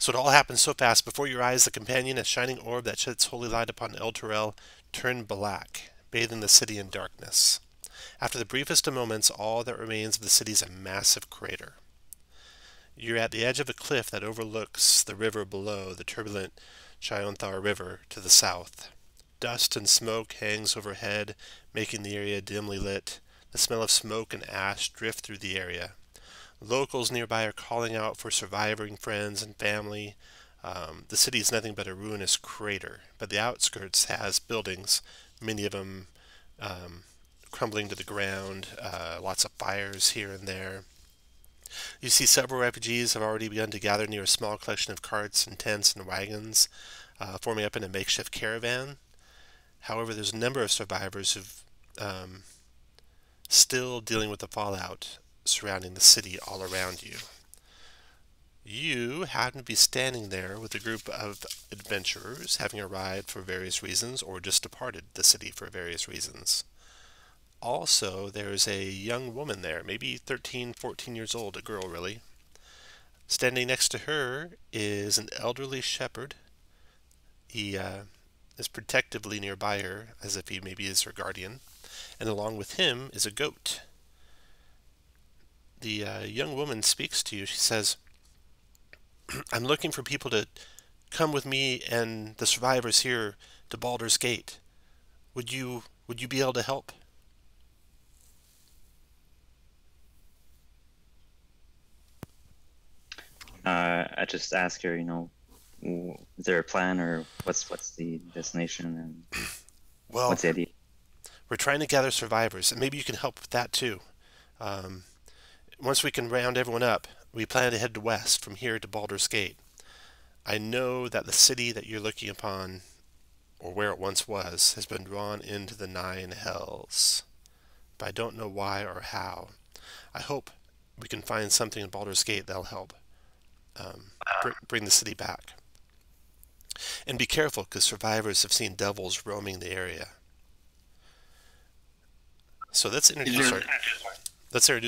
So it all happened so fast. Before your eyes, the companion, a shining orb that sheds holy light upon Elturel, turned black, bathing the city in darkness. After the briefest of moments, all that remains of the city is a massive crater. You're at the edge of a cliff that overlooks the river below, the turbulent Chionthar River to the south. Dust and smoke hangs overhead, making the area dimly lit. The smell of smoke and ash drift through the area. Locals nearby are calling out for surviving friends and family. The city is nothing but a ruinous crater, but the outskirts has buildings, many of them crumbling to the ground, lots of fires here and there. You see several refugees have already begun to gather near a small collection of carts and tents and wagons, forming up in a makeshift caravan. However, there's a number of survivors who've still dealing with the fallout surrounding the city all around you. You happen to be standing there with a group of adventurers having arrived for various reasons or just departed the city for various reasons. Also, there's a young woman there, maybe 13, 14 years old, a girl really. Standing next to her is an elderly shepherd. He is protectively nearby her, as if he maybe is her guardian. And along with him is a goat. The young woman speaks to you. She says, I'm looking for people to come with me and the survivors here to Baldur's Gate. Would you be able to help? I just ask her, you know, is there a plan or what's the destination and Well, what's the idea? we're trying to gather survivors, and maybe you can help with that too. Once we can round everyone up, we plan to head west from here to Baldur's Gate. I know that the city that you're looking upon, or where it once was, has been drawn into the Nine Hells, but I don't know why or how. I hope we can find something in Baldur's Gate that'll help bring the city back. And be careful, because survivors have seen devils roaming the area. So let's introduce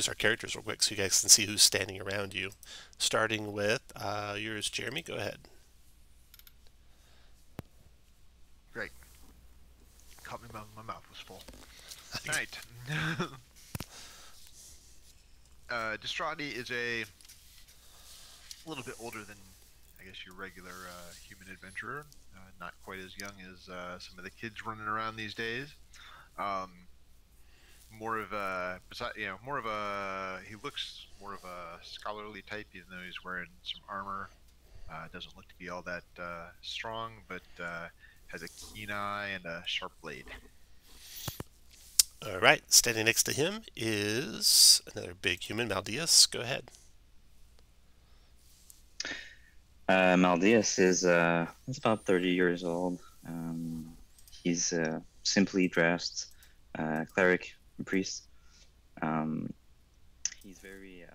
our characters real quick so you guys can see who's standing around you. Starting with yours, Jeremy. Go ahead. Great. Caught me my mouth was full. Alright. Trotty is a little bit older than, I guess, your regular human adventurer. Not quite as young as some of the kids running around these days. More of a, he looks more of a scholarly type, even though he's wearing some armor. Doesn't look to be all that strong, but has a keen eye and a sharp blade. All right. Standing next to him is another big human, Maldeus. Go ahead. Maldeus is he's about 30 years old. He's simply dressed cleric and priest. He's very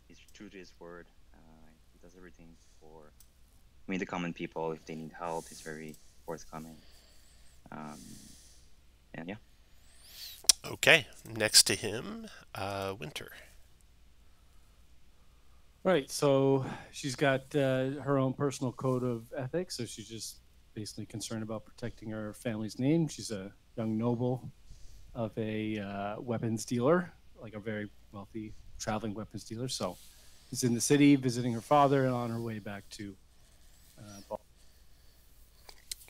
he's true to his word. He does everything for the common people. If they need help, he's very forthcoming. And yeah. Okay. Next to him, Winter. Right, so she's got her own personal code of ethics, so she's just basically concerned about protecting her family's name. She's a young noble of a weapons dealer, like a very wealthy traveling weapons dealer. So she's in the city visiting her father and on her way back to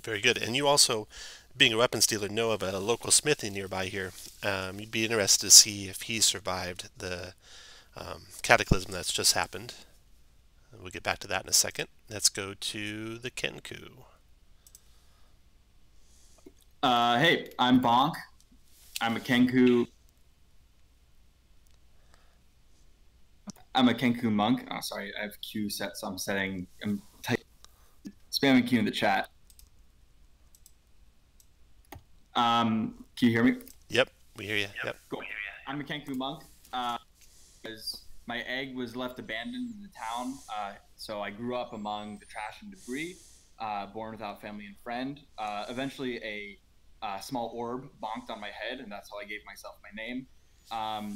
Very good. And you also, being a weapons dealer, know of a local smithy nearby here. You'd be interested to see if he survived the cataclysm that's just happened. We'll get back to that in a second. Let's go to the Kenku. Hey, I'm Bonk. I'm a Kenku. I'm a Kenku monk. Oh, sorry, I have Q set, so I'm spamming Q in the chat. Can you hear me? Yep, we hear you. Yep. Cool. I'm a Kenku monk. Because my egg was left abandoned in the town, so I grew up among the trash and debris, born without family and friend. Eventually, a small orb bonked on my head, and that's how I gave myself my name.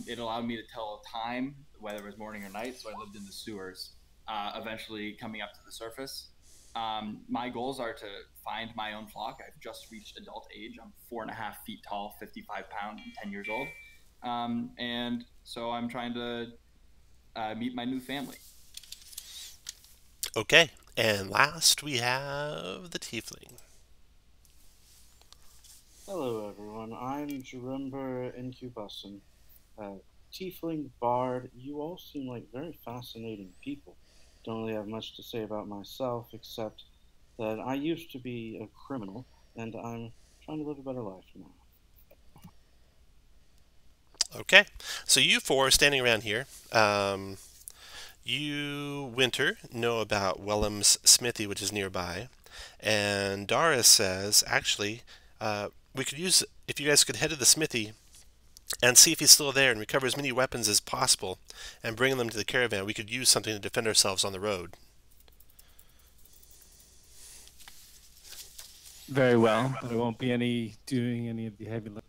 It allowed me to tell time, whether it was morning or night, so I lived in the sewers. eventually coming up to the surface. My goals are to find my own flock. I've just reached adult age. I'm 4.5 feet tall, 55 pounds, and 10 years old. And so I'm trying to meet my new family. Okay, and last we have the tiefling. Hello, everyone. I'm Jerumber Incubuson, tiefling bard. You all seem like very fascinating people. Don't really have much to say about myself, except that I used to be a criminal, and I'm trying to live a better life now. Okay, so you four standing around here. You, Winter, know about Wellham's smithy, which is nearby. And Dara says, actually, we could use, if you guys could head to the smithy and see if he's still there and recover as many weapons as possible and bring them to the caravan, we could use something to defend ourselves on the road. Very well, but it won't be doing any of the heavy lifting.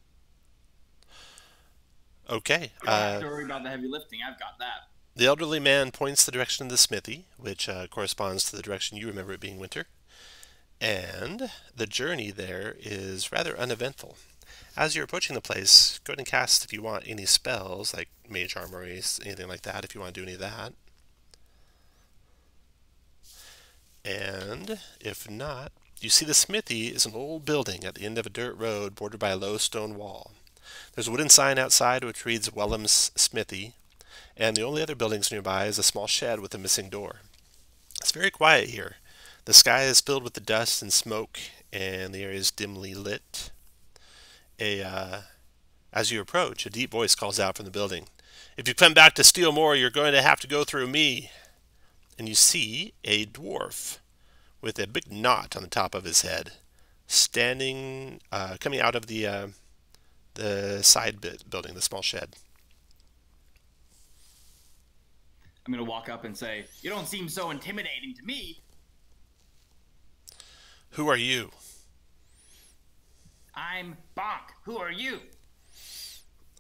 Okay. You don't have to worry about the heavy lifting. I've got that. The elderly man points the direction of the smithy, which corresponds to the direction you remember it being Winter. And the journey there is rather uneventful. As you're approaching the place, go ahead and cast if you want any spells, like Mage Armor, anything like that, if you want to do any of that. And if not, you see the smithy is an old building at the end of a dirt road bordered by a low stone wall. There's a wooden sign outside which reads Wellham's Smithy, and the only other buildings nearby is a small shed with a missing door. It's very quiet here. The sky is filled with the dust and smoke, and the area is dimly lit. As you approach, a deep voice calls out from the building, "If you come back to steal more, you're going to have to go through me." And you see a dwarf with a big knot on the top of his head, standing, coming out of the side building, the small shed. I'm going to walk up and say, "You don't seem so intimidating to me." Who are you? I'm Bonk. Who are you?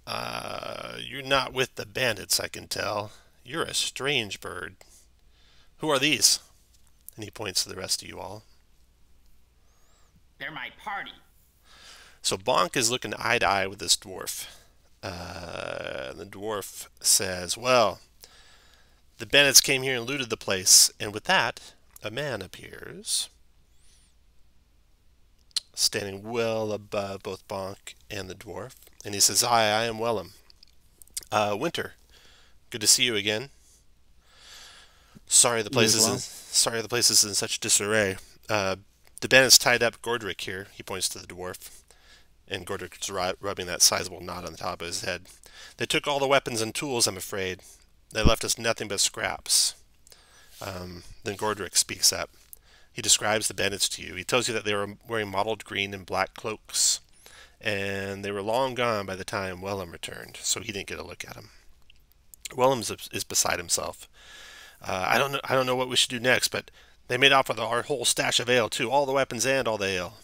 You're not with the bandits, I can tell. You're a strange bird. Who are these? And he points to the rest of you all. They're my party. So Bonk is looking eye to eye with this dwarf. The dwarf says, "Well, the bandits came here and looted the place." And with that, a man appears, standing well above both Bonk and the dwarf. And he says, "Hi, I am Wellham. Winter, good to see you again. Sorry the place is in such disarray. The bandits tied up Gordrick here." He points to the dwarf, and Gordrick's rubbing that sizable knot on the top of his head. "They took all the weapons and tools, I'm afraid. They left us nothing but scraps." Then Gordrick speaks up. He describes the bandits to you. He tells you that they were wearing mottled green and black cloaks, and they were long gone by the time Wellham returned, so he didn't get a look at them. Wellham is beside himself. I don't know what we should do next, but they made off with our whole stash of ale too, all the weapons and all the ale."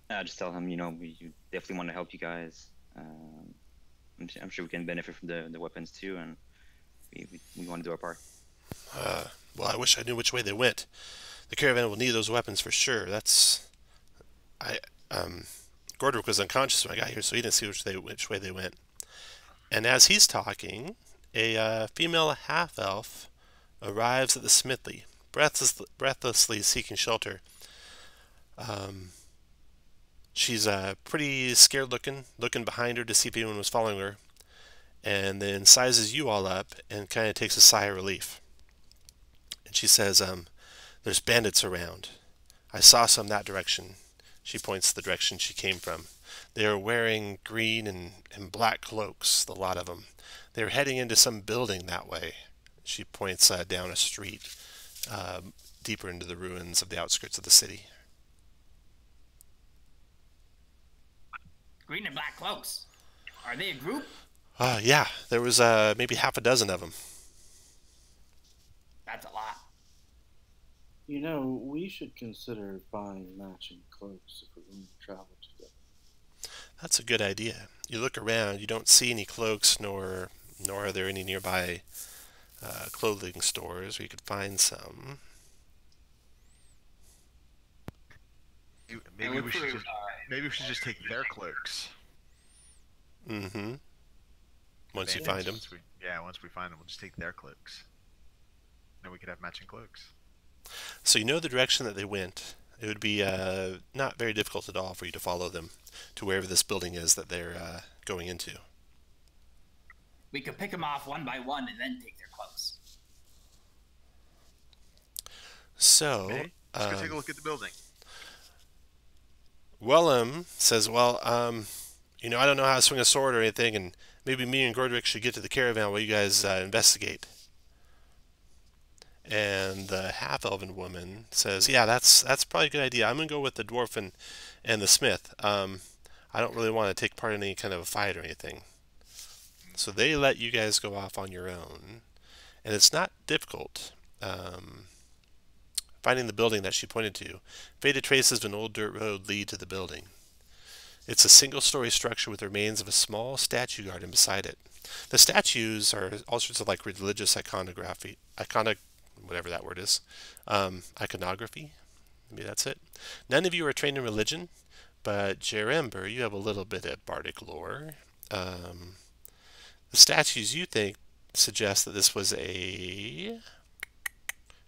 I just tell him, we definitely want to help you guys. I'm sure we can benefit from the weapons too, and we want to do our part. Well, I wish I knew which way they went. The caravan will need those weapons for sure. Gordrick was unconscious when I got here, so he didn't see which way they went. And as he's talking, a female half-elf arrives at the smithy, breathlessly seeking shelter. She's pretty scared looking behind her to see if anyone was following her, and then sizes you all up and kind of takes a sigh of relief. And she says, "There's bandits around. I saw some that direction." She points to the direction she came from. They are wearing green and black cloaks, the lot of them. They're heading into some building that way. She points down a street, deeper into the ruins of the outskirts of the city. Green and black cloaks. Are they a group? Yeah, there was maybe half a dozen of them. That's a lot. We should consider buying matching cloaks if we're going to travel together. That's a good idea. You look around, you don't see any cloaks nor nor are there any nearby clothing stores where you could find some. Maybe we should just take their cloaks. Mm-hmm. Once you find them. Once we find them, we'll just take their cloaks. Then we could have matching cloaks. So you know the direction that they went. It would be not very difficult at all for you to follow them to wherever this building is that they're going into. We could pick them off one by one and then take their clothes. So, Okay. Let's go take a look at the building. Wellham says, well, you know, I don't know how to swing a sword or anything, and maybe me and Gordrick should get to the caravan while you guys investigate. And the half-elven woman says, yeah, that's probably a good idea. I'm going to go with the dwarf and the smith. I don't really want to take part in any kind of a fight or anything. So they let you guys go off on your own. And it's not difficult. Finding the building that she pointed to. Faded traces of an old dirt road lead to the building. It's a single-story structure with the remains of a small statue garden beside it. The statues are all sorts of like religious iconography, whatever that word is, iconography. Maybe that's it. None of you are trained in religion, but Jerember, you have a little bit of bardic lore. The statues you think suggest that this was a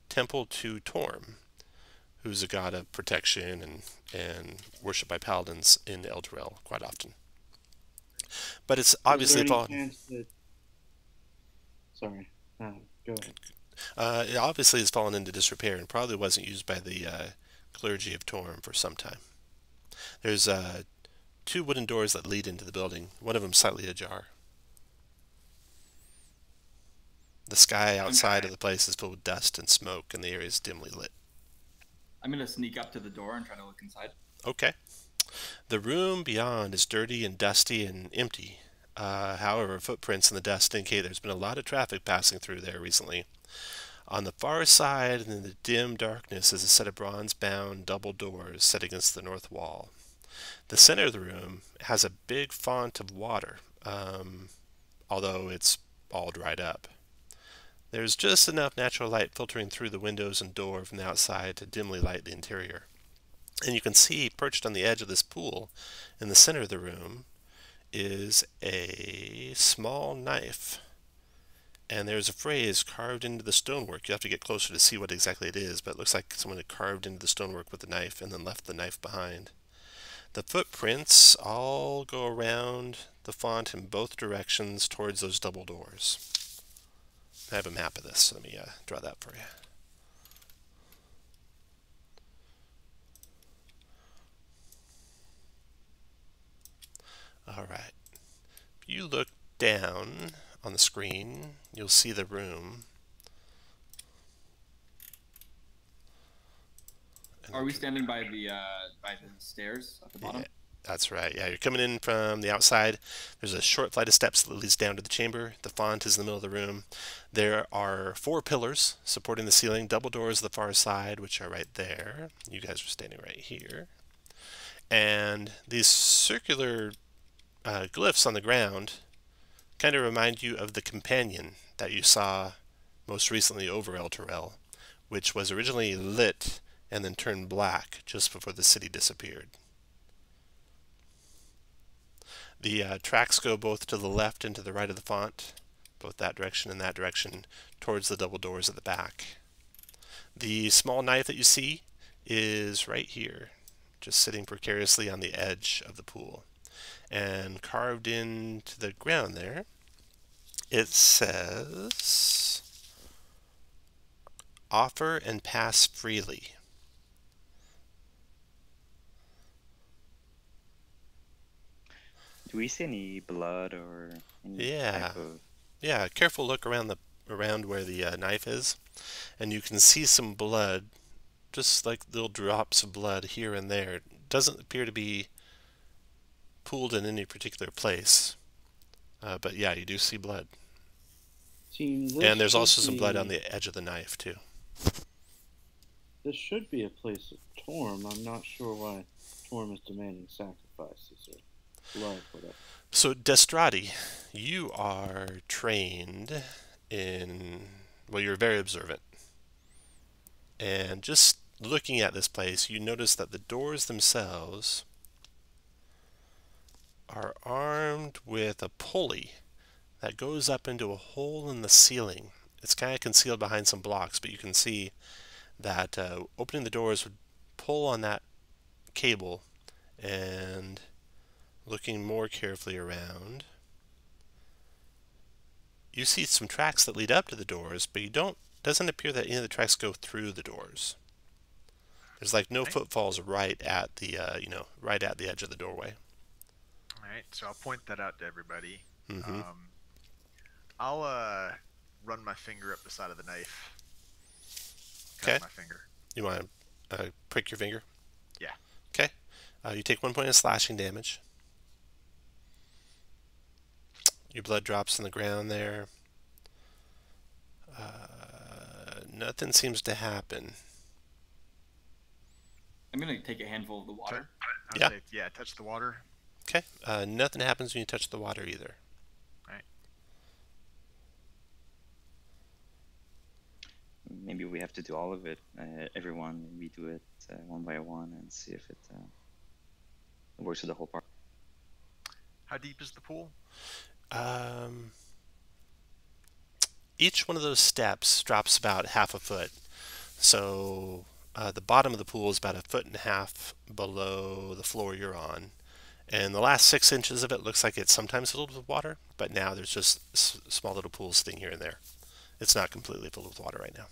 temple to Torm, who's a god of protection and worshipped by paladins in Elturgard quite often. But it's obviously fallen. Sorry, go ahead. It obviously has fallen into disrepair and probably wasn't used by the clergy of Torm for some time. There's 2 wooden doors that lead into the building, one of them slightly ajar. The sky outside of the place is filled with dust and smoke, and the area is dimly lit. I'm going to sneak up to the door and try to look inside. Okay. The room beyond is dirty and dusty and empty. However, footprints in the dust indicate there's been a lot of traffic passing through there recently. On the far side, in the dim darkness, is a set of bronze-bound double doors set against the north wall. The center of the room has a big font of water, although it's all dried up. There's just enough natural light filtering through the windows and door from the outside to dimly light the interior. And you can see, perched on the edge of this pool, in the center of the room, is a small knife. And there's a phrase carved into the stonework. You have to get closer to see what exactly it is, but it looks like someone had carved into the stonework with the knife and then left the knife behind. The footprints all go around the font in both directions towards those double doors. I have a map of this, so let me draw that for you. Alright. If you look down on the screen, you'll see the room. Are we standing by the stairs at the bottom? Yeah, that's right. Yeah, you're coming in from the outside. There's a short flight of steps that leads down to the chamber. The font is in the middle of the room. There are 4 pillars supporting the ceiling, double doors at the far side, which are right there. You guys are standing right here. And these circular glyphs on the ground kind of remind you of the companion that you saw most recently over Elturgard, which was originally lit and then turned black just before the city disappeared. The tracks go both to the left and to the right of the font, both that direction and that direction, towards the double doors at the back. The small knife that you see is right here, just sitting precariously on the edge of the pool. And carved into the ground there, it says, "Offer and pass freely." Do we see any blood or any type of... Yeah, careful look around where the knife is, and you can see some blood, just like little drops of blood here and there. It doesn't appear to be pooled in any particular place, but yeah, you do see blood. And there's also some blood on the edge of the knife too. This should be a place of Torm. I'm not sure why Torm is demanding sacrifices. love whatever. So, Destrati, you are trained in, well, you're very observant. And just looking at this place, you notice that the doors themselves are armed with a pulley that goes up into a hole in the ceiling. It's kind of concealed behind some blocks, but you can see that opening the doors would pull on that cable, and looking more carefully around, you see some tracks that lead up to the doors, but doesn't appear that any of the tracks go through the doors. There's like no footfalls right at the right at the edge of the doorway. All right, so I'll point that out to everybody. Mm-hmm. I'll run my finger up the side of the knife. Okay. Cut my finger. You want to prick your finger? Yeah. Okay. You take 1 point of slashing damage. Your blood drops on the ground there. Nothing seems to happen. I'm gonna take a handful of the water. Yeah. Yeah, touch the water. Okay. Nothing happens when you touch the water either. Right. Maybe we have to do all of it. Everyone, we do it one by one and see if it works with the whole party. How deep is the pool? Each one of those steps drops about half a foot. So the bottom of the pool is about 1.5 feet below the floor you're on. And the last 6 inches of it looks like it's sometimes filled with water, but now there's just small little pools sitting here and there. It's not completely filled with water right now.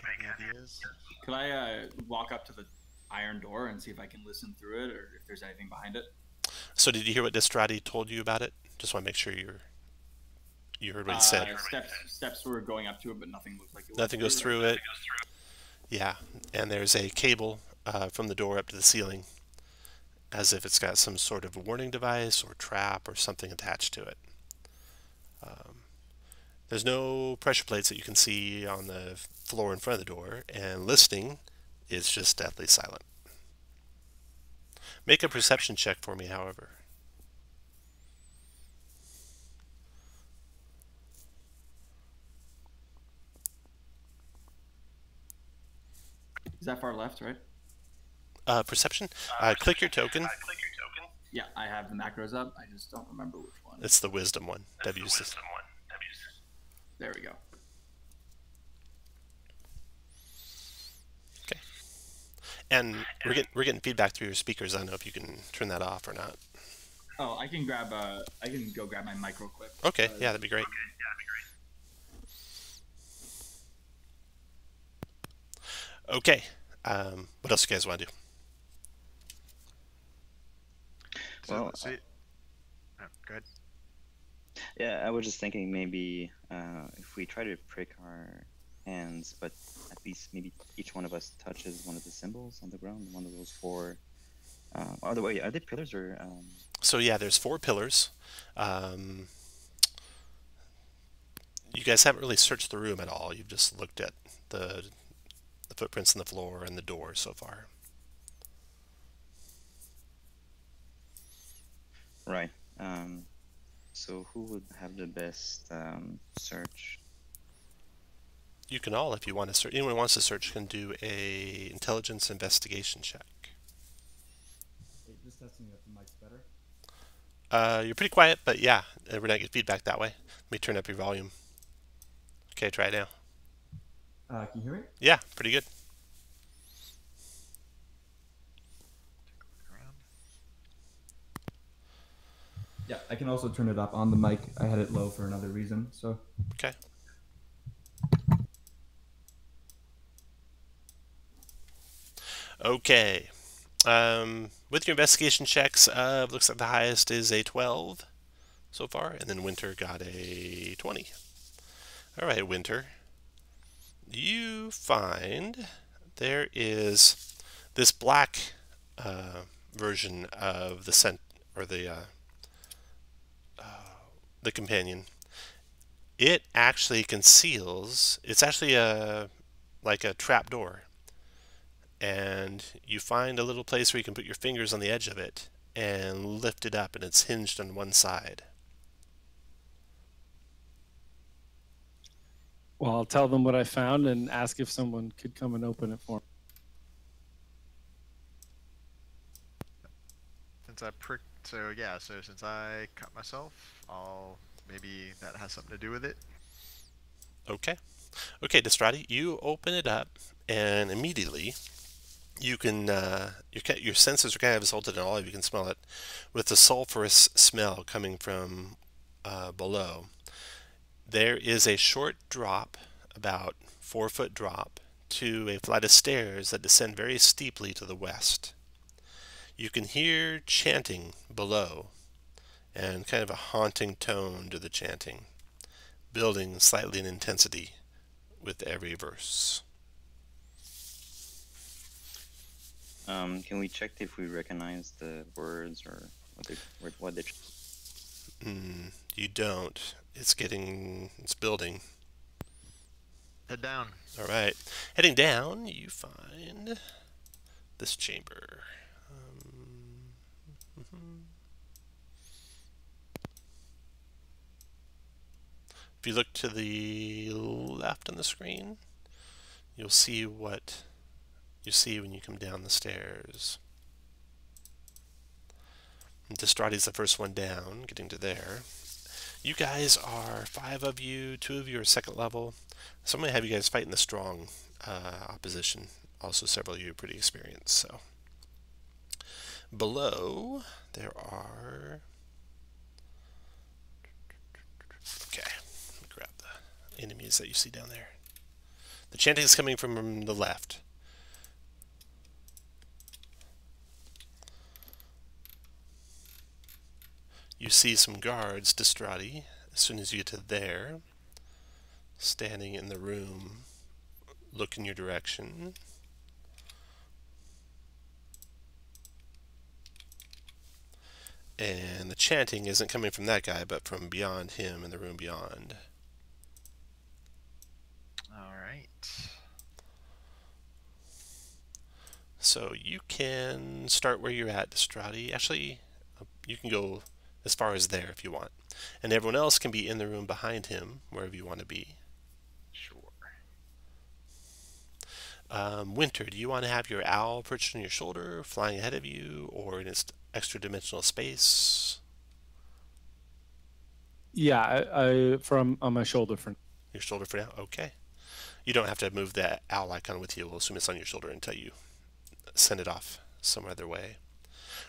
Any ideas? Could I walk up to the iron door and see if I can listen through it, or if there's anything behind it? So did you hear what Destrati told you about it? Just want to make sure you heard what he said. Steps were going up to it, but nothing looked like it. Nothing goes through it. Yeah, and there's a cable from the door up to the ceiling, as if it's got some sort of warning device or trap or something attached to it. There's no pressure plates that you can see on the floor in front of the door, and listening is just deathly silent. Make a perception check for me, however. Is that far left, right? Perception? Click your token. Yeah, I have the macros up. I just don't remember which one. It's the wisdom one. W6. There we go. Okay. And we're getting feedback through your speakers. I don't know if you can turn that off or not. Oh, I can go grab my mic real quick. Okay, yeah, that'd be great. Okay. What else do you guys want to do? So, Well, let's see. Oh, go ahead. Yeah, I was just thinking maybe if we try to prick our hands, but at least maybe each one of us touches one of the symbols on the ground, one of those 4. By the way, are they pillars or? So yeah, there's 4 pillars. You guys haven't really searched the room at all. You've just looked at the footprints in the floor and the door so far. Right. So who would have the best search? You can all, if you want to search. Anyone who wants to search can do a intelligence investigation check. Just testing if the mic's better. You're pretty quiet, but yeah, we're not getting feedback that way. Let me turn up your volume. Okay, try it now. Can you hear me? Yeah, pretty good. Yeah, I can also turn it up on the mic. I had it low for another reason, so. Okay. Okay. With your investigation checks, looks like the highest is a 12 so far, and then Winter got a 20. All right, Winter. You find there is this black version of the scent, or the companion. It actually conceals. It's actually like a trap door. And you find a little place where you can put your fingers on the edge of it and lift it up, and it's hinged on one side. Well, I'll tell them what I found and ask if someone could come and open it for me. Since I pricked, so yeah, so since I cut myself, maybe that has something to do with it. Okay. Okay, Disrepair, you open it up, and immediately you can, your senses are kind of assaulted, and all of you can smell it, with the sulfurous smell coming from below. There is a short drop, about 4-foot drop, to a flight of stairs that descend very steeply to the west. You can hear chanting below, and kind of a haunting tone to the chanting, building slightly in intensity with every verse. Can we check if we recognize the words or what they? You don't. It's building. Head down. All right. Heading down, you find this chamber. If you look to the left on the screen, you'll see what you see when you come down the stairs. Distrotty's the first one down, getting to there. You guys are 5 of you, 2 of you are 2nd level. So I'm going to have you guys fight in the strong opposition. Also, several of you are pretty experienced. So below, there are... Okay, let me grab the enemies that you see down there. The chanting is coming from the left. You see some guards, Disrepair, as soon as you get to there, standing in the room, look in your direction. And the chanting isn't coming from that guy, but from beyond him in the room beyond. Alright. So you can start where you're at, Disrepair. Actually, you can go as far as there if you want. And everyone else can be in the room behind him, wherever you want to be. Sure. Winter, do you want to have your owl perched on your shoulder, flying ahead of you, or in its extra dimensional space? Yeah, on my shoulder for Your shoulder for now? Okay. You don't have to move that owl icon with you. We'll assume it's on your shoulder until you send it off some other way.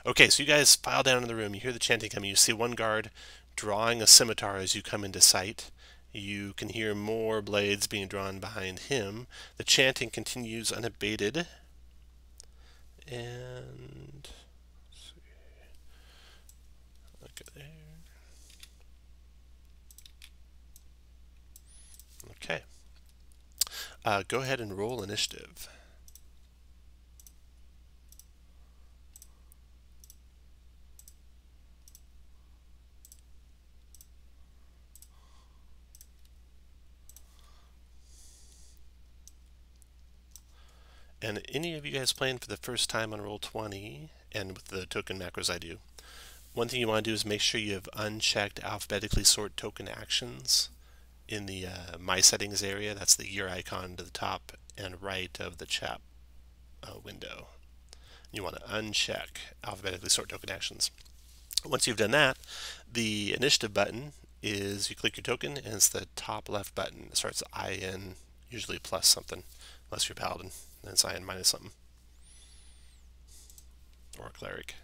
Okay, so you guys file down in the room. You hear the chanting coming. You see one guard drawing a scimitar as you come into sight. You can hear more blades being drawn behind him. The chanting continues unabated. And... let's see. Look at there. Okay. Go ahead and roll initiative. And any of you guys playing for the first time on Roll20 and with the token macros I do, one thing you want to do is make sure you have unchecked alphabetically sort token actions in the My Settings area. That's the gear icon to the top and right of the Chap window. You want to uncheck alphabetically sort token actions. Once you've done that, the initiative button is you click your token and it's the top left button. It starts IN, usually plus something, unless you're Paladin. Then it's IN minus something. Or a Cleric.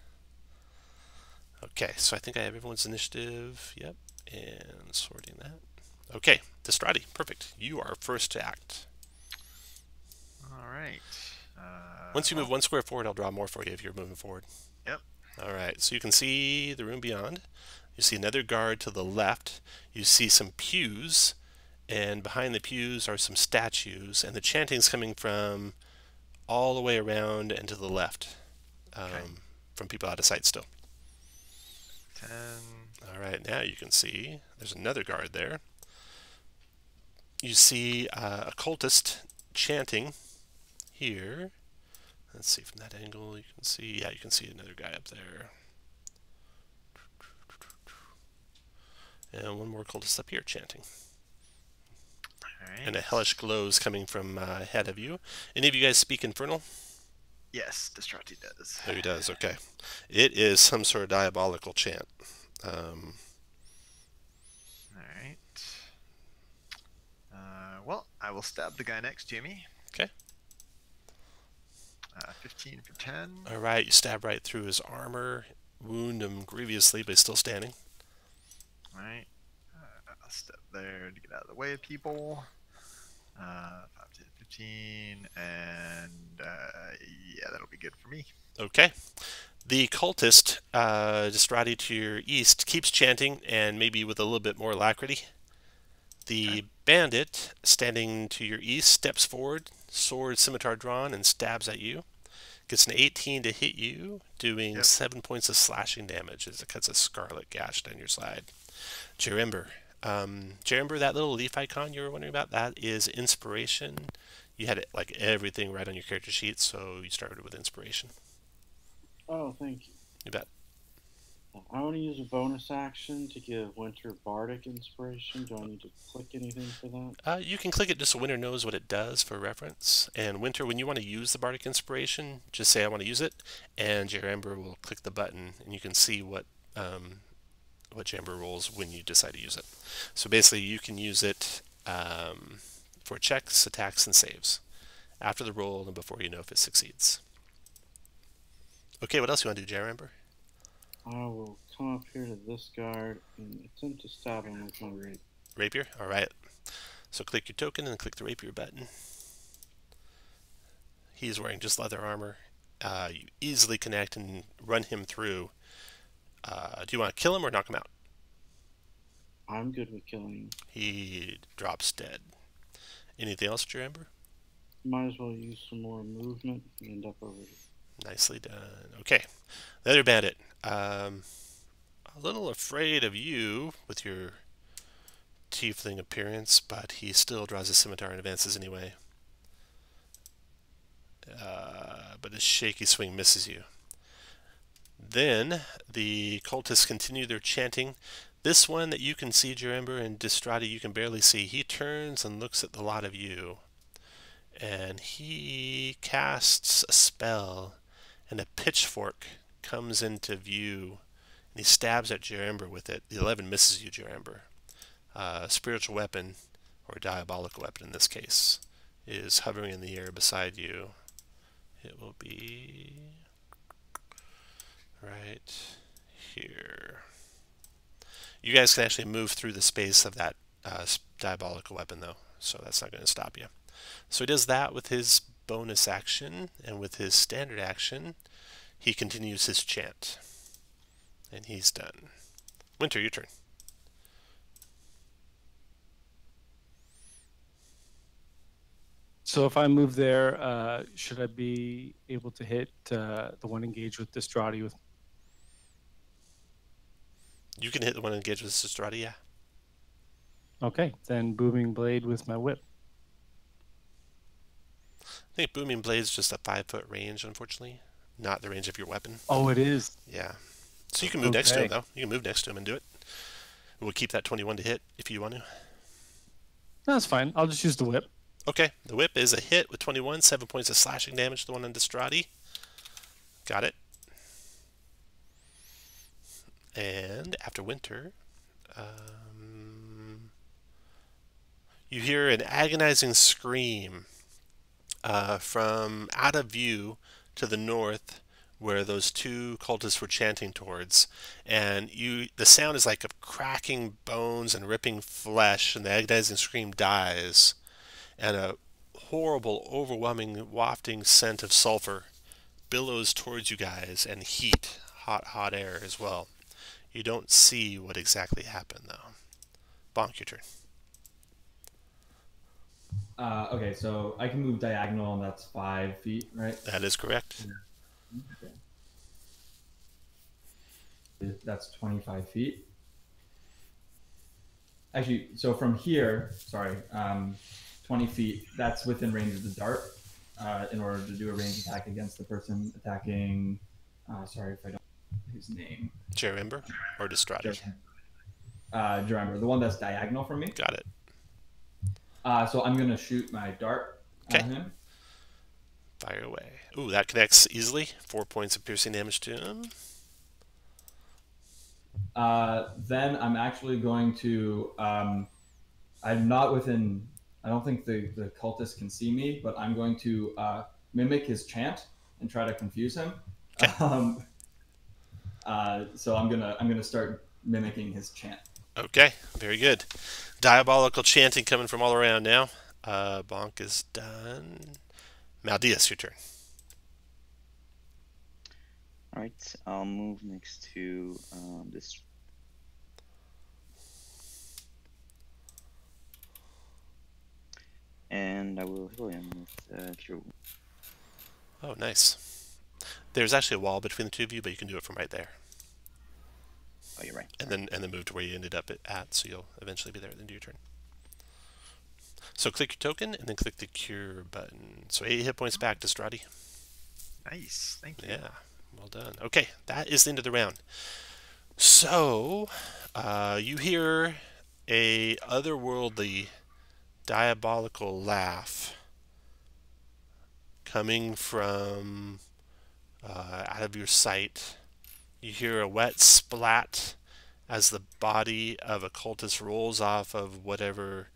Okay, so I think I have everyone's initiative. Yep, and sorting that. Okay, Disrepair, perfect. You are first to act. Alright. Once you move 1 square forward, I'll draw more for you if you're moving forward. Yep. Alright, so you can see the room beyond. You see another guard to the left. You see some pews, and behind the pews are some statues, and the chanting's coming from all the way around and to the left, from people out of sight still. 10. Alright, now you can see there's another guard there. You see a cultist chanting here. Let's see from that angle. You can see, yeah, you can see another guy up there. And one more cultist up here chanting. All right. And a hellish glow is coming from ahead of you. Any of you guys speak Infernal? Yes, Trotty does. Oh, he does. Okay. It is some sort of diabolical chant. All right. Well, I will stab the guy next to me. Okay. 15 for 10. All right. You stab right through his armor, wound him grievously, but he's still standing. All right. I'll step there to get out of the way of people. 5, 10, 15, and yeah, that'll be good for me. Okay. The cultist, Disrepair to your east, keeps chanting, and maybe with a little bit more alacrity. The bandit, standing to your east, steps forward, sword scimitar drawn, and stabs at you. Gets an 18 to hit you, doing 7 points of slashing damage as it cuts a scarlet gash down your side. Jarember. Jarember, that little leaf icon you were wondering about, that is inspiration. You had it, like everything right on your character sheet, so you started with inspiration. Oh, thank you. You bet. I want to use a bonus action to give Winter Bardic inspiration. Do I need to click anything for that? You can click it just so Winter knows what it does for reference. And Winter, when you want to use the Bardic inspiration, just say I want to use it, and Jarember will click the button, and you can see what Jarember rolls when you decide to use it. So basically, you can use it for checks, attacks, and saves after the roll and before you know if it succeeds. Okay, what else you want to do, Jarember? I will come up here to this guard and attempt to stab him with my rapier. Rapier? All right. So click your token and click the rapier button. He's wearing just leather armor. You easily connect and run him through. Do you want to kill him or knock him out? I'm good with killing him. He drops dead. Anything else, Jarember? Might as well use some more movement and end up over here. Nicely done. Okay. The other bandit. A little afraid of you with your tiefling appearance, but he still draws a scimitar and advances anyway. But his shaky swing misses you. Then the cultists continue their chanting. This one that you can see, Jarember, and Disrepair you can barely see. He turns and looks at the lot of you, and he casts a spell, and a pitchfork comes into view, and he stabs at Jarember with it. The 11 misses you, Jarember. Spiritual weapon, or diabolical weapon in this case, is hovering in the air beside you. It will be right here. You guys can actually move through the space of that diabolical weapon, though, so that's not going to stop you. So he does that with his bonus action, and with his standard action, he continues his chant. And he's done. Winter, your turn. So if I move there, should I be able to hit the one engaged with Disrepair with? You can hit the one engaged with Disrepair, yeah. Okay, then booming blade with my whip. I think booming blade's just a 5-foot range, unfortunately, not the range of your weapon. Oh, it is. Yeah. So you can move next to him, though. You can move next to him and do it. We'll keep that 21 to hit if you want to. That's fine. I'll just use the whip. Okay, the whip is a hit with 21, 7 points of slashing damage to the one on Disrepair. Got it. And after Winter, you hear an agonizing scream from out of view to the north, where those two cultists were chanting towards, and the sound is like of cracking bones and ripping flesh, and the agonizing scream dies, and a horrible, overwhelming, wafting scent of sulfur billows towards you guys, and heat, hot air as well. You don't see what exactly happened, though. Bonk, your turn. Okay, so I can move diagonal, and that's 5 feet, right? That is correct. Okay. That's 25 feet. Actually, so from here, sorry, 20 feet. That's within range of the dart. In order to do a range attack against the person attacking. Sorry if I don't know his name. Jarember or Distrati? Jarember, the one that's diagonal from me. Got it. So I'm going to shoot my dart at him. Fire away. Ooh, that connects easily. 4 points of piercing damage to him. Then I'm actually going to... I'm not within... I don't think the cultist can see me, but I'm going to mimic his chant and try to confuse him. Okay. So I'm gonna start mimicking his chant. Okay, very good. Diabolical chanting coming from all around now. Bonk is done. Maldius, your turn. All right, I'll move next to this. And I will heal him with Cure. Oh, nice. There's actually a wall between the two of you, but you can do it from right there. Oh, you're right. And then move to where you ended up at, so you'll eventually be there at the end of your turn. So click your token, and then click the Cure button. So 8 hit points back to Strati. Nice, thank you. Yeah, well done. Okay, that is the end of the round. So, you hear a otherworldly, diabolical laugh coming from out of your sight. You hear a wet splat as the body of a cultist rolls off of whatever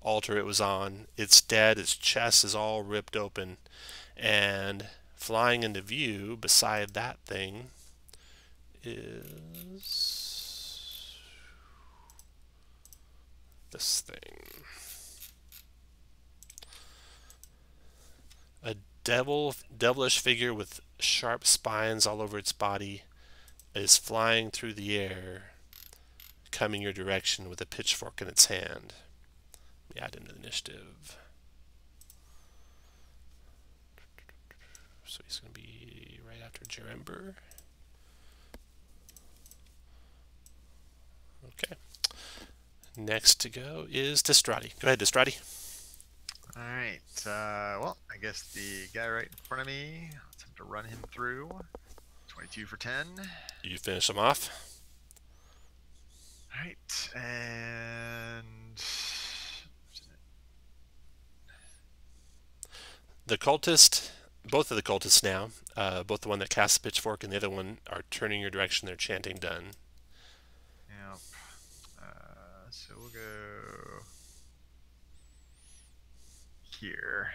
altar it was on. It's dead. Its chest is all ripped open, and flying into view beside that thing is this thing. A devilish figure with sharp spines all over its body is flying through the air, coming your direction with a pitchfork in its hand. Let me add him to the initiative. So he's going to be right after Jarember. Okay. Next to go is Distrati. Go ahead, Distrati. Alright, well, I guess the guy right in front of me, let's have to run him through. 22 for 10. You finish him off. Alright, and... The cultist, both of the cultists now, both the one that casts the pitchfork and the other one are turning your direction. They're chanting done. Yep. So we'll go here,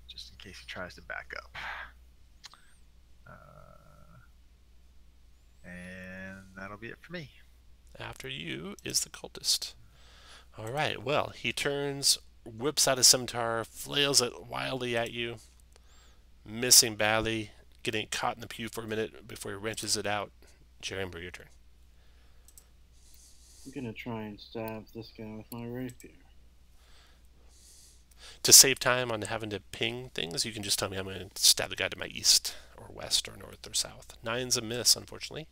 just in case he tries to back up. And that'll be it for me. After you is the cultist. All right, well, he turns, whips out a scimitar, flails it wildly at you, missing badly, getting caught in the pew for a minute before he wrenches it out. Jarember, your turn. I'm gonna try and stab this guy with my rapier. To save time on having to ping things, you can just tell me I'm going to stab the guy to my east, or west, or north, or south. 9's a miss, unfortunately.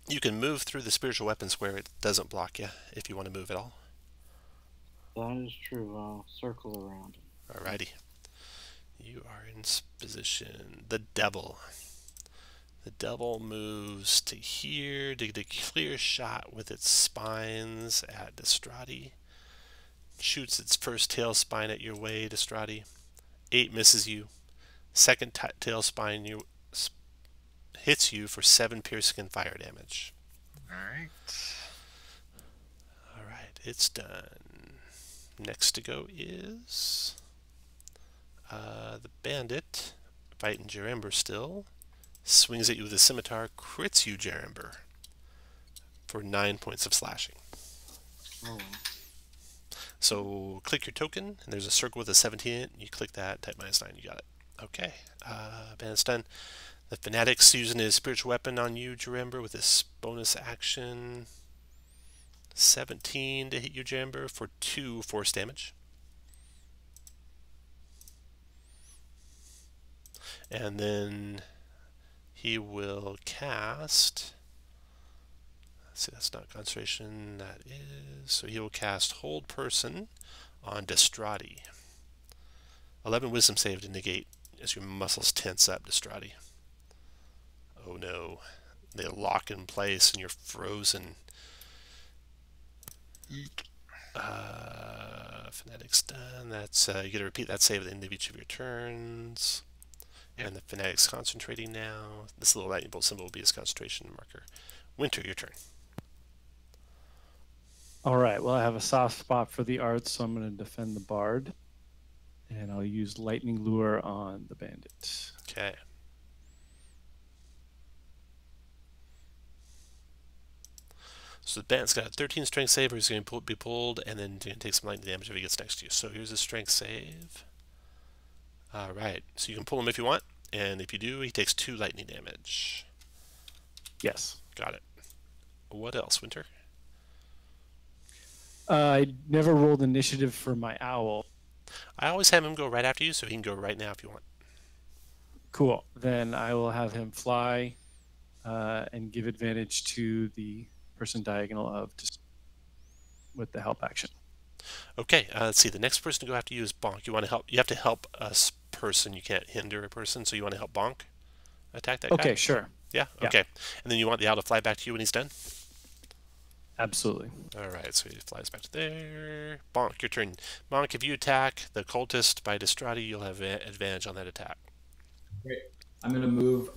You can move through the spiritual weapons where it doesn't block you, if you want to move at all. That is true. I'll circle around him. Alrighty. You are in position. The devil. The devil moves to here to get a clear shot with its spines at Distrati. Shoots its first tail spine at your way, Distrati. 8 misses you. Second tail spine hits you for 7 piercing and fire damage. Alright. Alright, it's done. Next to go is the bandit, fighting Jarember still. Swings at you with a scimitar, crits you, Jarember, for 9 points of slashing. Oh. So click your token, and there's a circle with a 17 in it. You click that, type -9, you got it. Okay, bandit's done. The fanatic's using his spiritual weapon on you, Jarember, with his bonus action. 17 to hit you, Jarember, for 2 force damage. And then he will cast See, that's not concentration. That is. So he will cast Hold Person on Destrati. 11 Wisdom save to negate as your muscles tense up, Destrati. Oh no. They lock in place and you're frozen. Eek. Fanatic's done. That's you get to repeat that save at the end of each of your turns. Yep. And the Fanatic's concentrating now. This little lightning bolt symbol will be his concentration marker. Winter, your turn. All right. Well, I have a soft spot for the arts, so I'm going to defend the bard, and I'll use lightning lure on the bandit. Okay. So the bandit's got a 13 strength save, where he's going to be pulled, and then going to take some lightning damage if he gets next to you. So here's his strength save. All right. So you can pull him if you want, and if you do, he takes 2 lightning damage. Yes. Got it. What else, Winter? I never rolled initiative for my owl. I always have him go right after you, so he can go right now if you want. Cool. Then I will have him fly and give advantage to the person diagonal of just with the help action. Okay, let's see. The next person to go after you is Bonk. You want to help? You have to help a person. You can't hinder a person, so you want to help Bonk attack that guy? Okay, sure. Yeah? Yeah. Okay. And then you want the owl to fly back to you when he's done? Absolutely. All right, so he flies back to there. Bonk, your turn. Bonk, if you attack the cultist by Destrati, you'll have advantage on that attack. Great. I'm going to move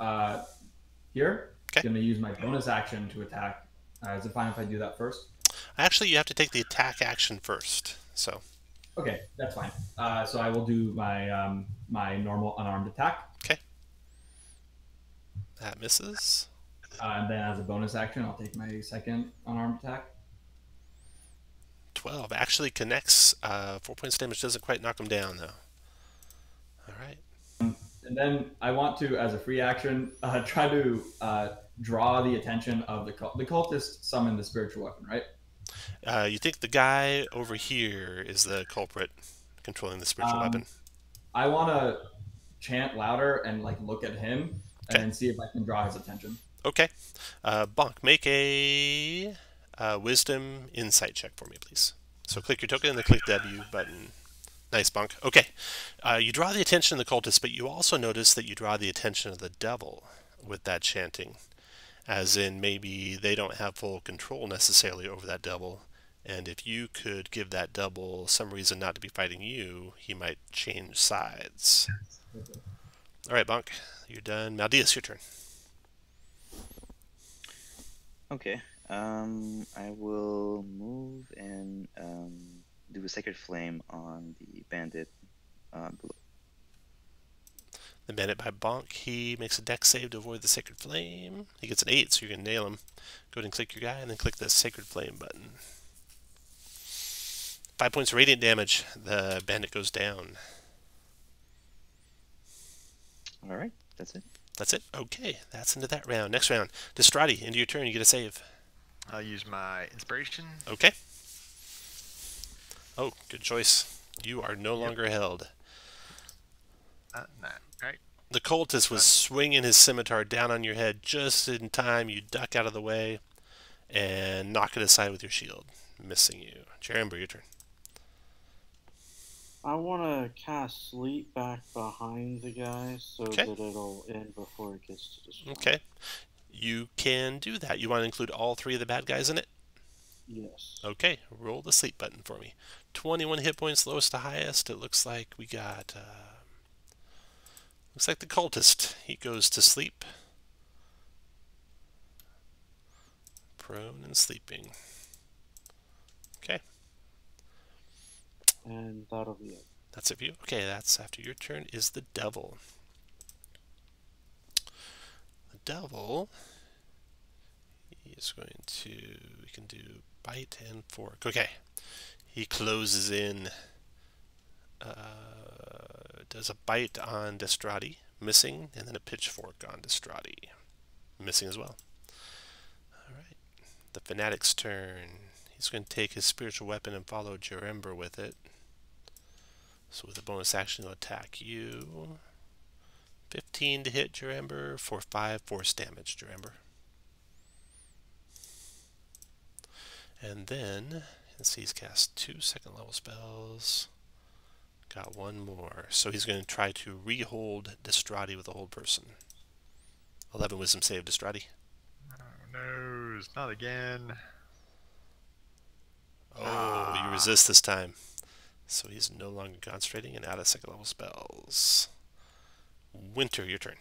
here. Okay. I'm going to use my bonus action to attack. Is it fine if I do that first? Actually, you have to take the attack action first. So. Okay, that's fine. So I will do my my normal unarmed attack. Okay. That misses. And then as a bonus action, I'll take my second unarmed attack. 12 actually connects. 4 points damage doesn't quite knock him down, though. All right. And then I want to, as a free action, try to draw the attention of the cultist summon the spiritual weapon, right? You think the guy over here is the culprit controlling the spiritual weapon? I want to chant louder and like look at him and see if I can draw his attention. Okay. Bonk, make a wisdom insight check for me, please. So click your token and then click the W button. Nice, Bonk. Okay. You draw the attention of the cultist, but you also notice that you draw the attention of the devil with that chanting. As in, maybe they don't have full control necessarily over that devil, and if you could give that devil some reason not to be fighting you, he might change sides. All right, Bonk, you're done. Maldius, your turn. Okay. I will move and do a Sacred Flame on the bandit below. The bandit by Bonk, he makes a dex save to avoid the Sacred Flame. He gets an 8, so you're going to nail him. Go ahead and click your guy, and then click the Sacred Flame button. 5 points of radiant damage. The bandit goes down. All right, that's it. That's it? Okay, that's into that round. Next round. Destrati, into your turn, you get a save. I'll use my inspiration. Okay. Oh, good choice. You are no longer held. Nah. Alright. The cultist was swinging his scimitar down on your head just in time. You duck out of the way and knock it aside with your shield, missing you. Jerember, your turn. I want to cast Sleep back behind the guy so that it'll end before it gets to destroy. Okay. You can do that. You want to include all 3 of the bad guys in it? Yes. Okay. Roll the sleep button for me. 21 hit points, lowest to highest. It looks like we got... looks like the cultist. He goes to sleep. Prone and sleeping. Okay. And that'll be it. That's it for you? Okay, that's after your turn is the devil. The devil is going to... we can do bite and fork. Okay. He closes in... does a bite on Destrati, missing, and then a pitchfork on Destrati, missing as well. Alright, the Fanatic's turn. He's going to take his spiritual weapon and follow Jerember with it. So with a bonus action, he'll attack you. 15 to hit Jerember for 5 force damage, Jerember. And then, let's see, he's cast 2 second-level spells. Got 1 more. So he's going to try to re-hold Distrati with a hold person. 11 wisdom save, Distrati. Oh no, it's not again. Oh, you resist this time. So he's no longer concentrating and out of second-level spells. Winter, your turn.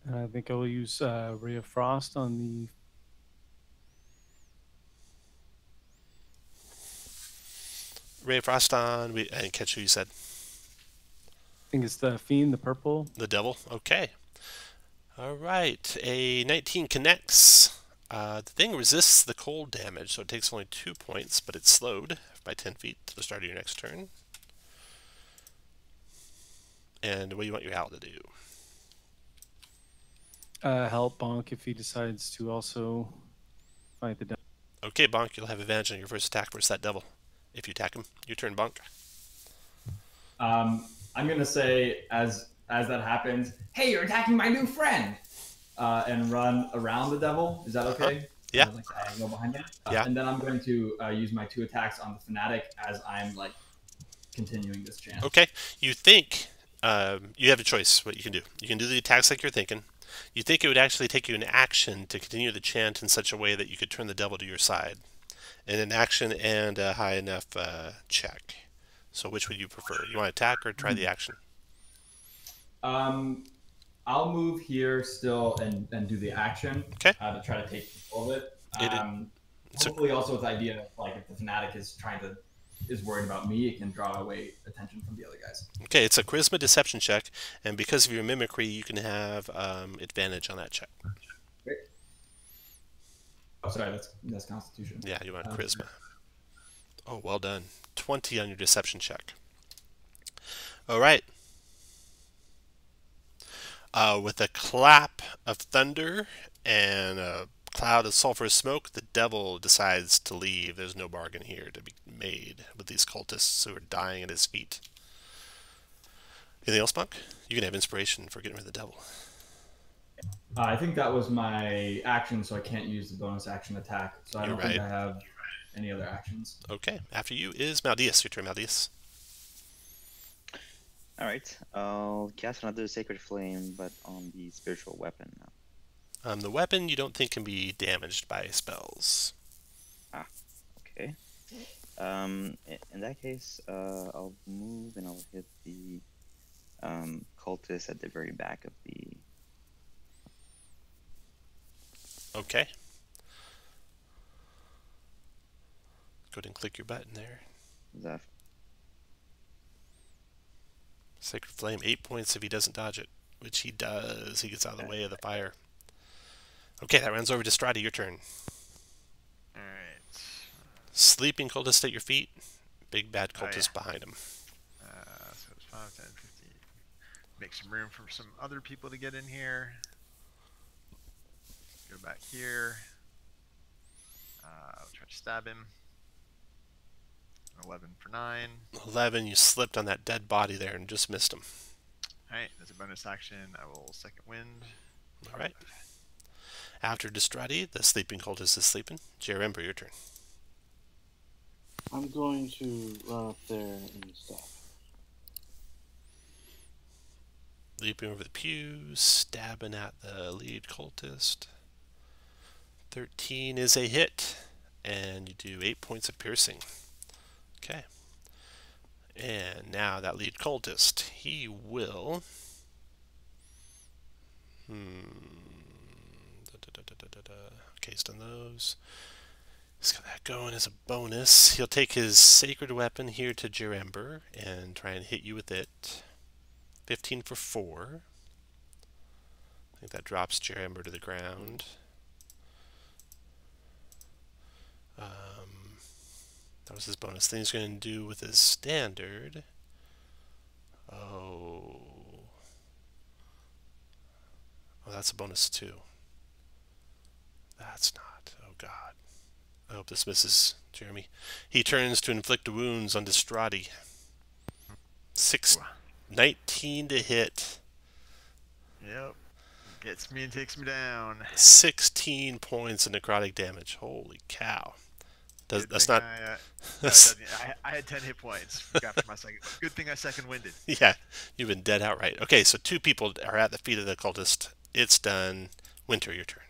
And I think I will use Ray of Frost on the... Ray of Frost on. I didn't catch who you said. I think it's the Fiend, the purple. The devil. Okay. All right. A 19 connects. The thing resists the cold damage, so it takes only 2 points, but it's slowed by 10 feet to the start of your next turn. And what do you want your owl to do? Help Bonk if he decides to also fight the devil. Okay, Bonk, you'll have advantage on your first attack versus that devil. If you attack him, your turn, Bonk. I'm gonna say as that happens, hey, you're attacking my new friend, and run around the devil. Is that okay? Yeah. Like diagonal behind him. Yeah. And then I'm going to use my 2 attacks on the fanatic as I'm like continuing this chant. Okay, you think you have a choice what you can do. You can do the attacks like you're thinking. You think it would actually take you an action to continue the chant in such a way that you could turn the devil to your side. And an action and a high enough check. So which would you prefer? You want to attack or try the action? I'll move here still and do the action. Okay. To try to take control of it. Hopefully also with the idea of, like, if the fanatic is worried about me, it can draw away attention from the other guys. Okay, it's a charisma deception check, and because of your mimicry, you can have advantage on that check. Great. Oh, sorry, that's Constitution. Yeah, you want charisma. Oh, well done. 20 on your deception check. All right. With a clap of thunder and a cloud of sulfurous smoke, the devil decides to leave. There's no bargain here to be made with these cultists who are dying at his feet. Anything else, Monk? You can have inspiration for getting rid of the devil. I think that was my action, so I can't use the bonus action attack. So I don't think I have any other actions. Okay. After you is Maldeus. Your turn, Maldeus. Alright, I'll cast another Sacred Flame, but on the spiritual weapon now. The weapon you don't think can be damaged by spells. Ah, okay. In that case, I'll move and I'll hit the cultist at the very back of the... Okay. Go ahead and click your button there. Is that... Sacred Flame, 8 points if he doesn't dodge it, which he does. He gets out of the way of the fire. Okay, that runs over to Strati. Your turn. Alright. Sleeping cultist at your feet. Big bad cultist behind him. So it's 5, 10, 15. Make some room for some other people to get in here. Go back here. I'll try to stab him. 11 for 9. 11, you slipped on that dead body there and just missed him. Alright, as a bonus action, I will second wind. Alright. After Distrati, the sleeping cultist is sleeping. Jerember, your turn. I'm going to run up there and stab. Leaping over the pews, stabbing at the lead cultist. 13 is a hit, and you do 8 points of piercing. Okay. And now that lead cultist, he will... Okay, he's done those. He's got that going as a bonus. He'll take his sacred weapon here to Jerember and try and hit you with it. 15 for 4. I think that drops Jerember to the ground. That was his bonus. Thing he's going to do with his standard. Oh, that's a bonus too. That's not. Oh God. I hope this misses Jeremy. He turns to inflict wounds on Distrati. 19 to hit. Yep. Gets me and takes me down. 16 points of necrotic damage. Holy cow. That's not... I had 10 hit points after my second. Good thing I second-winded. Yeah, you've been dead outright. Okay, so 2 people are at the feet of the cultist. It's done. Winter, your turn.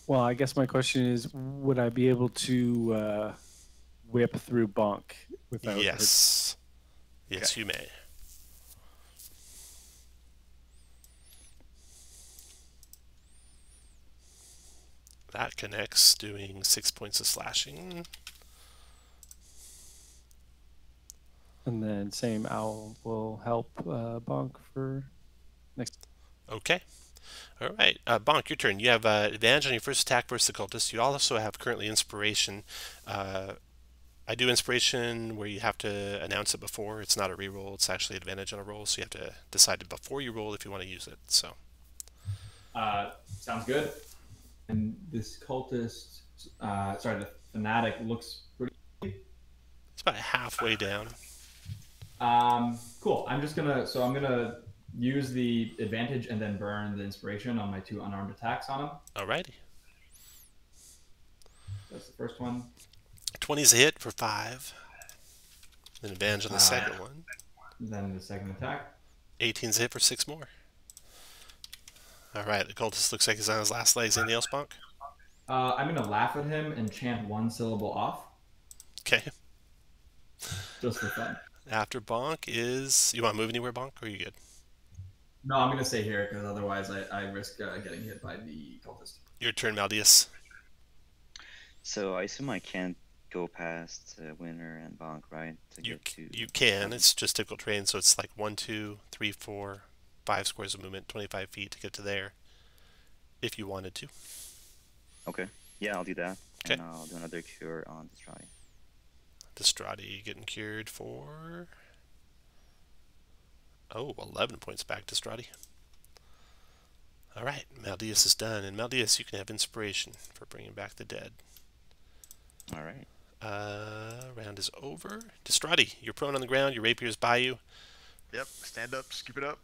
Well, I guess my question is, would I be able to whip through Bonk without... Yes. Yes, okay. You may. That connects, doing 6 points of slashing. And then same owl will help Bonk for next. Okay. All right. Bonk, your turn. You have advantage on your first attack versus the cultist. You also have currently inspiration. I do inspiration where you have to announce it before. It's not a reroll. It's actually advantage on a roll, so you have to decide before you roll if you want to use it. So. Sounds good. And this cultist, the fanatic looks pretty... It's about halfway down. Cool. I'm gonna use the advantage and then burn the inspiration on my 2 unarmed attacks on him. Alrighty. That's the first one. 20's a hit for 5. Then advantage on the second one. Then the second attack. 18's a hit for 6 more. Alright, the cultist looks like he's on his last legs. Anything else, Bonk? I'm gonna laugh at him and chant 1 syllable off. Okay. Just for fun. After Bonk is... You want to move anywhere, Bonk, or are you good? No, I'm going to stay here, because otherwise I risk getting hit by the cultist. Your turn, Maldius. So I assume I can't go past Winter and Bonk, right? You can. It's just typical terrain, so it's like 1, 2, 3, 4, 5 squares of movement, 25 feet to get to there, if you wanted to. Okay. Yeah, I'll do that. Okay. And I'll do another cure on Trotty. Trotty getting cured for... Oh, 11 points back to Trotty. Alright, Maldius is done. And Maldius, you can have inspiration for bringing back the dead. Alright. Round is over. Trotty, you're prone on the ground. Your rapier's by you. Yep, stand up, scoop it up.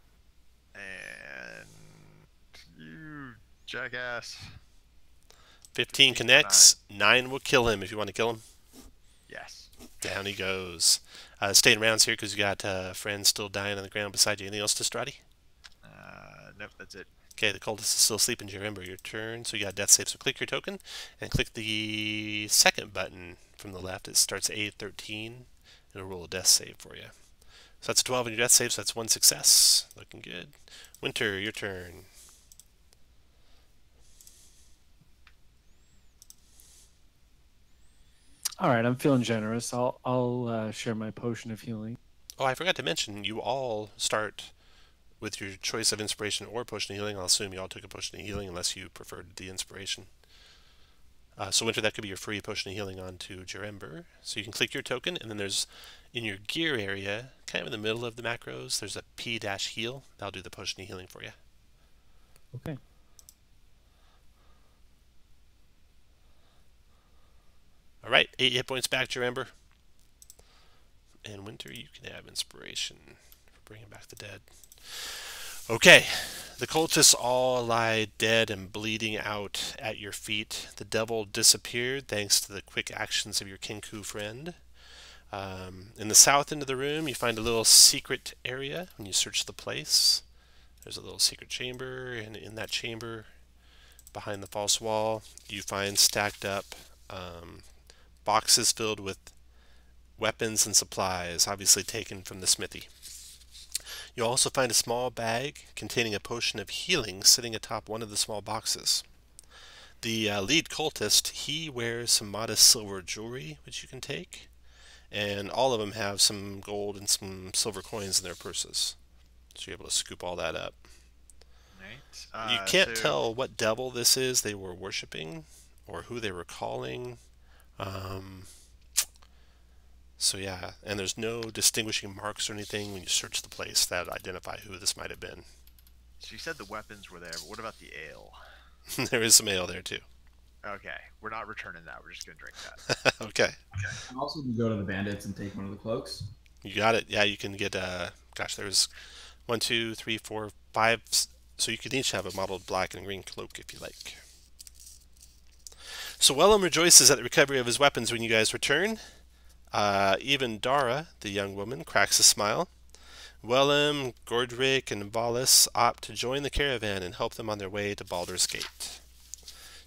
And... You jackass. 15 connects. 9 will kill him if you want to kill him. Yes. Down he goes. Staying rounds here because you got friends still dying on the ground beside you. Anything else, Strati? Nope, that's it. Okay, the cultist is still sleeping. Jerember, your turn. So you got death save. So click your token and click the second button from the left. It starts at 813. It'll roll a death save for you. So that's a 12 on your death save, so that's 1 success. Looking good. Winter, your turn. All right, I'm feeling generous. I'll share my potion of healing. Oh, I forgot to mention, you all start with your choice of inspiration or potion of healing. I'll assume you all took a potion of healing unless you preferred the inspiration. So Winter, that could be your free potion of healing onto Jerember. So you can click your token, and then there's, in your gear area, kind of in the middle of the macros, there's a P-heal. That'll do the potion of healing for you. Okay. Alright, 8 hit points back, Jerember. And Winter, you can have inspiration for bringing back the dead. Okay, the cultists all lie dead and bleeding out at your feet. The devil disappeared thanks to the quick actions of your Kinku friend. In the south end of the room, you find a little secret area when you search the place. There's a little secret chamber, and in that chamber, behind the false wall, you find stacked up boxes filled with weapons and supplies, obviously taken from the smithy. You'll also find a small bag containing a potion of healing sitting atop one of the small boxes. The lead cultist, he wears some modest silver jewelry, which you can take, and all of them have some gold and some silver coins in their purses. So you're able to scoop all that up. Right. You can't tell what devil this is they were worshipping, or who they were calling. So yeah, and there's no distinguishing marks or anything when you search the place that identify who this might have been. So you said the weapons were there, but what about the ale? There is some ale there too. Okay, we're not returning that. We're just gonna drink that. Okay. I'm also going to go to the bandits and take one of the cloaks. You got it. Yeah, you can get, gosh, there's 1, 2, 3, 4, 5. So you can each have a mottled black and green cloak if you like. So Wellum rejoices at the recovery of his weapons when you guys return. Even Dara, the young woman, cracks a smile. Wellum, Gordrick, and Valis opt to join the caravan and help them on their way to Baldur's Gate.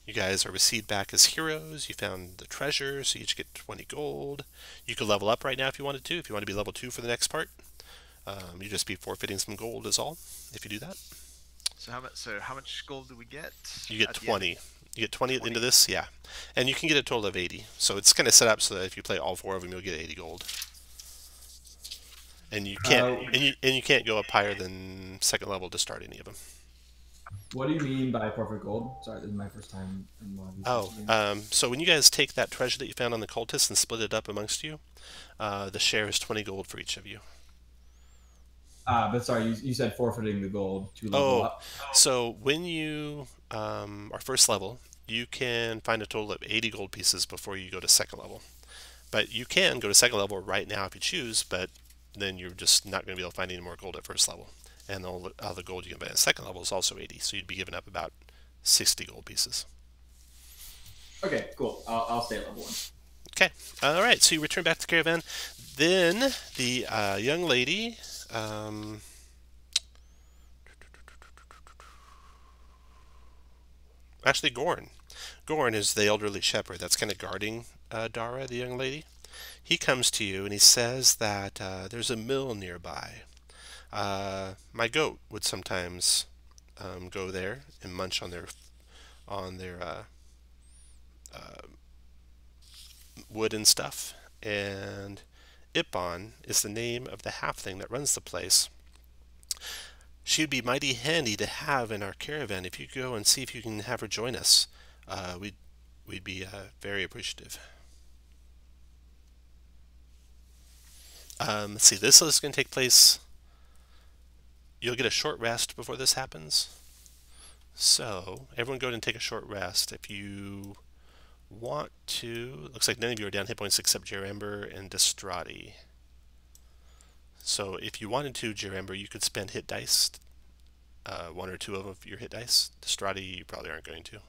You guys are received back as heroes. You found the treasure, so you each get 20 gold. You could level up right now if you wanted to. If you want to be level 2 for the next part, you just be forfeiting some gold is all, if you do that. So how much gold do we get? You get 20. You get 20 at the end of this, yeah. And you can get a total of 80. So it's kind of set up so that if you play all 4 of them, you'll get 80 gold. And you can't and you can't go up higher than 2nd level to start any of them. What do you mean by perfect gold? Sorry, this is my first time in one of these. So when you guys take that treasure that you found on the cultists and split it up amongst you, the share is 20 gold for each of you. But sorry, you said forfeiting the gold to level up. So when you are 1st level, you can find a total of 80 gold pieces before you go to 2nd level. But you can go to 2nd level right now if you choose, but then you're just not going to be able to find any more gold at 1st level. And all the gold you can buy at 2nd level is also 80, so you'd be giving up about 60 gold pieces. Okay, cool. I'll stay at level 1. Okay, all right, so you return back to the caravan. Then the young lady... actually, Gorn. Gorn is the elderly shepherd that's kind of guarding Dara, the young lady. He comes to you and he says that there's a mill nearby. My goat would sometimes go there and munch on their wood and stuff. And Ipon is the name of the halfling that runs the place. She'd be mighty handy to have in our caravan. If you go and see if you can have her join us, we'd be very appreciative. Let's see, this is going to take place. You'll get a short rest before this happens. So, everyone go ahead and take a short rest. If you want to, looks like none of you are down hit points except Jerember and Destrati. So, if you wanted to, Jerember, you could spend hit dice, 1 or 2 of your hit dice. Destrati, you probably aren't going to.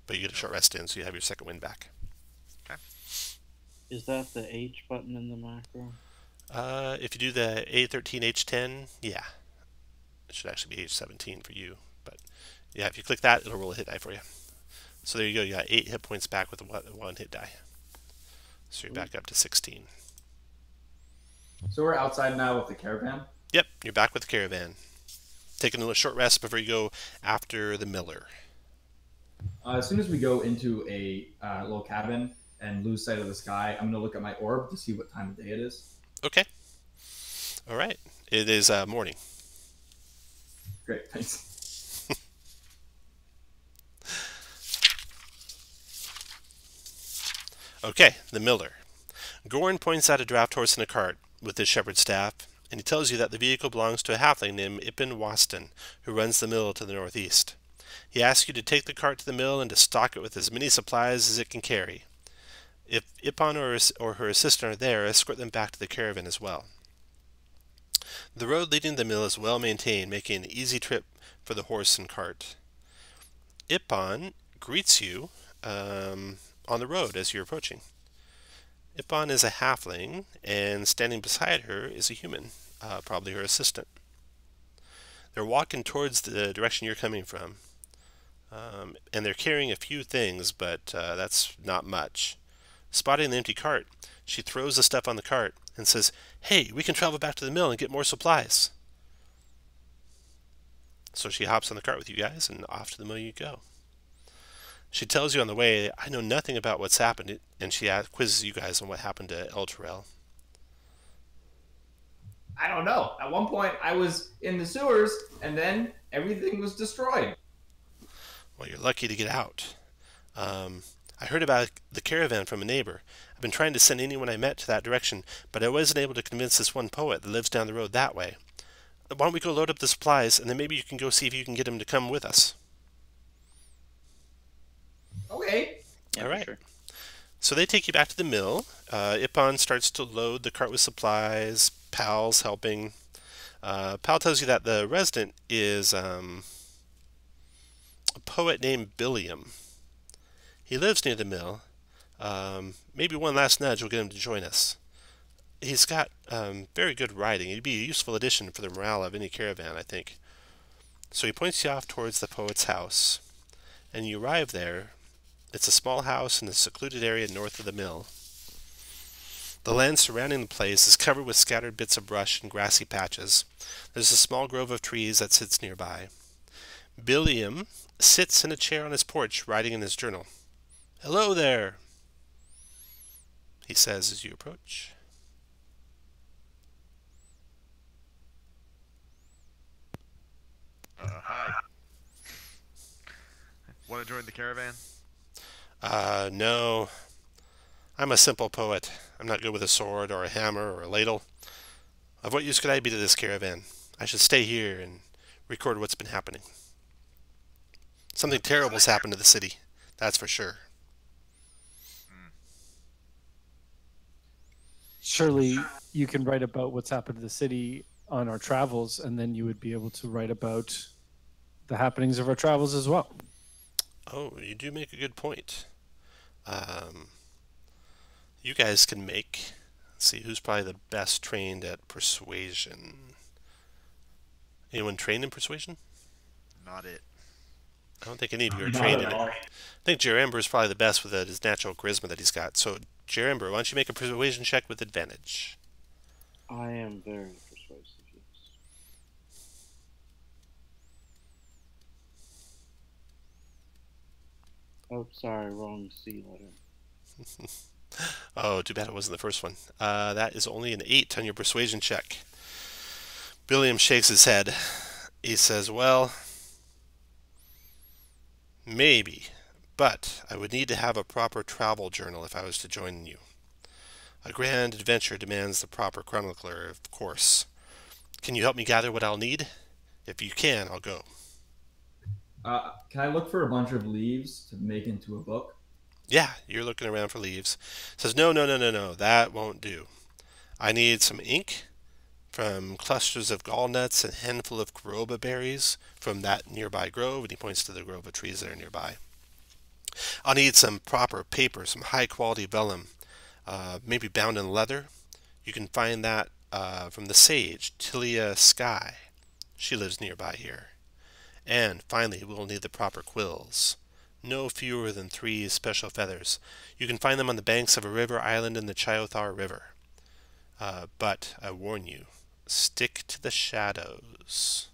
But you get a short rest in, so you have your 2nd wind back. Okay. Is that the H button in the macro? If you do the A13, H10, yeah. It should actually be H17 for you. But yeah, if you click that, it'll roll a hit die for you. So there you go. You got 8 hit points back with a 1 hit die. So you're back up to 16. So we're outside now with the caravan? Yep, you're back with the caravan. Taking a short rest before you go after the miller. As soon as we go into a little cabin and lose sight of the sky, I'm going to look at my orb to see what time of day it is. Okay. All right. It is morning. Great, thanks. Okay, the miller. Gorn points out a draft horse and a cart with his shepherd's staff, and he tells you that the vehicle belongs to a halfling named Ipin Waston, who runs the mill to the northeast. He asks you to take the cart to the mill and to stock it with as many supplies as it can carry. If Ipon or her assistant are there, escort them back to the caravan as well. The road leading to the mill is well maintained, making an easy trip for the horse and cart. Ipon greets you on the road as you're approaching. Ipon is a halfling, and standing beside her is a human, probably her assistant. They're walking towards the direction you're coming from, and they're carrying a few things, but that's not much. Spotting the empty cart, she throws the stuff on the cart and says, "Hey, we can travel back to the mill and get more supplies." So she hops on the cart with you guys, and off to the mill you go. She tells you on the way, "I know nothing about what's happened," and she quizzes you guys on what happened to Elturgard. I don't know. At one point, I was in the sewers, and then everything was destroyed. Well, you're lucky to get out. I heard about the caravan from a neighbor. I've been trying to send anyone I met to that direction, but I wasn't able to convince this one poet that lives down the road that way. Why don't we go load up the supplies, and then maybe you can go see if you can get him to come with us. Okay. Yeah, All for right. sure. So they take you back to the mill. Ippon starts to load the cart with supplies. Pal's helping. Pal tells you that the resident is a poet named Billiam. He lives near the mill. Maybe one last nudge will get him to join us. He's got very good writing. He'd be a useful addition for the morale of any caravan, I think. So he points you off towards the poet's house. And you arrive there. It's a small house in a secluded area north of the mill. The land surrounding the place is covered with scattered bits of brush and grassy patches. There's a small grove of trees that sits nearby. Billiam sits in a chair on his porch, writing in his journal. "Hello there," he says as you approach. Hi. Want to join the caravan? No. I'm a simple poet. I'm not good with a sword or a hammer or a ladle. Of what use could I be to this caravan? I should stay here and record what's been happening. Something terrible's happened to the city, that's for sure. Surely you can write about what's happened to the city on our travels, and then you would be able to write about the happenings of our travels as well. Oh, you do make a good point. You guys can make... Let's see, who's probably the best trained at persuasion? Anyone trained in persuasion? Not it. I don't think any of you are Not trained at in it. all. I think Jerember is probably the best with his natural charisma that he's got. So, Jerember, why don't you make a persuasion check with advantage? I am very persuasive, yes. Oh, sorry, wrong C letter. Oh, too bad it wasn't the first one. That is only an 8 on your persuasion check. Billiam shakes his head. He says, well, maybe, but I would need to have a proper travel journal if I was to join you. A grand adventure demands the proper chronicler, of course. Can you help me gather what I'll need? If you can, I'll go. Can I look for a bunch of leaves to make into a book? Yeah, you're looking around for leaves. Says, no, that won't do. I need some ink from clusters of gallnuts and a handful of caroba berries from that nearby grove, and he points to the grove of trees that are nearby. I'll need some proper paper, some high-quality vellum, maybe bound in leather. You can find that from the sage, Tilia Sky. She lives nearby here. And finally, we'll need the proper quills. No fewer than 3 special feathers. You can find them on the banks of a river island in the Chiothar River. But I warn you, stick to the shadows.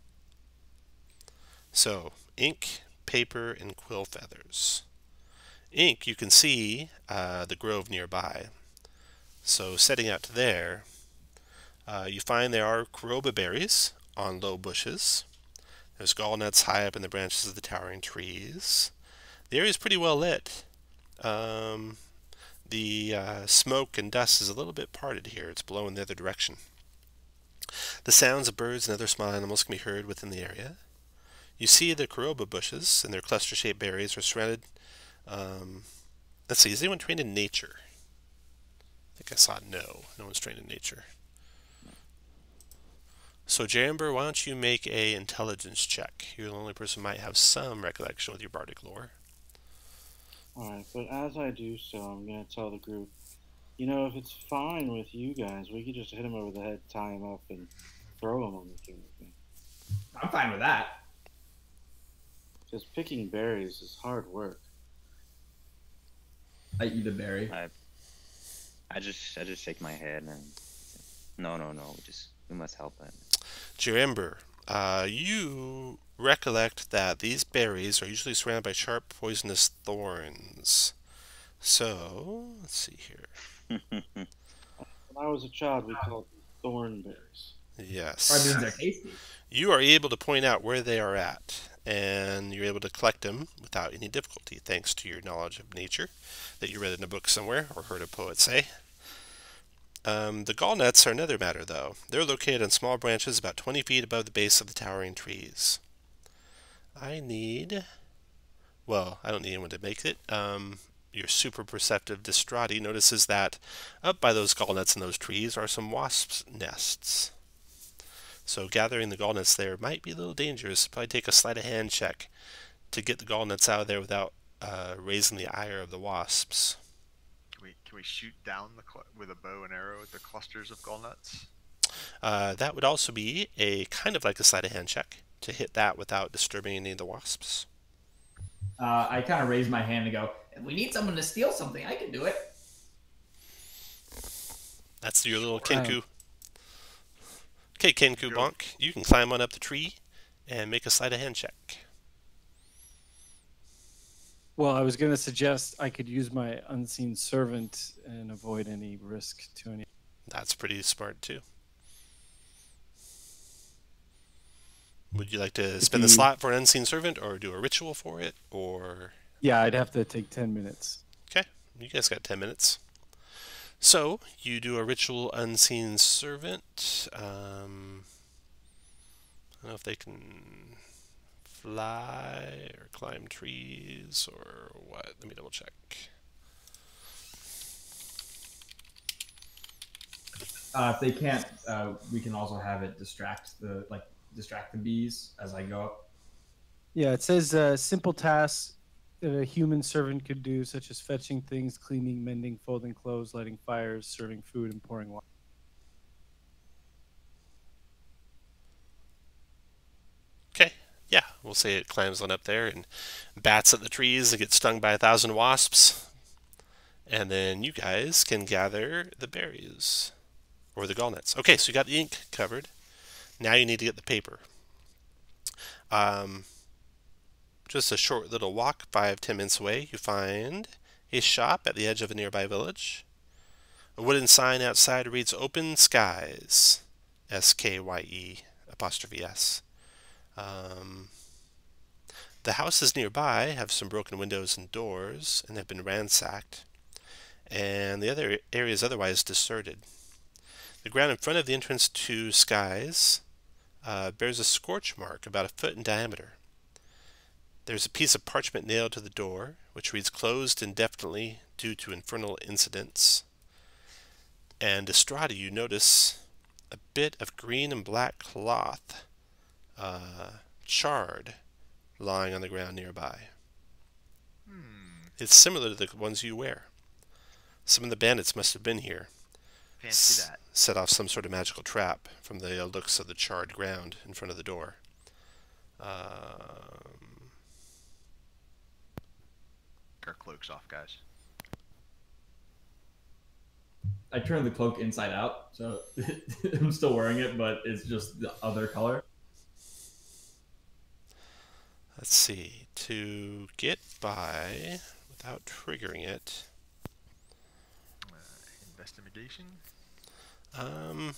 So, ink, paper, and quill feathers. Ink, you can see the grove nearby. So, setting out to there, you find there are caroba berries on low bushes. There's gallnuts high up in the branches of the towering trees. The area is pretty well lit. The smoke and dust is a little bit parted here. It's blowing the other direction. The sounds of birds and other small animals can be heard within the area. You see the caroba bushes and their cluster-shaped berries are surrounded. Let's see, is anyone trained in nature? I think I saw no. No one's trained in nature. So, Jamber, why don't you make a intelligence check? You're the only person who might have some recollection with your bardic lore. Alright, but as I do so, I'm going to tell the group, you know, if it's fine with you guys, we could just hit him over the head, tie him up, and throw him on the caravan. I'm fine with that. Because picking berries is hard work. I eat a berry. I just shake my head and no, we must help him. Jirember, you recollect that these berries are usually surrounded by sharp, poisonous thorns. So, let's see here. When I was a child, we called them thorn berries. Yes. Probably means they're tasty. You are able to point out where they are at, and you're able to collect them without any difficulty, thanks to your knowledge of nature that you read in a book somewhere or heard a poet say. The gallnuts are another matter, though. They're located on small branches about 20 feet above the base of the towering trees. I don't need anyone to make it. your super perceptive Distrati notices that up by those gallnuts in those trees are some wasps' nests. So gathering the gallnuts there might be a little dangerous. Probably take a sleight of hand check to get the gallnuts out of there without raising the ire of the wasps. Can we shoot down with a bow and arrow at the clusters of gallnuts? That would also be a kind of like a sleight of hand check to hit that without disturbing any of the wasps. I kind of raise my hand and go, if we need someone to steal something, I can do it. That's your little Kenku. Okay, Kenku Bonk, you can climb on up the tree and make a sleight of hand check. Well, I was going to suggest I could use my unseen servant and avoid any risk to any. That's pretty smart too. Would you like to spend the slot for an unseen servant, or do a ritual for it, or? Yeah, I'd have to take 10 minutes. Okay, you guys got 10 minutes. So you do a ritual unseen servant. I don't know if they can fly or climb trees or what. Let me double check. If they can't, we can also have it distract the bees as I go up. Yeah, it says simple tasks that a human servant could do, such as fetching things, cleaning, mending, folding clothes, lighting fires, serving food, and pouring water. Okay, yeah, we'll say it climbs on up there and bats at the trees and gets stung by 1,000 wasps. And then you guys can gather the berries, or the gallnuts. Okay, so you got the ink covered. Now you need to get the paper. Just a short little walk, 5-10 minutes away, you find a shop at the edge of a nearby village. A wooden sign outside reads Open Skies, SKYE''S. The houses nearby have some broken windows and doors and have been ransacked, and the other area is otherwise deserted. The ground in front of the entrance to Skies bears a scorch mark about a foot in diameter. There's a piece of parchment nailed to the door, which reads Closed indefinitely due to infernal incidents. And Distrati, you notice a bit of green and black cloth, charred, lying on the ground nearby. It's similar to the ones you wear. Some of the bandits must have been here. Fancy that. Set off some sort of magical trap from the looks of the charred ground in front of the door. Our cloaks off, guys. I turned the cloak inside out, so I'm still wearing it, but it's just the other color. Let's see. To get by without triggering it. Investigation? To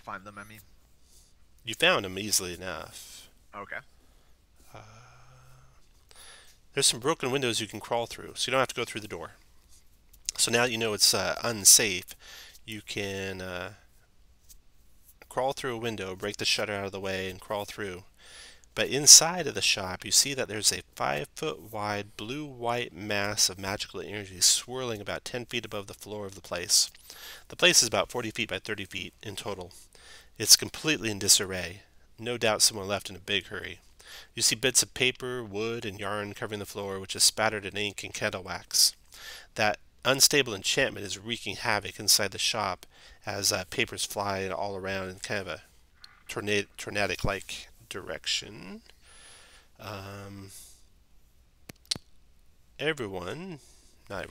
find them, I mean. You found them easily enough. Okay. There's some broken windows you can crawl through, so you don't have to go through the door. So now that you know it's unsafe, you can crawl through a window, break the shutter out of the way, and crawl through. But inside of the shop, you see that there's a 5-foot wide blue-white mass of magical energy swirling about 10 feet above the floor of the place. The place is about 40 feet by 30 feet in total. It's completely in disarray. No doubt someone left in a big hurry. You see bits of paper, wood, and yarn covering the floor, which is spattered in ink and candle wax. That unstable enchantment is wreaking havoc inside the shop as papers fly all around in kind of a tornadic-like direction. Not everyone, I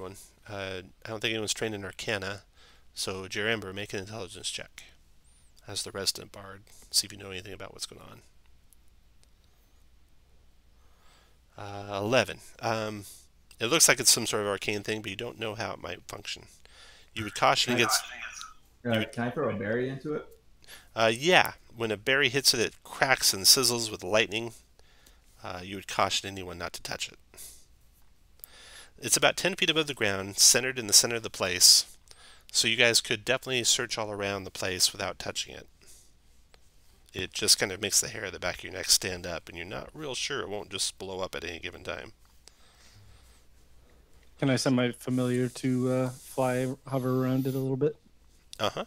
don't think anyone's trained in Arcana, so Jaramber, make an intelligence check as the resident bard. See if you know anything about what's going on. 11. It looks like it's some sort of arcane thing, but you don't know how it might function. You would caution against... Can I throw a berry into it? Yeah. When a berry hits it, it cracks and sizzles with lightning. You would caution anyone not to touch it. It's about 10 feet above the ground, centered in the center of the place, so you guys could definitely search all around the place without touching it. It just kind of makes the hair at the back of your neck stand up, and you're not real sure it won't just blow up at any given time. Can I send my familiar to hover around it a little bit? Uh-huh.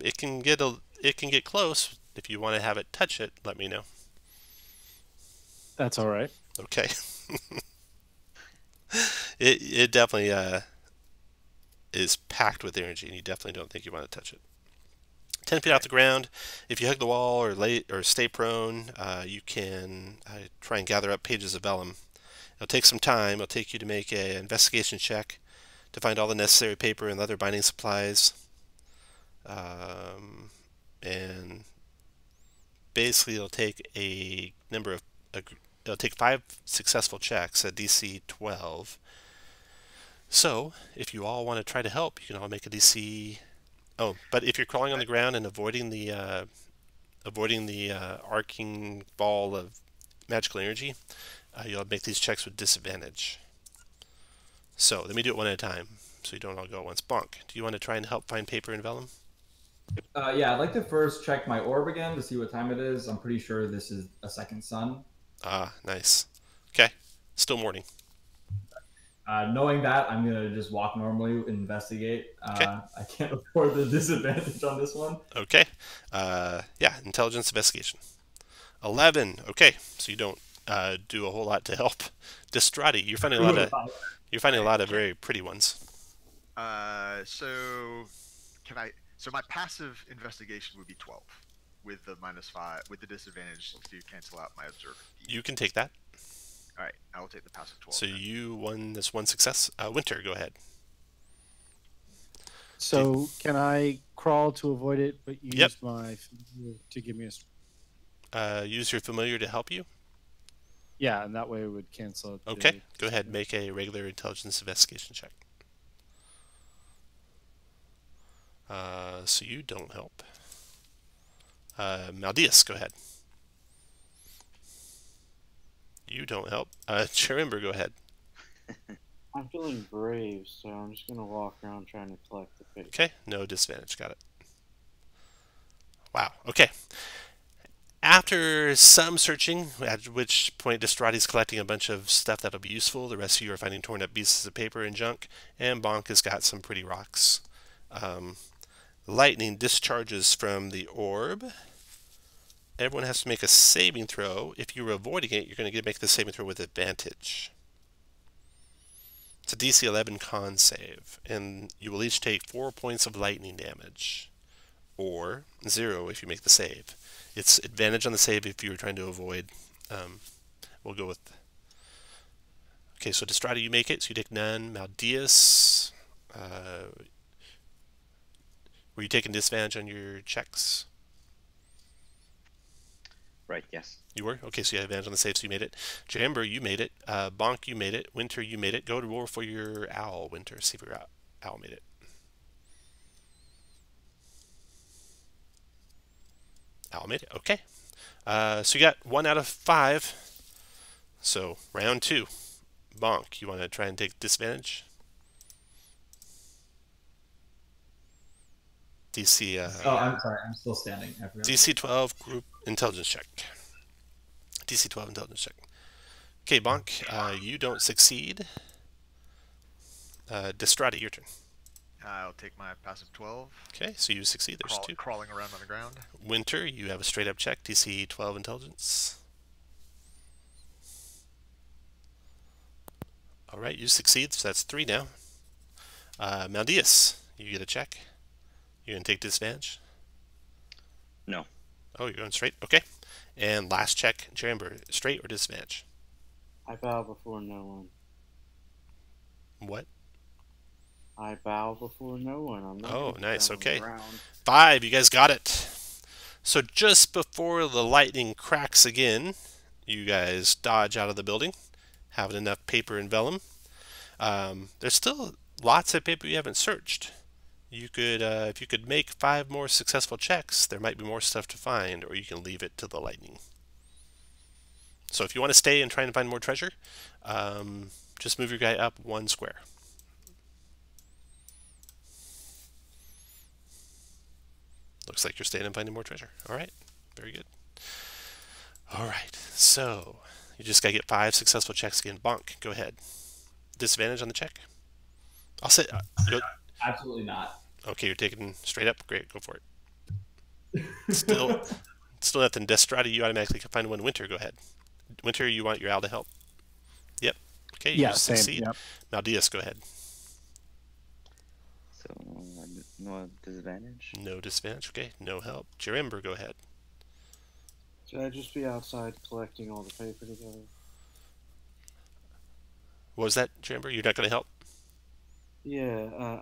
It can get close. If you want to have it touch it, let me know. That's all right. Okay. It definitely is packed with energy, and you definitely don't think you want to touch it. 10 feet off the ground. If you hug the wall or stay prone, you can try and gather up pages of vellum. It'll take some time. It'll take you to make an investigation check to find all the necessary paper and leather binding supplies. And basically, it'll take it'll take 5 successful checks at DC 12. So, if you all want to try to help, you can all make a DC. Oh, but if you're crawling on the ground and avoiding the arcing ball of magical energy, you'll make these checks with disadvantage. So let me do it one at a time, so you don't all go at once. Bonk, do you want to try and help find paper and vellum? Yeah, I'd like to first check my orb again to see what time it is. I'm pretty sure this is a second sun. Ah, nice. Okay, still morning. Knowing that, I'm going to just walk normally and investigate. Okay. I can't afford the disadvantage on this one. Okay. Yeah, intelligence investigation. 11. Okay, so you don't do a whole lot to help. Distrati, you're finding a lot of very pretty ones. So my passive investigation would be 12 with the -5 with the disadvantage to cancel out my observer. You can take that. All right, I will take the passive 12. So you won this one success. Winter, go ahead. So can I crawl to avoid it, but use Yep. my familiar to give me a... Use your familiar to help you. Yeah, and that way it would cancel out. Okay, go ahead and make a regular intelligence investigation check. So you don't help. Maldius, go ahead. You don't help. Charimber, go ahead. I'm feeling brave, so I'm just gonna walk around trying to collect the paper. Okay, no disadvantage. Got it. Wow. Okay. After some searching, at which point Distrati's collecting a bunch of stuff that'll be useful, the rest of you are finding torn up pieces of paper and junk, and Bonk has got some pretty rocks. Lightning discharges from the orb. Everyone has to make a saving throw. If you're avoiding it, you're going to make the saving throw with advantage. It's a DC 11 con save, and you will each take 4 points of lightning damage, or 0 if you make the save. It's advantage on the save if you're trying to avoid. We'll go with... Okay, so Distrati, you make it, so you take none. Maldius, were you taking disadvantage on your checks? Right, yes. You were? Okay, so you had advantage on the save, so you made it. Jamber, you made it. Bonk, you made it. Winter, you made it. Go to roll for your owl, Winter. See if your owl made it. Owl made it. Okay. So you got 1 out of 5. So, round 2. Bonk, you want to try and take disadvantage? DC... Oh, I'm sorry. I'm still standing. DC 12 group intelligence check. DC 12 intelligence check. Okay, Bonk, you don't succeed. Distrati, your turn. I'll take my passive 12. Okay, so you succeed. There's 2. Crawling around on the ground. Winter, you have a straight up check. DC 12 intelligence. Alright, you succeed, so that's 3 now. Maldius, you get a check. You're going to take disadvantage? No. Oh, you're going straight? Okay. And last check, Jamber, straight or disadvantage? I bow before no one. What? I bow before no one. I'm not Oh, gonna nice. bow on the Okay. ground. 5, you guys got it. So just before the lightning cracks again, you guys dodge out of the building, having enough paper and vellum. There's still lots of paper you haven't searched. You could, if you could make 5 more successful checks, there might be more stuff to find, or you can leave it to the lightning. So if you want to stay and try and find more treasure, just move your guy up 1 square. Looks like you're staying and finding more treasure. All right, very good. All right, so you just got to get 5 successful checks again. Bonk, go ahead. disadvantage on the check? I'll say. Absolutely not. Okay, you're taking straight up. Great, go for it. Still nothing. Destrati, you automatically can find one. Winter, go ahead. Winter, you want your owl to help? Yep. Okay, you Yeah, same. succeed. Yep. Maldius, go ahead. So no disadvantage. No disadvantage. Okay, no help. Jerember, go ahead. Should I just be outside collecting all the paper together? What was that, Jerember? You're not going to help? Yeah,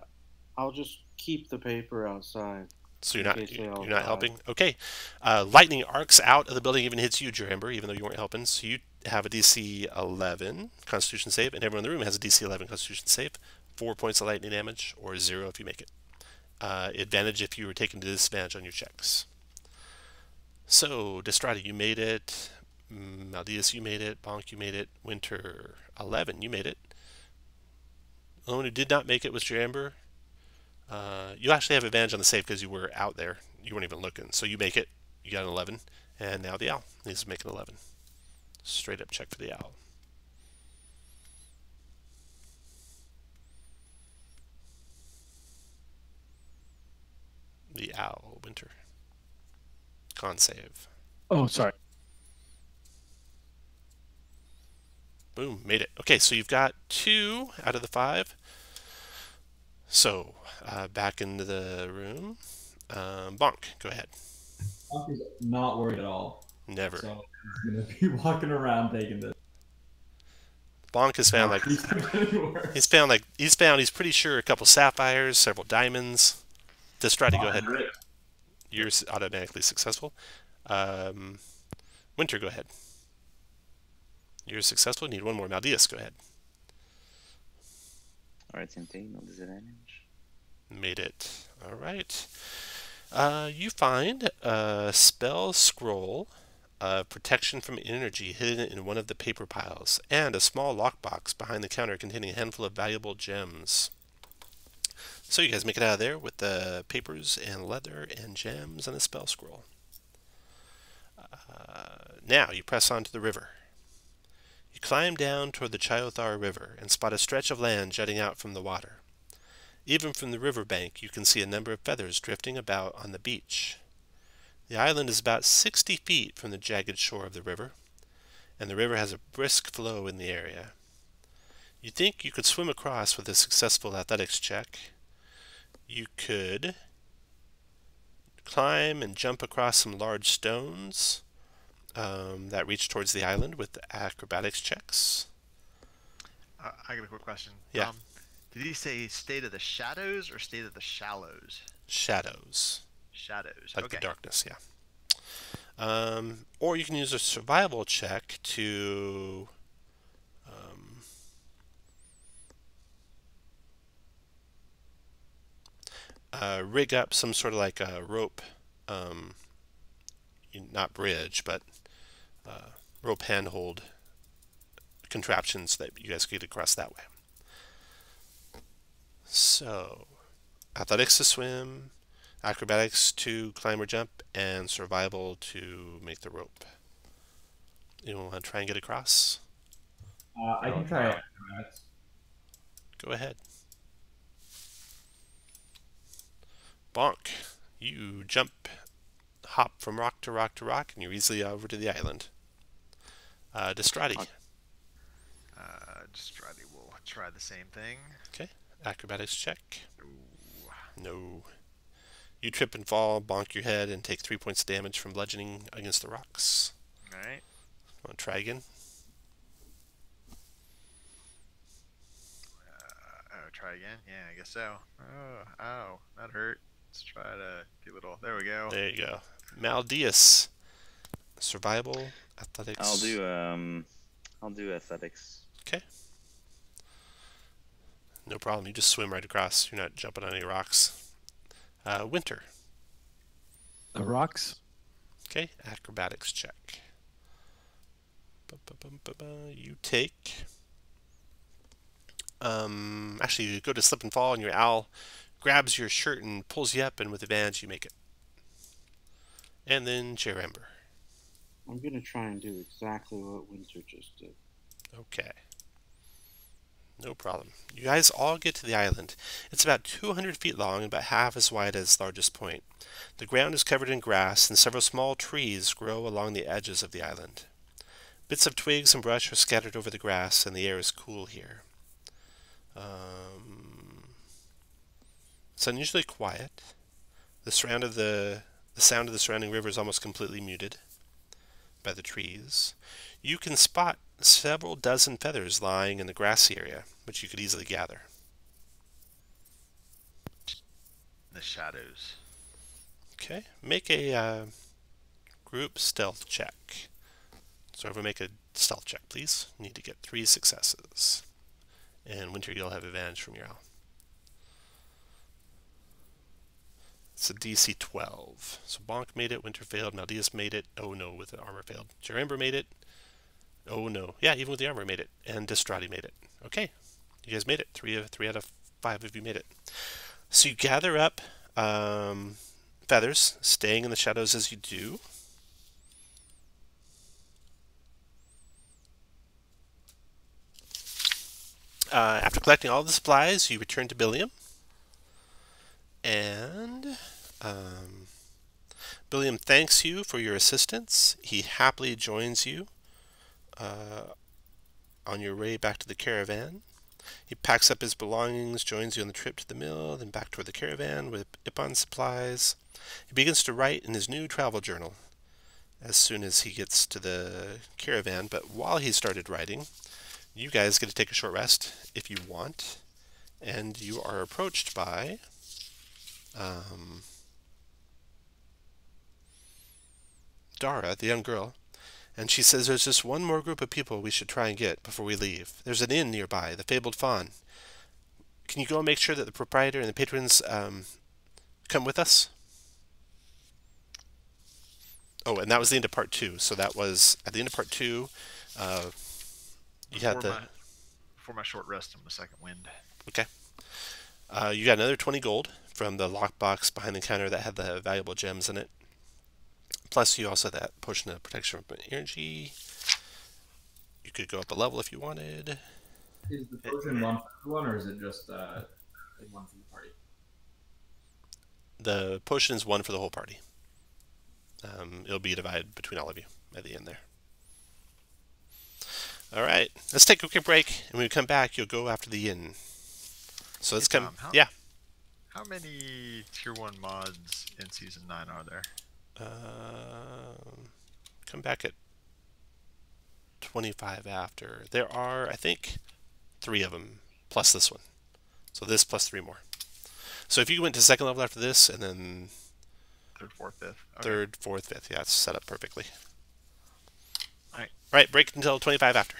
I'll just keep the paper outside. So in you're case they all not die. helping? Okay. Lightning arcs out of the building, even hits you, Jerember, even though you weren't helping. So you have a DC 11 Constitution save, and everyone in the room has a DC 11 Constitution save. 4 points of lightning damage, or 0 if you make it. Advantage if you were taking disadvantage on your checks. So, Destrati, you made it. Maldius, you made it. Bonk, you made it. Winter, 11, you made it. The one who did not make it was Jerember. You actually have advantage on the save because you were out there. You weren't even looking. So you make it. You got an 11. And now the owl needs to make an 11. Straight up check for the owl. The owl, Winter. Con save. Oh, sorry. Boom, made it. Okay, so you've got 2 out of the 5. So, back into the room. Bonk, go ahead. Bonk is not worried at all. Never. So he's going to be walking around taking this. Bonk has found he's pretty sure a couple sapphires, several diamonds. Destrati, go ahead. You're automatically successful. Winter, go ahead. You're successful. Need one more. Maldius, go ahead. Alright, same thing, no disadvantage. Made it. Alright. You find a spell scroll of protection from energy hidden in one of the paper piles, and a small lockbox behind the counter containing a handful of valuable gems. So you guys make it out of there with the papers and leather and gems and a spell scroll. Now you press on to the river. You climb down toward the Chiothar River and spot a stretch of land jutting out from the water. Even from the riverbank, you can see a number of feathers drifting about on the beach. The island is about 60 feet from the jagged shore of the river, and the river has a brisk flow in the area. You think you could swim across with a successful athletics check. You could climb and jump across some large stones that reach towards the island with the acrobatics checks. I got a quick question. Yeah. Did he say state of the shadows or state of the shallows? Shadows. Shadows. Like okay. the darkness, yeah. Or you can use a survival check to rig up some sort of like a rope, not bridge, but rope handhold contraptions that you guys could get across that way. So, athletics to swim, acrobatics to climb or jump, and survival to make the rope. You want to try and get across? I can try it. Go ahead. Bonk. You jump, hop from rock to rock to rock, and you're easily over to the island. Destrati. Destrati will try the same thing. Okay. Acrobatics check. Ooh. No. You trip and fall, bonk your head, and take 3 points of damage from bludgeoning against the rocks. Alright. Want to try again? Try again? Yeah, I guess so. Oh, ow, that hurt. Let's try to get a little. There we go. There you go. Maldius. Survival, athletics. I'll do athletics. Okay. No problem. You just swim right across. You're not jumping on any rocks. Winter. The rocks. Okay. Acrobatics check. You take. Actually, you go to slip and fall, and your owl grabs your shirt and pulls you up, and with advantage, you make it. And then Jerember. I'm going to try and do exactly what Winter just did. Okay. No problem. You guys all get to the island. It's about 200 feet long and about half as wide as its largest point. The ground is covered in grass and several small trees grow along the edges of the island. Bits of twigs and brush are scattered over the grass and the air is cool here. It's unusually quiet. The sound of the surrounding river is almost completely muted by the trees. You can spot several dozen feathers lying in the grassy area, which you could easily gather. The shadows. Okay, make a group stealth check. So everyone make a stealth check, please. You need to get 3 successes. And Winter, you'll have advantage from your owl. It's a DC 12. So Bonk made it, Winter failed, Maldius made it. Oh no, with the armor failed. Jarember made it. Oh no. Yeah, even with the armor made it. And Distrati made it. Okay. You guys made it. 3 out of 5 of you made it. So you gather up feathers, staying in the shadows as you do. After collecting all the supplies, you return to Billiam. And Billiam thanks you for your assistance. He happily joins you on your way back to the caravan. He packs up his belongings, joins you on the trip to the mill, then back toward the caravan with Ippon supplies. He begins to write in his new travel journal as soon as he gets to the caravan, but while he started writing, you guys get to take a short rest if you want, and you are approached by Dara, the young girl, and she says there's just one more group of people we should try and get before we leave. There's an inn nearby, the Fabled Fawn. Can you go and make sure that the proprietor and the patrons come with us? Oh, and that was the end of part 2. So that was at the end of part 2. You had Before my short rest on the second wind. Okay. You got another 20 gold from the lockbox behind the counter that had the valuable gems in it. Plus, you also had that potion of protection from energy. You could go up a level if you wanted. Is the potion one for everyone, or is it just one for the party? The potion is one for the whole party. It'll be divided between all of you at the end there. All right, let's take a quick break, and when we come back, you'll go after the inn. So let's come. Yeah. How many tier 1 mods in season 9 are there? Come back at 25 after. There are, I think, 3 of them, plus this one. So this plus 3 more. So if you went to second level after this, and then 3rd, 4th, 5th. Okay. 3rd, 4th, 5th. Yeah, it's set up perfectly. All right. Right, break until 25 after.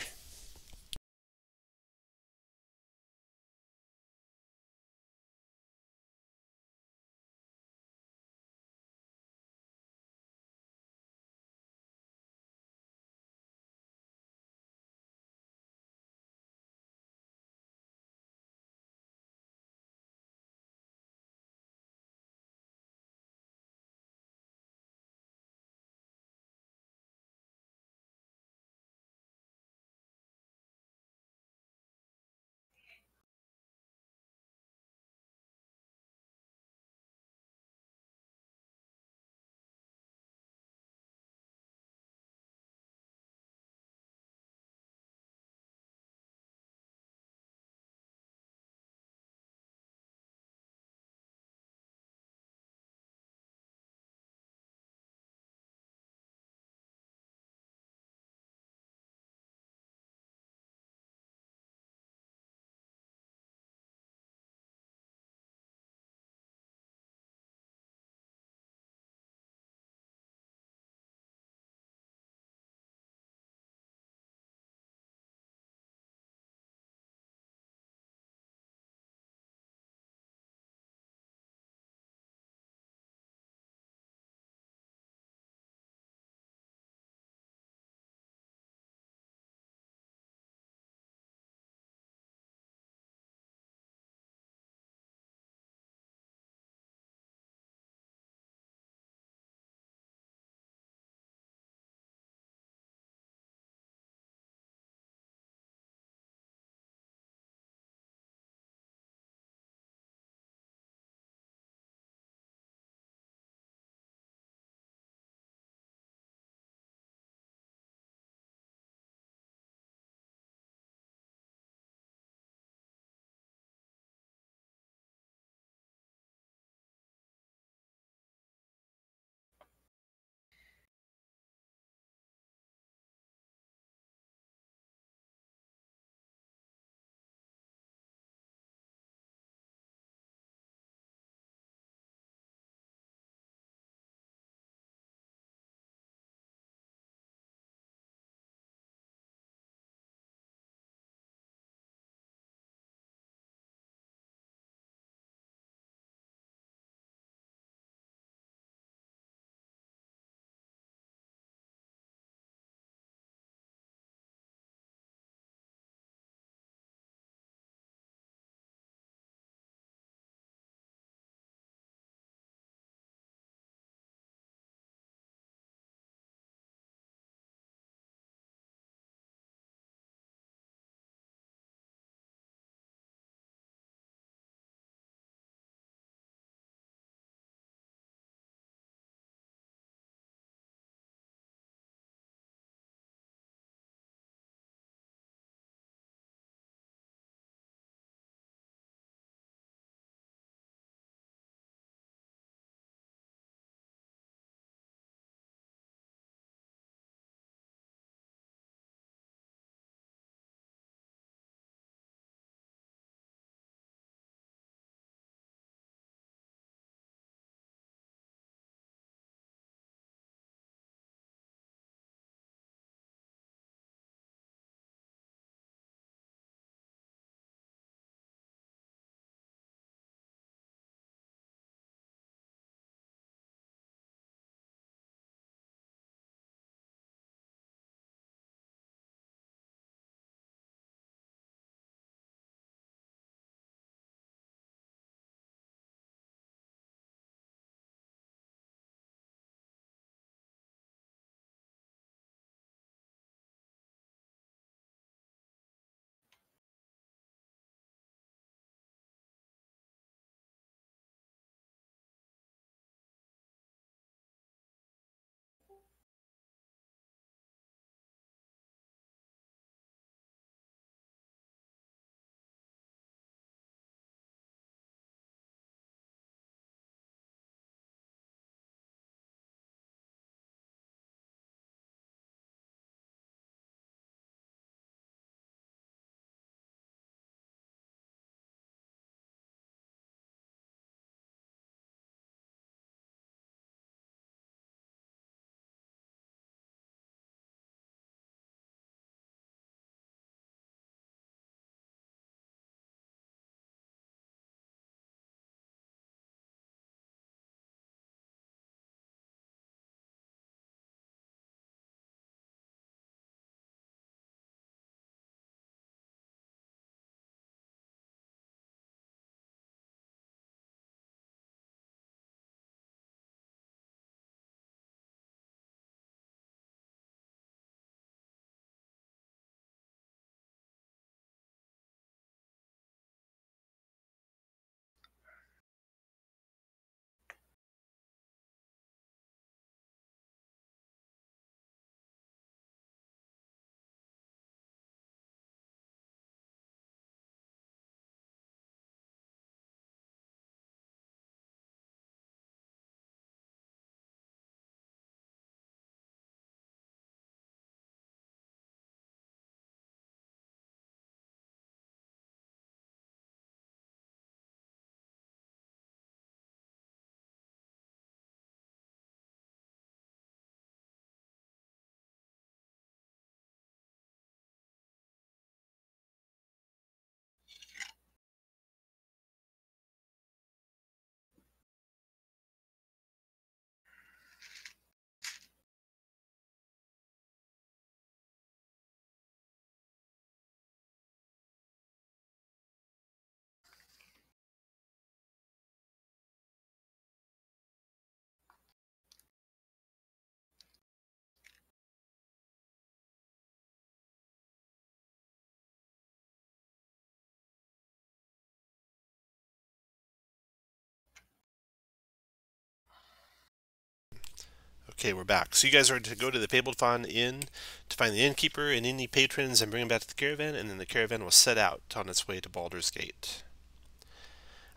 Okay, we're back. So you guys are to go to the Fabled Inn to find the innkeeper and any patrons and bring them back to the caravan, and then the caravan will set out on its way to Baldur's Gate.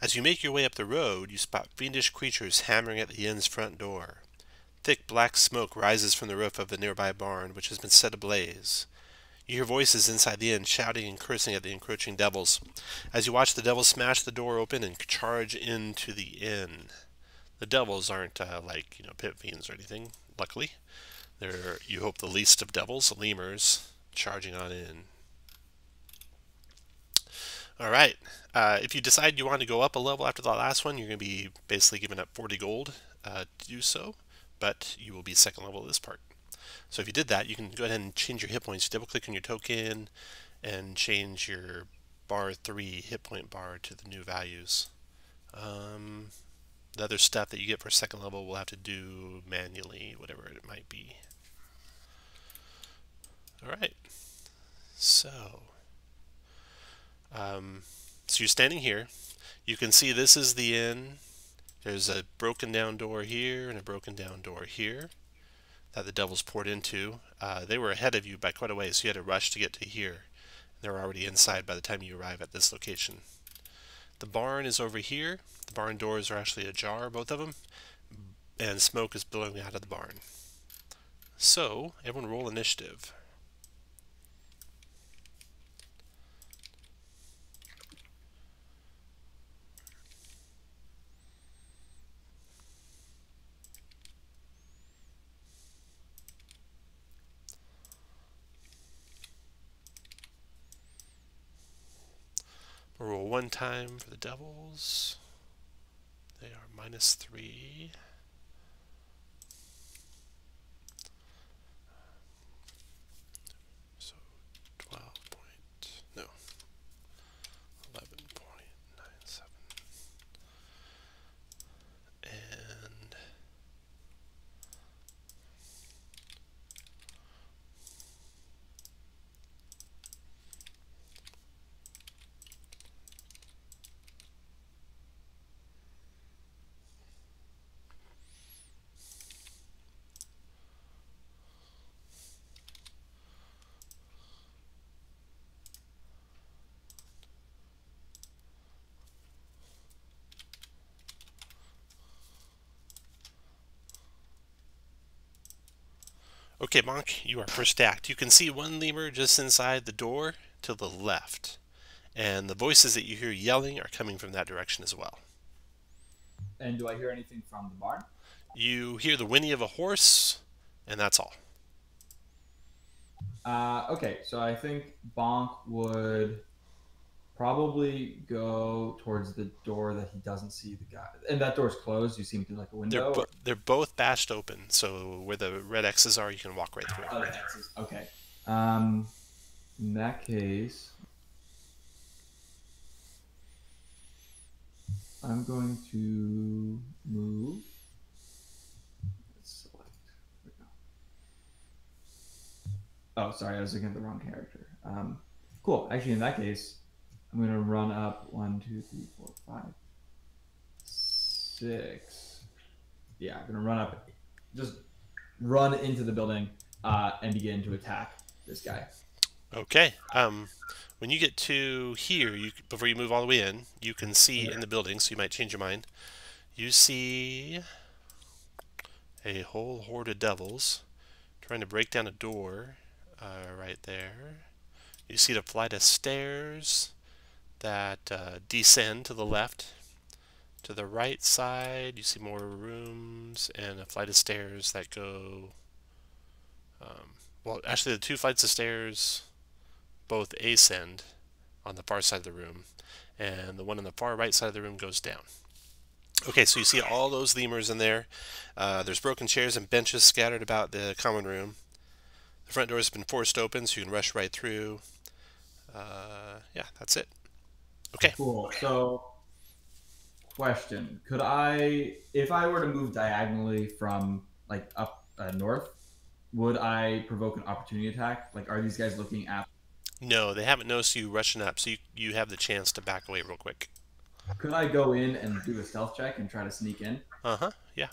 As you make your way up the road, you spot fiendish creatures hammering at the inn's front door. Thick black smoke rises from the roof of a nearby barn, which has been set ablaze. You hear voices inside the inn shouting and cursing at the encroaching devils, as you watch the devils smash the door open and charge into the inn. The devils aren't like, pit fiends or anything, luckily. They're, you hope, the least of devils, lemurs, charging on in. Alright, if you decide you want to go up a level after the last one, you're going to be basically giving up 40 gold to do so, but you will be second level of this part. So if you did that, you can go ahead and change your hit points. Double click on your token and change your bar 3 hit point bar to the new values. The other stuff that you get for second level we'll have to do manually, whatever it might be. Alright, so you're standing here. You can see this is the inn. There's a broken down door here and a broken down door here that the devils poured into. They were ahead of you by quite a ways, so you had to rush to get to here. They were already inside by the time you arrive at this location. The barn is over here. The barn doors are actually ajar, both of them, and smoke is billowing out of the barn. So, everyone roll initiative. We'll roll one time for the devils. They are -3. So 11.97. And okay, Monk, you are first act. You can see one lemur just inside the door to the left. And the voices that you hear yelling are coming from that direction as well. And do I hear anything from the barn? You hear the whinny of a horse, and that's all. Okay, so I think Bonk would probably go towards the door that he doesn't see the guy. And that door's closed. You see him through like a window. They're both bashed open, so where the red X's are, you can walk right through. Oh, the X's. Okay. In that case, I'm going to move. Let's select. There we go. Oh, sorry, I was looking at the wrong character. Cool. Actually, in that case, I'm going to run up 1, 2, 3, 4, 5, 6. Yeah, I'm going to run up, just run into the building and begin to attack this guy. Okay. When you get to here, before you move all the way in, you can see in the building, so you might change your mind. You see a whole horde of devils trying to break down a door right there. You see the flight of stairs that descend to the left. To the right side, you see more rooms and a flight of stairs that go... well, actually, the two flights of stairs both ascend on the far side of the room, and the one on the far right side of the room goes down. Okay, so you see all those lemurs in there. There's broken chairs and benches scattered about the common room. The front door has been forced open, so you can rush right through. Yeah, that's it. Okay. Cool. So, question: could I, if I were to move diagonally from like up north, would I provoke an opportunity attack? Like, are these guys looking at? No, they haven't noticed you rushing up, so you have the chance to back away real quick. Could I go in and do a stealth check and try to sneak in? Uh-huh, yeah.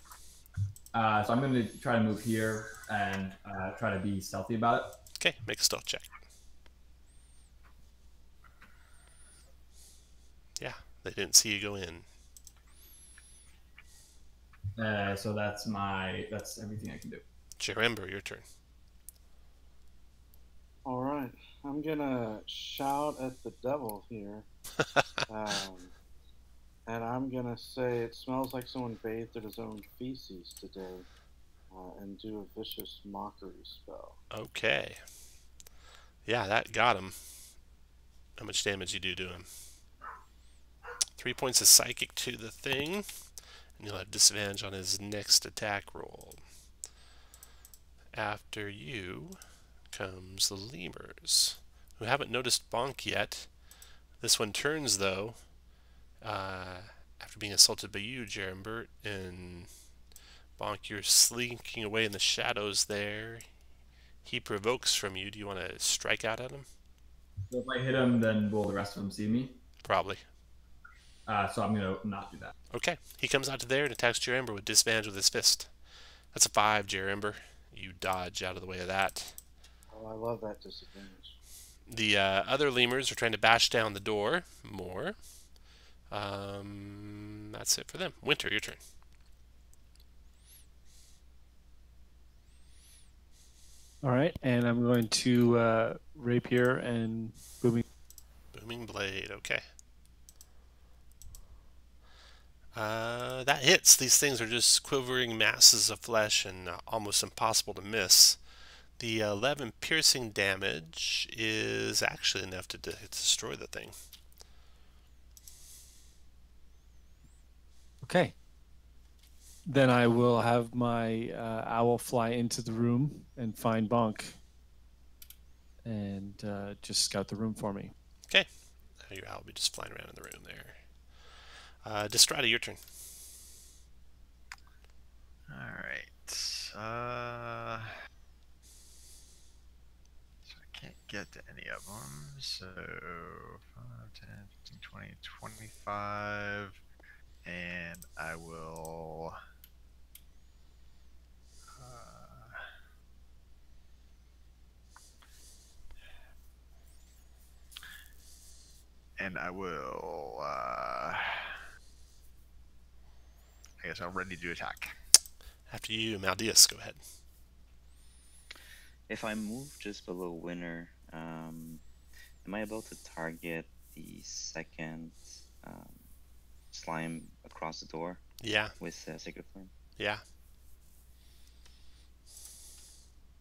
So I'm going to try to move here and try to be stealthy about it. Okay, make a stealth check. Yeah, they didn't see you go in. So that's everything I can do. Jerember, your turn. All right, I'm gonna shout at the devil here, and I'm gonna say it smells like someone bathed in his own feces today, and do a vicious mockery spell. Okay. Yeah, that got him. How much damage you do to him? 3 points of psychic to the thing, and you'll have disadvantage on his next attack roll. After you comes the lemurs, who haven't noticed Bonk yet. This one turns, though, after being assaulted by you, Jerembert, and Bonk, you're slinking away in the shadows there. He provokes from you. Do you want to strike out at him? So if I hit him, then will the rest of them see me? Probably. So I'm going to not do that. Okay. He comes out to there and attacks Jerember with disadvantage with his fist. That's a 5, Jerember. You dodge out of the way of that. Oh, I love that disadvantage. The other lemurs are trying to bash down the door more. That's it for them. Winter, your turn. All right, and I'm going to rapier and booming. Booming blade, okay. That hits. These things are just quivering masses of flesh and almost impossible to miss. The 11 piercing damage is actually enough to destroy the thing. Okay. Then I will have my owl fly into the room and find Bonk and just scout the room for me. Okay. Your owl will be just flying around in the room there. Distrata, your turn. Alright. So I can't get to any of them. So 5, 10, 15, 20, 25. And I will... I guess I'm ready to attack. After you, Maldeus, go ahead. If I move just below winter, am I able to target the second slime across the door? Yeah. With Sacred Flame? Yeah.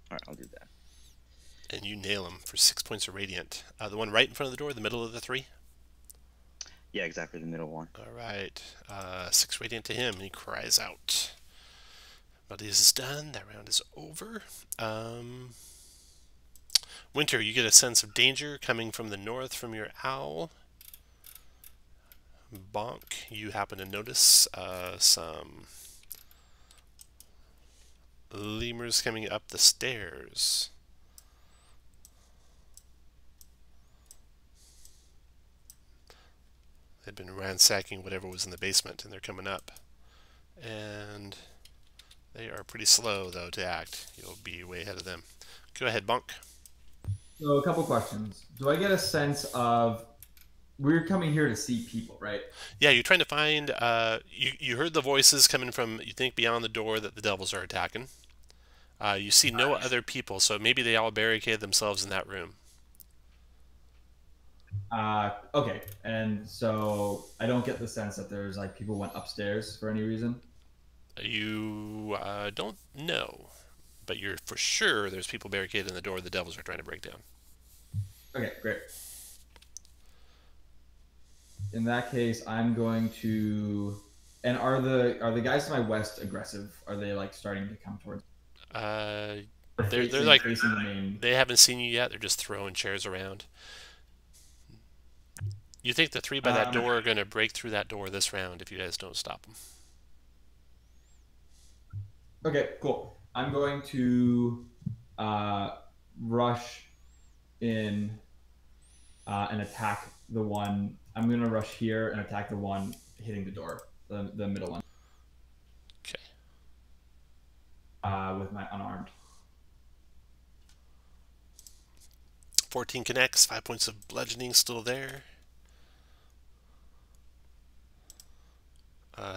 Alright, I'll do that. And you nail him for 6 points of radiant. The one right in front of the door, the middle of the 3? Yeah, exactly, the middle one. Alright. 6 radiant to him, and he cries out. Maldeus is done. That round is over. Winter, you get a sense of danger coming from the north from your owl. Bonk, you happen to notice some lemurs coming up the stairs. They'd been ransacking whatever was in the basement, and they're coming up. And they are pretty slow, though, to act. You'll be way ahead of them. Go ahead, Bonk. So a couple questions. Do I get a sense of... We're coming here to see people, right? Yeah, you're trying to find... you heard the voices coming from, you think, beyond the door that the devils are attacking. You see no other people, so maybe they all barricaded themselves in that room. Okay, and so I don't get the sense that there's like people went upstairs for any reason? You don't know, but you're for sure there's people barricaded in the door the devils are trying to break down. Okay, great. In that case, I'm going to... And are the guys to my west aggressive? Are they like starting to come towards? They're like facing the main... They haven't seen you yet. They're just throwing chairs around. You think the 3 by that door are going to break through that door this round if you guys don't stop them? Okay, cool. I'm going to rush in and attack the one. I'm going to rush here and attack the one hitting the door, the middle one. Okay. with my unarmed. 14 connects, 5 points of bludgeoning still there.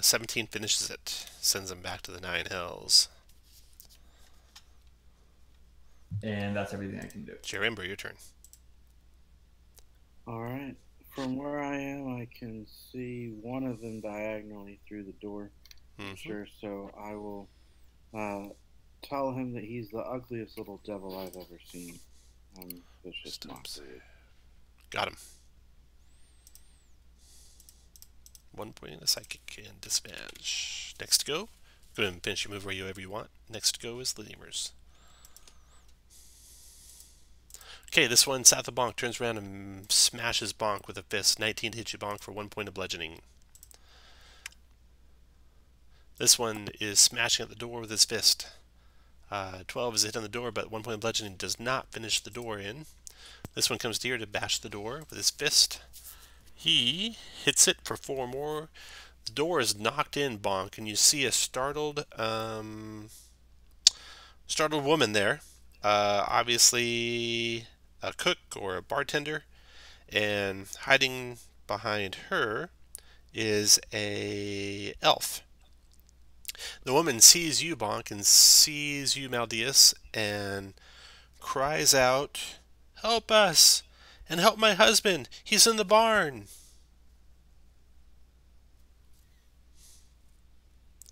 17 finishes it, sends him back to the 9 hells. And that's everything I can do. Jerimber, your turn. Alright. From where I am, I can see one of them diagonally through the door. Sure, so I will tell him that he's the ugliest little devil I've ever seen. Vicious mockery. Got him. 1 point in the psychic and disadvantage. Next to go. Go ahead and finish your move wherever you want. Next to go is the lemurs. Okay, this one, south of Bonk, turns around and smashes Bonk with a fist. 19 to hit you, Bonk, for 1 point of bludgeoning. This one is smashing at the door with his fist. 12 is a hit on the door, but 1 point of bludgeoning does not finish the door in. This one comes near to bash the door with his fist. He hits it for 4 more. The door is knocked in, Bonk, and you see a startled woman there. Obviously a cook or a bartender, and hiding behind her is a elf. The woman sees you, Bonk, and sees you, Maldeus, and cries out, "Help us! And help my husband! He's in the barn!"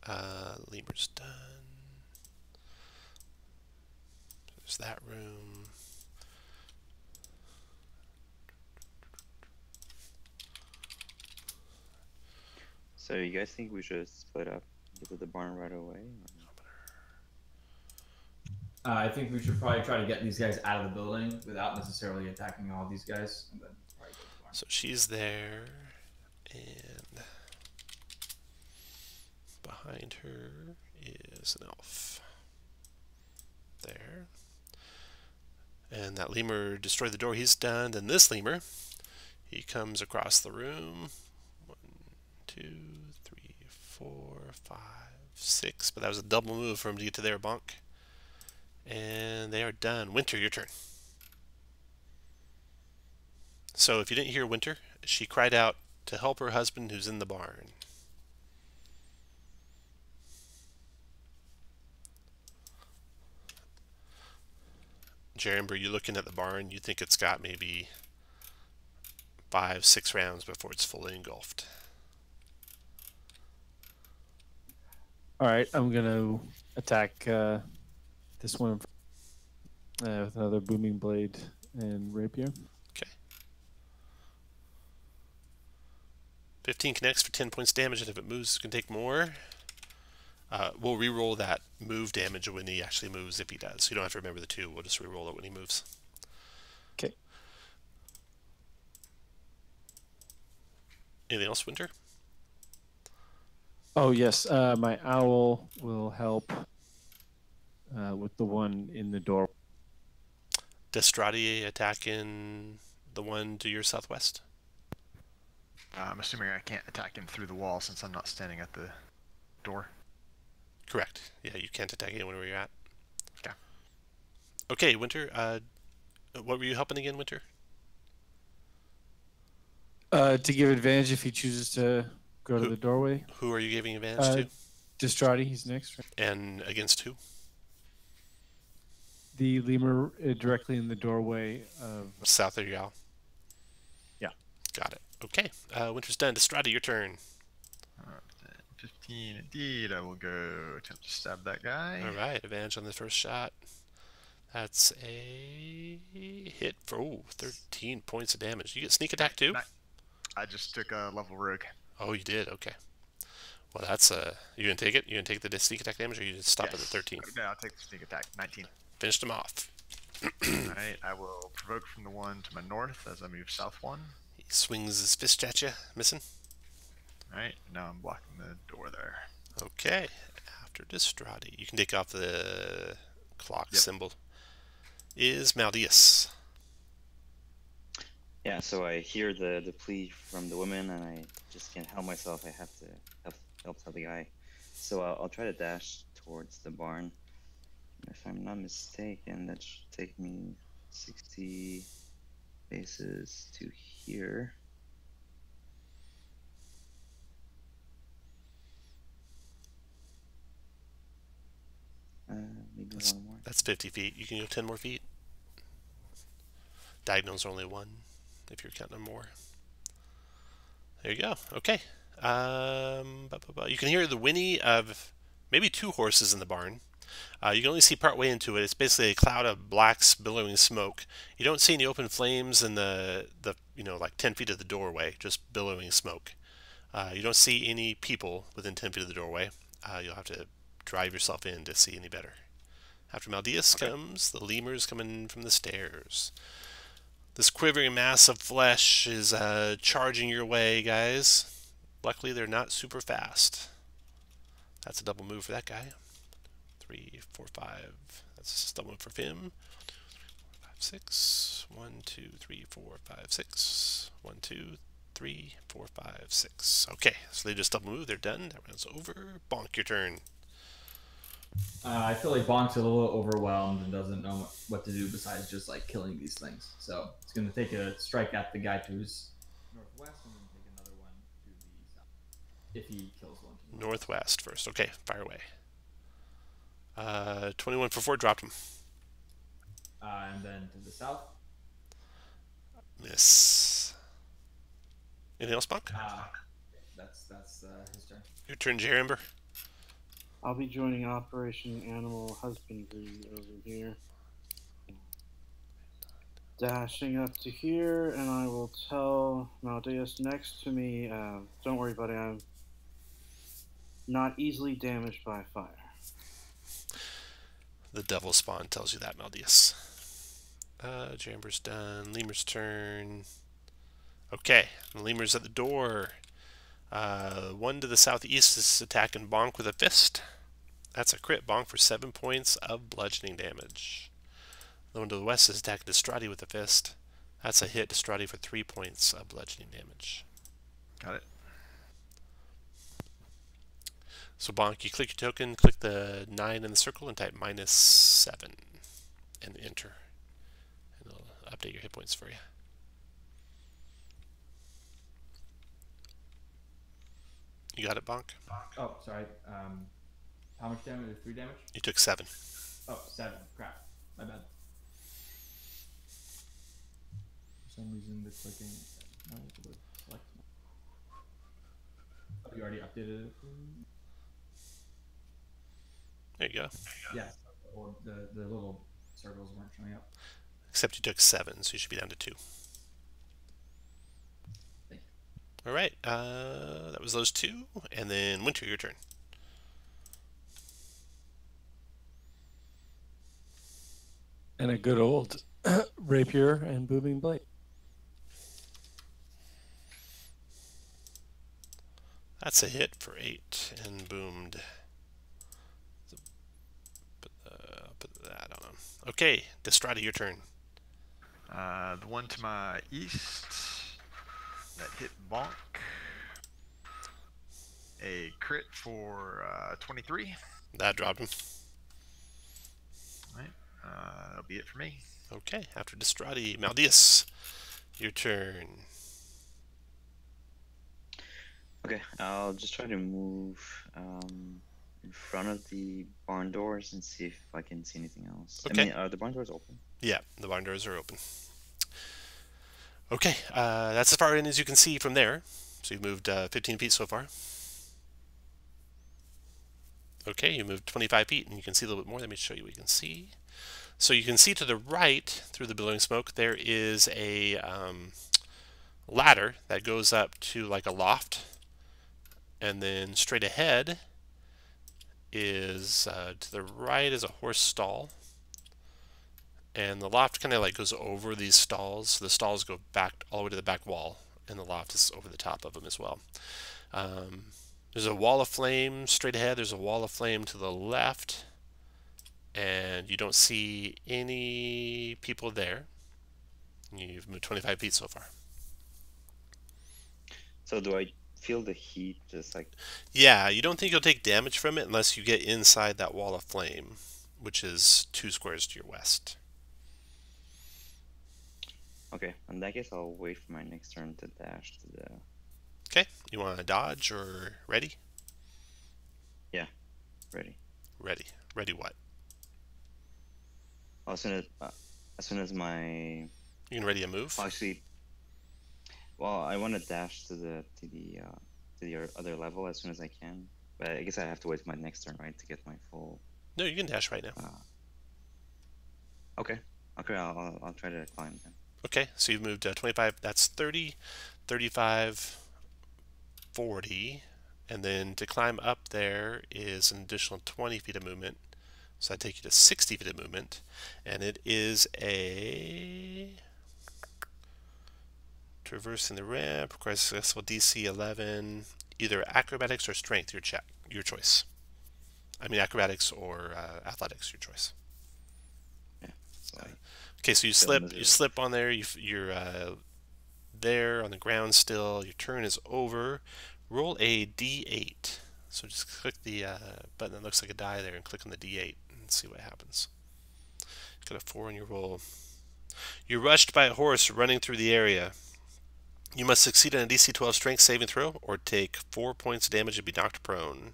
Lemur's done. There's that room. So you guys think we should split up, get to the barn right away? I think we should probably try to get these guys out of the building without necessarily attacking all these guys. And then probably go to the barn. So she's there, and behind her is an elf. There. And that lemur destroyed the door. He's done. Then this lemur, he comes across the room. 1, 2, 3, 4, 5, 6. But that was a double move for him to get to their Bonk. And they are done. Winter, your turn. So if you didn't hear Winter, she cried out to help her husband who's in the barn. Jerimber, you're looking at the barn. You think it's got maybe 5, 6 rounds before it's fully engulfed. All right, I'm gonna attack this one with another booming blade and rapier. Okay. 15 connects for 10 points damage, and if it moves, it can take more. We'll re-roll that move damage when he actually moves, if he does. You don't have to remember the 2. We'll just re-roll it when he moves. Okay. Anything else, Winter? Oh, yes. My owl will help with the one in the door. Does Trotty attack in the one to your southwest? I'm assuming I can't attack him through the wall since I'm not standing at the door. Correct. Yeah, you can't attack anyone where you're at. Okay. Okay, Winter. What were you helping again, Winter? To give advantage if he chooses to go to the doorway. Who are you giving advantage to? Distrati, he's next. Right? And against who? The lemur directly in the doorway of... South of Yao. Yeah. Got it. Okay. Winter's done. Distrati, your turn. 15 indeed. I will go attempt to stab that guy. All right. Advantage on the first shot. That's a hit for 13 points of damage. You get sneak attack too? I just took a level rogue. Oh, you did? Okay. Well, that's you gonna take it? You gonna take the sneak attack damage, or you just stop at the 13? No, I'll take the sneak attack. 19. Finished him off. Alright, I will provoke from the one to my north as I move south 1. He swings his fist at you, missing. Alright, now I'm blocking the door there. Okay. After Distrati, you can take off the clock symbol. Is Maldeus. Yeah, so I hear the plea from the woman, and I just can't help myself. I have to help the guy. So I'll try to dash towards the barn. If I'm not mistaken, that should take me 60 paces to here. Maybe one more. That's 50 feet. You can go 10 more feet. Diagonals are only 1 if you're counting more. There you go. Okay. You can hear the whinny of maybe 2 horses in the barn. You can only see part way into it. It's basically a cloud of black billowing smoke. You don't see any open flames in the like 10 feet of the doorway, just billowing smoke. You don't see any people within 10 feet of the doorway. You'll have to drive yourself in to see any better. After Maldeus comes the lemurs coming from the stairs. This quivering mass of flesh is charging your way, guys. Luckily, they're not super fast. That's a double move for that guy. 3, 4, 5. That's a double move for him. 5, 6. 1, 2, 3, 4, 5, 6. 1, 2, 3, 4, 5, 6. Okay, so they just double move. They're done. That round's over. Bonk, your turn. I feel like Bonk's a little overwhelmed and doesn't know what to do besides just like killing these things. So it's going to take a strike at the guy to his northwest and then take another one to the south. If he kills one. Northwest first. Okay, fire away. 21 for 4, dropped him. And then to the south. Miss. Anything else, Bonk? That's his turn. Your turn, Jerember. I'll be joining Operation Animal Husbandry over here. Dashing up to here, and I will tell Maldeus next to me, don't worry, buddy, I'm not easily damaged by fire. The devil spawn tells you that, Maldeus. Jerember's done. Lemur's turn. Okay, the lemur's at the door. One to the southeast is attacking Bonk with a fist. That's a crit. Bonk for 7 points of bludgeoning damage. The one to the west is attacking Trotty with a fist. That's a hit to Trotty for 3 points of bludgeoning damage. Got it. So Bonk, you click your token, click the 9 in the circle, and type -7 and enter. And it'll update your hit points for you. You got it, Bonk? Oh, sorry. How much damage? 3 damage? You took 7. Oh, 7. Crap. My bad. For some reason, the clicking. No, select. Oh, you already updated it? There you go. Yeah. The little circles weren't showing up. Except you took 7, so you should be down to 2. Thank you. All right. That was those 2. And then Winter, your turn. And a good old rapier and booming blade. That's a hit for 8 and boomed. Put that on him. Okay, Destrada, your turn. The one to my east that hit Bonk. A crit for 23. That dropped him. All right. That'll be it for me. Okay, after Destradi, Maldeus, your turn. Okay, I'll just try to move in front of the barn doors and see if I can see anything else. Okay. I mean, are the barn doors open? Yeah, the barn doors are open. Okay, that's as far in as you can see from there. So you've moved 15 feet so far. Okay, you moved 25 feet, and you can see a little bit more. Let me show you what you can see. So you can see to the right, through the billowing smoke, there is a ladder that goes up to like a loft. And then straight ahead is, to the right is a horse stall. And the loft kind of like goes over these stalls. So the stalls go back all the way to the back wall, and the loft is over the top of them as well. There's a wall of flame straight ahead. There's a wall of flame to the left. And you don't see any people there. You've moved 25 feet so far. So do I feel the heat just like... Yeah, you don't think you'll take damage from it unless you get inside that wall of flame. which is 2 squares to your west. Okay, in that case, I'll wait for my next turn to dash to the... Okay, you want to dodge or ready? Yeah, ready. Ready. Ready what? Well, as soon as my... You can ready a move? Actually, well, I want to dash to the other level as soon as I can. But I guess I have to wait for my next turn, right, to get my full... No, you can dash right now. Okay. Okay, I'll try to climb then. Okay, so you've moved 25, that's 30, 35, 40, and then to climb up there is an additional 20 feet of movement. So I take you to 60 feet of movement, and it is a traversing the ramp, requires successful DC 11, either acrobatics or strength, your choice. I mean acrobatics or athletics, your choice. Yeah. So okay, so you slip on there. You're there on the ground still. Your turn is over. Roll a D8. So just click the button that looks like a die there and click on the D8 and see what happens. Got a 4 on your roll. You're rushed by a horse running through the area. You must succeed on a DC 12 strength saving throw or take 4 points of damage and be knocked prone.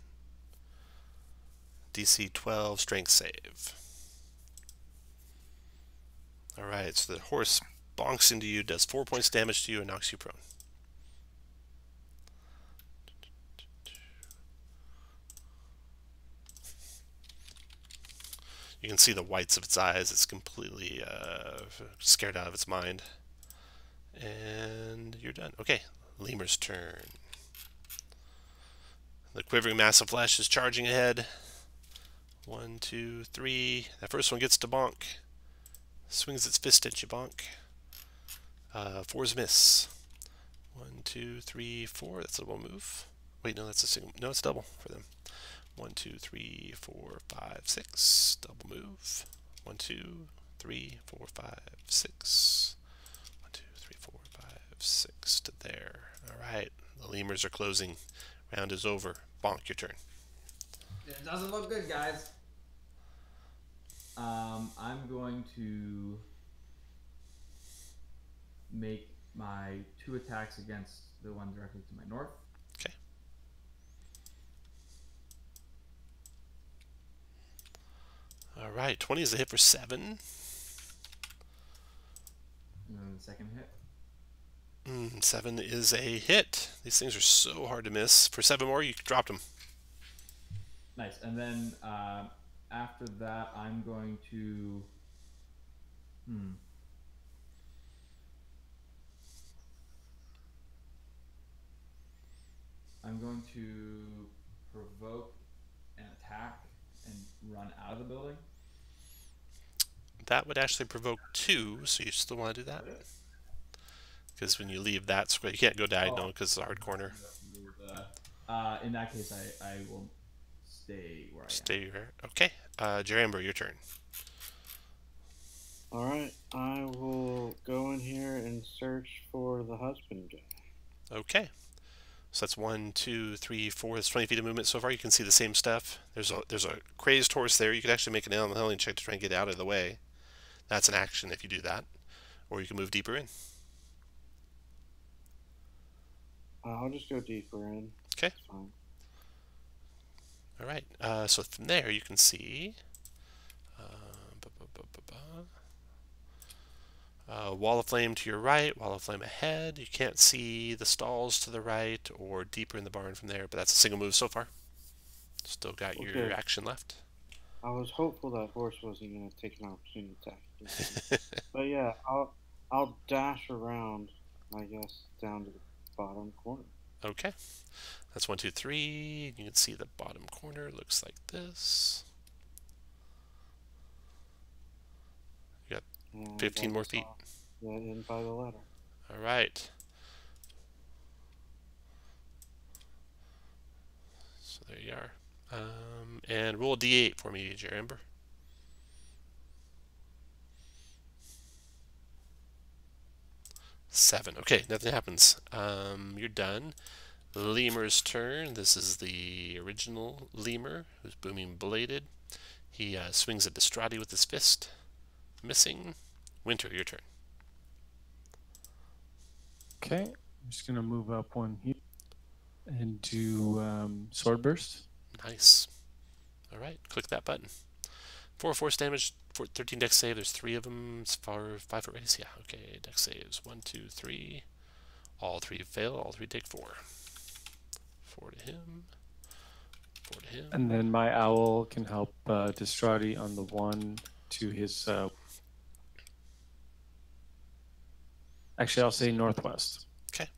DC 12 strength save. Alright, so the horse bonks into you, does 4 points damage to you, and knocks you prone. You can see the whites of its eyes. It's completely scared out of its mind. And you're done. Okay, Lemur's turn. The quivering mass of flesh is charging ahead. 1, 2, 3. That first one gets to bonk. Swings its fist at you, bonk. 4's miss. 1, 2, 3, 4. That's a double move. Wait, no, that's a single. No, it's double for them. 1, 2, 3, 4, 5, 6. Double move. 1, 2, 3, 4, 5, 6. 1, 2, 3, 4, 5, 6 to there. All right, the lemurs are closing. Round is over. Bonk, your turn. It doesn't look good, guys. I'm going to make my 2 attacks against the one directly to my north. Okay. All right, 20 is a hit for 7. And then the second hit. 7 is a hit. These things are so hard to miss. For 7 more, you dropped them. Nice. And then after that, I'm going to... I'm going to provoke an attack and run out of the building. That would actually provoke 2, so you still want to do that? Because when you leave that square, you can't go diagonal because it's a hard corner. In that case, I will stay where I am. Stay here. Okay. Jaramber, your turn. Alright, I will go in here and search for the husband guy. Okay. So that's 1, 2, 3, 4. That's 20 feet of movement so far. You can see the same stuff. There's a crazed horse there. You could actually make an handling check to try and get out of the way. That's an action if you do that. Or you can move deeper in. I'll just go deeper in. Okay. It's fine. All right. So from there you can see wall of flame to your right, wall of flame ahead. You can't see the stalls to the right or deeper in the barn from there, but that's a single move so far. Still got your action left. I was hopeful that horse wasn't going to take an opportunity attack. But yeah, I'll dash around, I guess, down to the bottom corner. Okay. That's 1, 2, 3. You can see the bottom corner looks like this. You got 15 more feet. Yeah, in by the ladder. All right. So there you are. And roll a d8 for me, Jaramber. Seven. Okay, nothing happens. You're done. Lemur's turn. This is the original lemur who's booming bladed. He swings at Distrati with his fist. Missing. Winter, your turn. Okay, I'm just gonna move up one here and do sword burst. Nice. All right, click that button. 4 force damage, 13 dex save. There's 3 of them. It's 5 foot radius. Yeah, okay. Dex saves 1, 2, 3. All 3 fail. All 3 take 4. 4 to him. 4 to him. And then my owl can help Distrati on the one to his. Actually, I'll say northwest. Okay.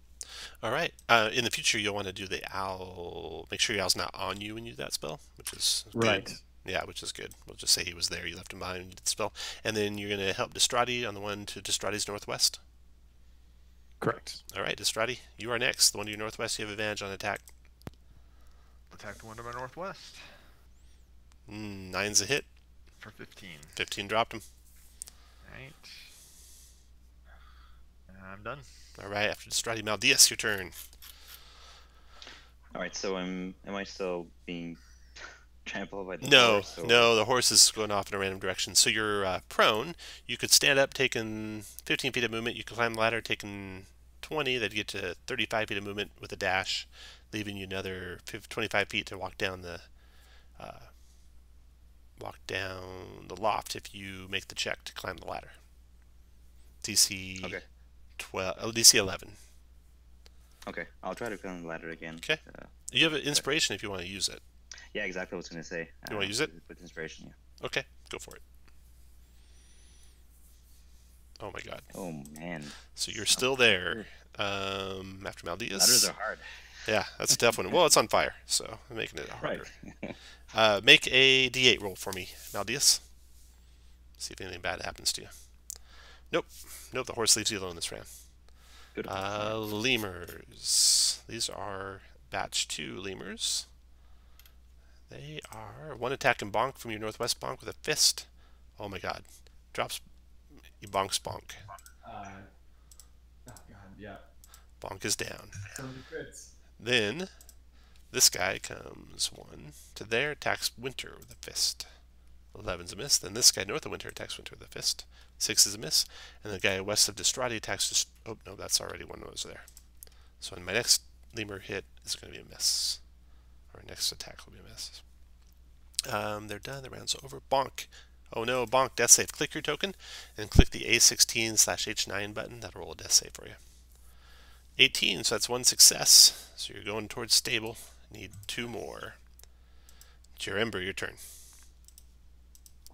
All right. In the future, you'll want to do the owl. Make sure your owl's not on you when you do that spell, which is right. Good. Yeah, which is good. We'll just say he was there. You left him behind when you did the spell. And then you're going to help Distrati on the one to Distrati's northwest. Correct. All right, Distrati, you are next. The one to your northwest, you have advantage on attack. Attack the one to my northwest. 9's a hit. For 15. 15 dropped him. Alright. I'm done. All right, after Distrati, Maldius, your turn. All right, so am I still being trampled by the No, horse? no, the horse is going off in a random direction. So you're prone. You could stand up, taking 15 feet of movement. You could climb the ladder, taking 20. That'd get to 35 feet of movement with a dash, leaving you another 25 feet to walk down the loft if you make the check to climb the ladder. DC Okay. 12. DC 11. Okay, I'll try to climb the ladder again. Okay. You have an inspiration if you want to use it. Yeah, exactly what I was going to say. You want to use it? With inspiration, yeah. Okay, go for it. Oh my god. Oh, man. So you're still there after Maldius. Ladders are hard. Yeah, that's a tough one. Well, it's on fire, so I'm making it harder. Right. Make a D8 roll for me, Maldius. See if anything bad happens to you. Nope. Nope, the horse leaves you alone this round. Good. Lemurs. These are batch 2 lemurs. They are 1 attack and bonk from your northwest bonk with a fist. Oh my god. Drops. You bonk bonk. Oh god, yeah. Bonk is down. So many crits. Then this guy comes 1 to there, attacks Winter with a fist. 11's a miss. Then this guy north of Winter attacks Winter with a fist. 6 is a miss. And the guy west of Distrati attacks. Oh no, that's already one that was there. So in my next lemur hit is going to be a miss. Our next attack will be a miss. They're done. The round's over. Bonk. Oh no, bonk. Death save. Click your token and click the A16/H9 button. That'll roll a death save for you. 18, so that's 1 success. So you're going towards stable. Need 2 more. Jerember, your turn.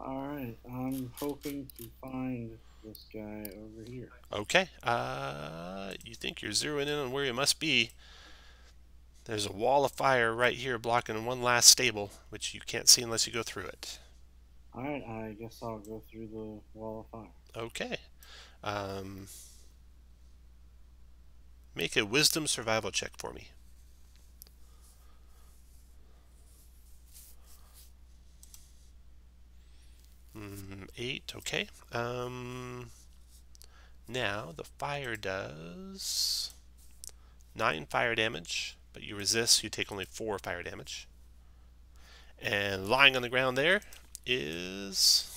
Alright, I'm hoping to find this guy over here. Okay. You think you're zeroing in on where you must be. There's a wall of fire right here blocking one last stable, which you can't see unless you go through it. Alright, I guess I'll go through the wall of fire. Okay. Make a wisdom survival check for me. 8, okay. Now the fire does 9 fire damage, but you resist, so you take only 4 fire damage. And lying on the ground there is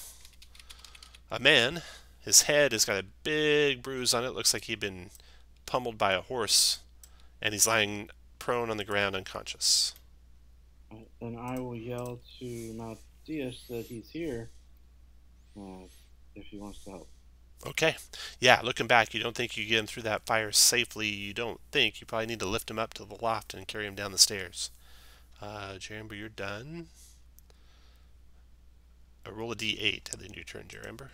a man. His head has got a big bruise on it. Looks like he'd been pummeled by a horse, and he's lying prone on the ground unconscious. Then I will yell to Maldius that he's here if he wants to help. Okay. Yeah, looking back, you don't think you get him through that fire safely. You don't think. You probably need to lift him up to the loft and carry him down the stairs. Jerember, you're done. Roll a d8 at the end of your turn, Jerember.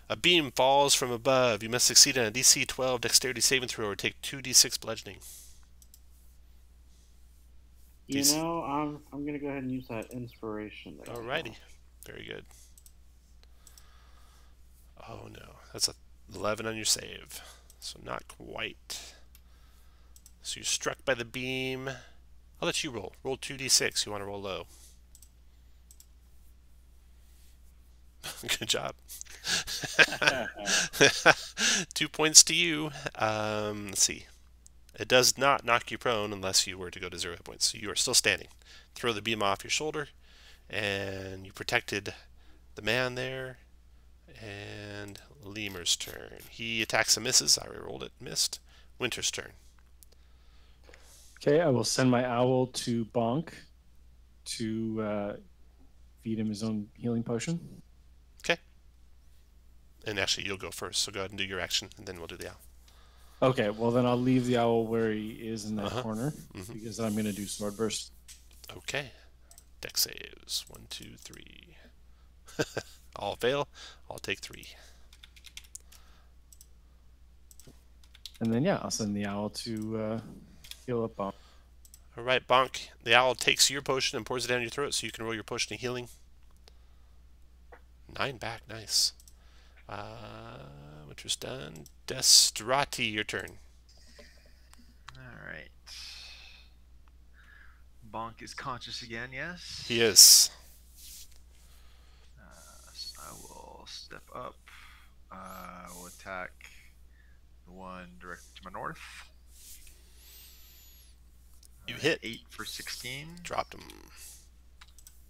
A beam falls from above. You must succeed on a DC 12 dexterity saving throw or take 2d6 bludgeoning. You know, I'm going to go ahead and use that inspiration. Alrighty. Very good. Oh no. That's a 11 on your save. So not quite. So you're struck by the beam. I'll let you roll. Roll 2d6. You want to roll low. Good job. 2 points to you. Let's see. It does not knock you prone unless you were to go to 0 hit points. So you are still standing. Throw the beam off your shoulder, and you protected the man there. And Lemur's turn. He attacks and misses. I rolled it, missed. Winter's turn. Okay, I will send my owl to Bonk to feed him his own healing potion. Okay. And actually, you'll go first, so go ahead and do your action, and then we'll do the owl. Okay, well then I'll leave the owl where he is in that corner, Mhm. because I'm going to do sword burst. Okay. Dex saves. 1, 2, 3. All fail. I'll take 3. And then, yeah, I'll send the owl to heal up Bonk. All right, Bonk. The owl takes your potion and pours it down your throat, so you can roll your potion of healing. 9 back. Nice. Winter's done. Trotty, your turn. All right. Bonk is conscious again, yes? He is. So I will step up. I will attack the one directed to my north. You hit. 8 for 16. Dropped him.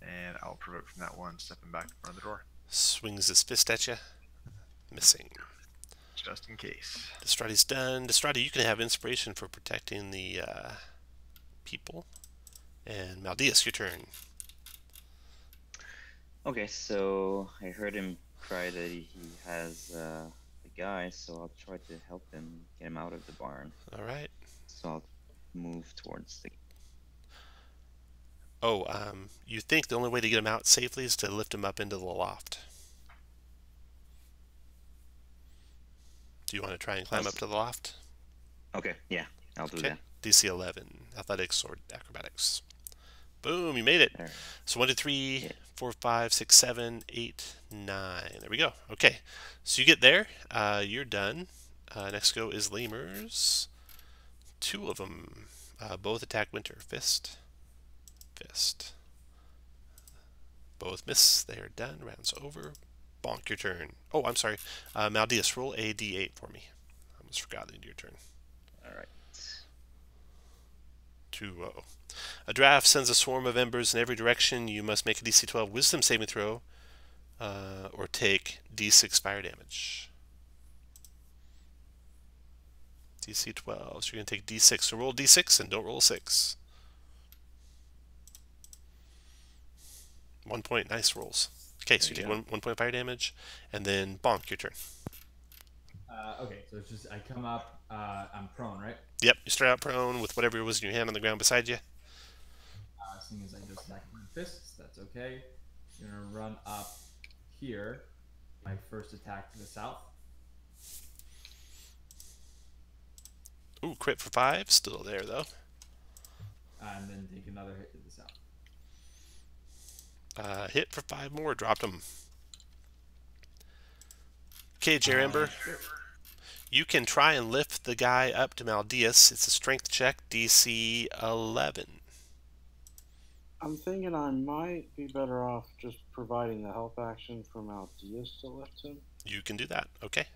And I'll provoke from that one, stepping back in front of the door. Swings his fist at you. Missing. Just in case. Destrati's done. Destrati, you can have inspiration for protecting the people. And Maldeus, your turn. Okay, so I heard him cry that he has a guy, so I'll try to help him get him out of the barn. All right. So I'll move towards the... Oh, you think the only way to get him out safely is to lift him up into the loft. Do you want to try and climb up to the loft? Okay, yeah, I'll do Okay. that. DC 11, athletics or acrobatics. Boom, you made it. All right. So 1, 2, 3, Yeah. 4, 5, 6, 7, 8, 9. There we go. Okay, so you get there. You're done. Next go is Lemurs. 2 of them. Both attack Winter. Fist. Fist. Both miss. They are done. Round's over. Bonk, your turn. Oh, I'm sorry. Maldeus, roll a d8 for me. I almost forgot the end of your turn. All right. 2-0. A draft sends a swarm of embers in every direction. You must make a DC 12 Wisdom saving throw or take D6 fire damage. DC 12. So you're going to take D6. So roll D6 and don't roll a 6. 1 point. Nice rolls. Okay, so you take 1 point fire damage. And then Bonk, your turn. Okay, so it's just I come up. I'm prone, right? Yep, you start out prone with whatever was in your hand on the ground beside you. Seeing as I just attacked my fists, that's okay. I'm gonna run up here. My first attack to the south. Ooh, crit for 5. Still there, though. And then take another hit to the south. Hit for 5 more. Dropped him. Okay, Jerember. You can try and lift the guy up to Maldeus. It's a strength check, DC 11. I'm thinking I might be better off just providing the help action for Maldeus to lift him. You can do that. Okay.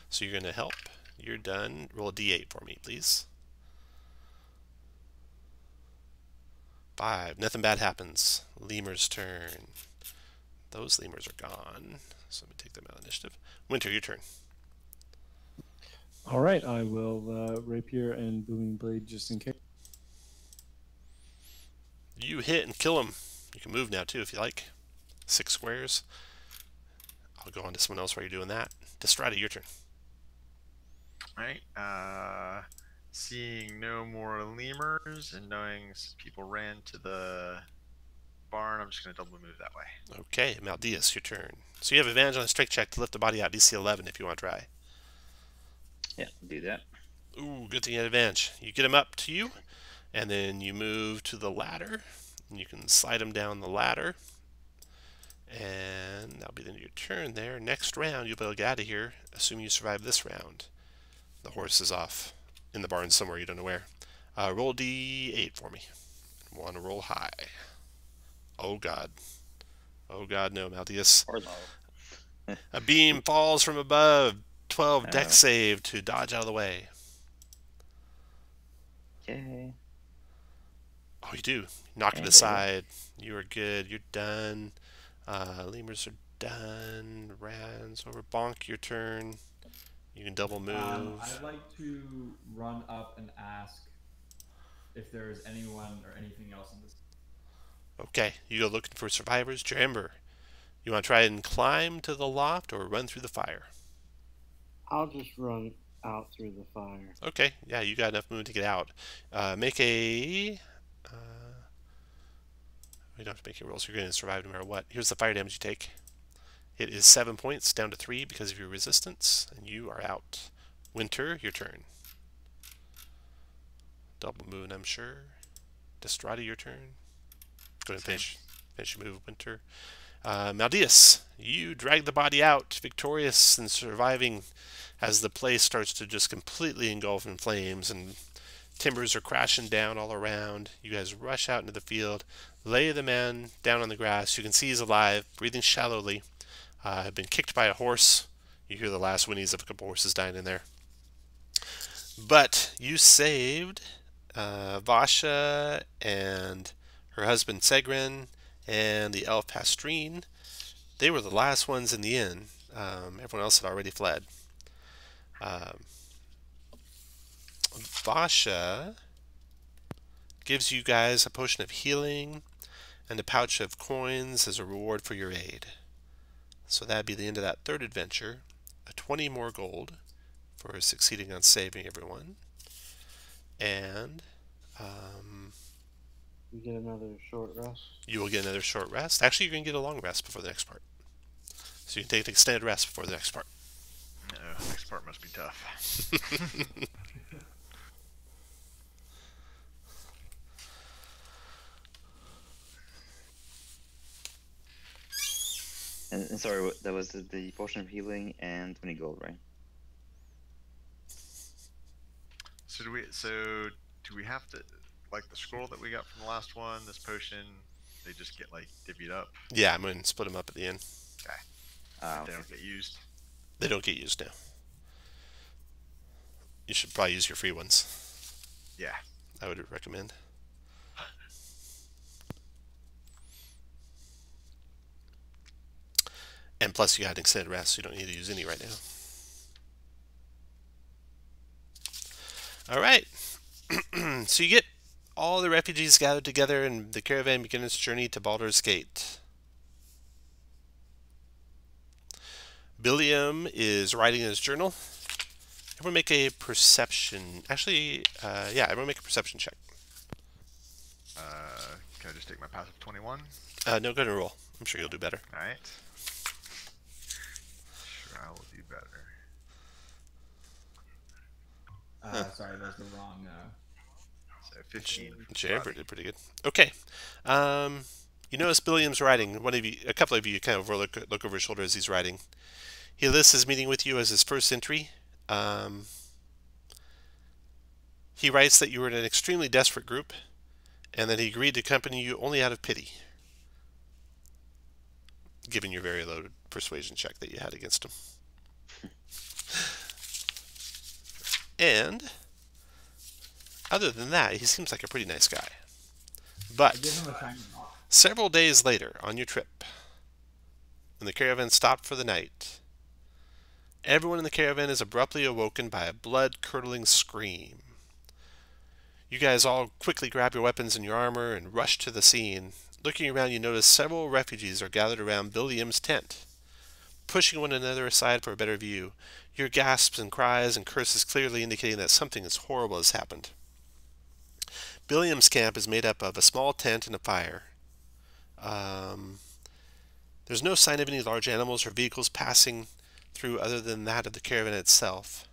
So you're going to help. You're done. Roll a d8 for me, please. 5. Nothing bad happens. Lemur's turn. Those lemurs are gone. So let me take them out of initiative. Winter, your turn. All right, I will rapier and booming blade just in case. You hit and kill him. You can move now, too, if you like. 6 squares. I'll go on to someone else while you're doing that. Destrati, your turn. Alright, seeing no more lemurs and knowing people ran to the barn, I'm just going to double move that way. Okay, Maldeus, your turn. So you have advantage on a strength check to lift the body out, DC 11, if you want to try. Yeah, do that. Ooh, good thing you had advantage. You get him up to you, and then you move to the ladder, and you can slide him down the ladder. And that'll be the end of your turn there. Next round, you'll be able to get out of here, assuming you survive this round. The horse is off in the barn somewhere, you don't know where. Roll D8 for me. Want to roll high. Oh, God. Oh, God, no, Maldeus. Or low. A beam falls from above. 12 dex save to dodge out of the way. Yay. Oh, you do. Knock it And aside. You are good. You're done. Lemurs are done. Rans over. Bonk, your turn. You can double move. I'd like to run up and ask if there's anyone or anything else in this. Okay, you go looking for survivors. Jamber, you want to try and climb to the loft or run through the fire? I'll just run out through the fire. Okay, yeah, you got enough movement to get out. Make a... you don't have to make any rolls. You're going to survive no matter what. Here's the fire damage you take. It is 7 points, down to 3 because of your resistance, and you are out. Winter, your turn. Double moon, I'm sure. Trotty, your turn. Go ahead and finish your move, Winter. Maldeus, you drag the body out, victorious and surviving as the place starts to just completely engulf in flames and timbers are crashing down all around. You guys rush out into the field, lay the man down on the grass. You can see he's alive, breathing shallowly. Had been kicked by a horse. You hear the last whinnies of a couple horses dying in there. But you saved Vasha and her husband Segrin and the elf Pastrine. They were the last ones in the inn. Everyone else had already fled. Vasha gives you guys a potion of healing and a pouch of coins as a reward for your aid. So that'd be the end of that third adventure. 20 more gold for succeeding on saving everyone. And we get another short rest. You will get another short rest. Actually, you're going to get a long rest before the next part. So you can take an extended rest before the next part. No, next part must be tough. And sorry, that was the potion of healing and 20 gold, right? So do we have to, like the scroll that we got from the last one, this potion, they just get like divvied up? Yeah, I'm going to split them up at the end. Okay. They don't get used? They don't get used now. You should probably use your free ones. Yeah. I would recommend. And plus you got an extended rest, so you don't need to use any right now. Alright. So you get all the refugees gathered together and the caravan begins its journey to Baldur's Gate. Billiam is writing in his journal. Everyone make a perception... Actually, yeah, everyone make a perception check. Can I just take my passive 21? No, go ahead and roll. I'm sure you'll do better. Alright. Sure, I will do better. Sorry, that was the wrong... So 15. Jamber did pretty good. Okay. You notice Billiam's writing. A couple of you kind of look over his shoulder as he's writing. He lists his meeting with you as his first entry. He writes that you were in an extremely desperate group and that he agreed to accompany you only out of pity, given your very low persuasion check that you had against him. And other than that, he seems like a pretty nice guy. But several days later on your trip, when the caravan stopped for the night, everyone in the caravan is abruptly awoken by a blood-curdling scream. You guys all quickly grab your weapons and your armor and rush to the scene. Looking around, you notice several refugees are gathered around Billiam's tent, pushing one another aside for a better view. Your gasps and cries and curses clearly indicating that something as horrible has happened. Billiam's camp is made up of a small tent and a fire. There's no sign of any large animals or vehicles passing through other than that of the caravan itself.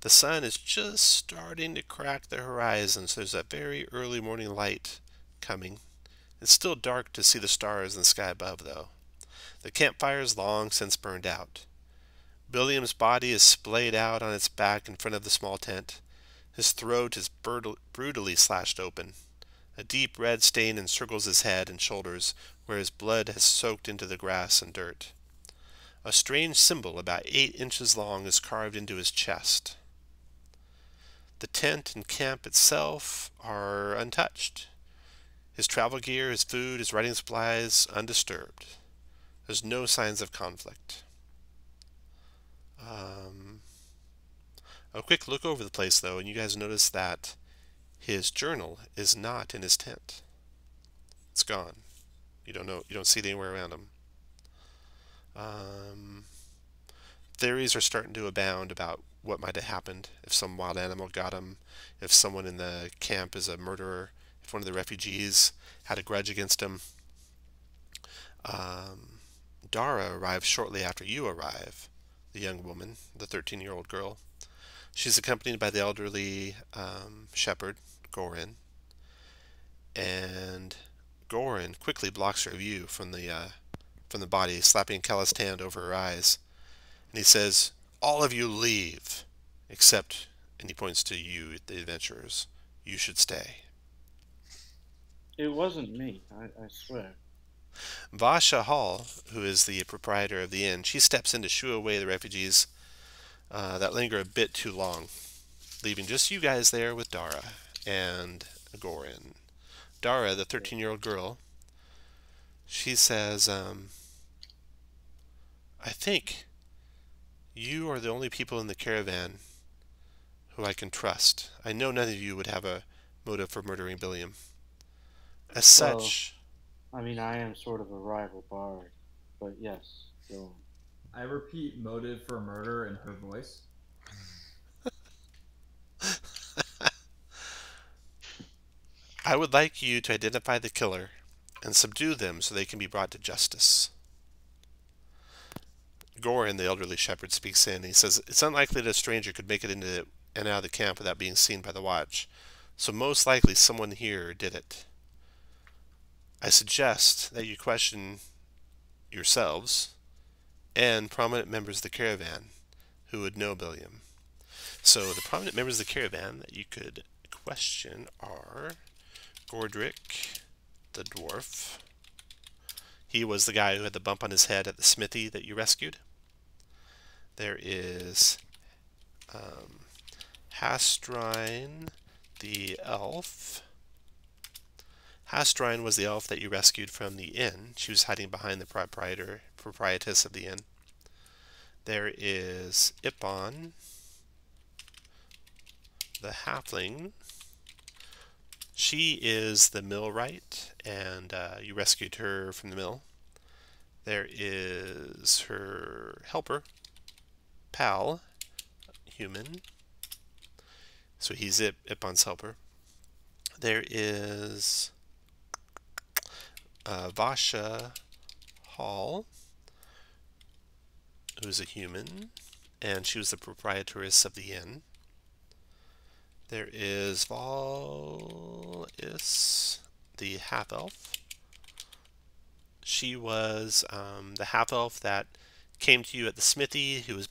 The sun is just starting to crack the horizon, so there's a very early morning light coming. It's still dark to see the stars in the sky above, though. The campfire is long since burned out. Billiam's body is splayed out on its back in front of the small tent. His throat is brutally slashed open. A deep red stain encircles his head and shoulders, where his blood has soaked into the grass and dirt. A strange symbol about 8 inches long is carved into his chest. The tent and camp itself are untouched. His travel gear, his food, his writing supplies, undisturbed. There's no signs of conflict. A quick look over the place, though, and you guys notice that his journal is not in his tent. It's gone. You don't see it anywhere around him. Theories are starting to abound about what might have happened, if some wild animal got him, if someone in the camp is a murderer, if one of the refugees had a grudge against him. Dara arrives shortly after you arrive, the young woman, the 13-year-old girl. She's accompanied by the elderly shepherd, Gorin, and Gorin quickly blocks her view from the body, slapping a calloused hand over her eyes. And he says, "All of you leave, except," and he points to you, the adventurers. "You should stay." It wasn't me, I swear. Vasha Hall, who is the proprietor of the inn, she steps in to shoo away the refugees that linger a bit too long, leaving just you guys there with Dara and Gorin. Dara, the 13-year-old girl, she says, "I think you are the only people in the caravan who I can trust. I know none of you would have a motive for murdering Billiam. As such..." I mean, I am sort of a rival bard, but yes, go on. I repeat motive for murder in her voice. "I would like you to identify the killer and subdue them so they can be brought to justice." Gorin, the elderly shepherd, speaks in. He says, "It's unlikely that a stranger could make it into and out of the camp without being seen by the watch, so most likely someone here did it. I suggest that you question yourselves and prominent members of the caravan who would know Billiam." So the prominent members of the caravan that you could question are Gordrick, the dwarf. He was the guy who had the bump on his head at the smithy that you rescued. There is Hastrine, the elf. Hastrine was the elf that you rescued from the inn. She was hiding behind the proprietress of the inn. There is Ippon, the halfling. She is the millwright, and you rescued her from the mill. There is her helper, Pal, human. So he's Ippon's helper. There is Vasha Hall, who is a human, and she was the proprietress of the inn. There is Valis, the half-elf. She was the half-elf that came to you at the smithy, who was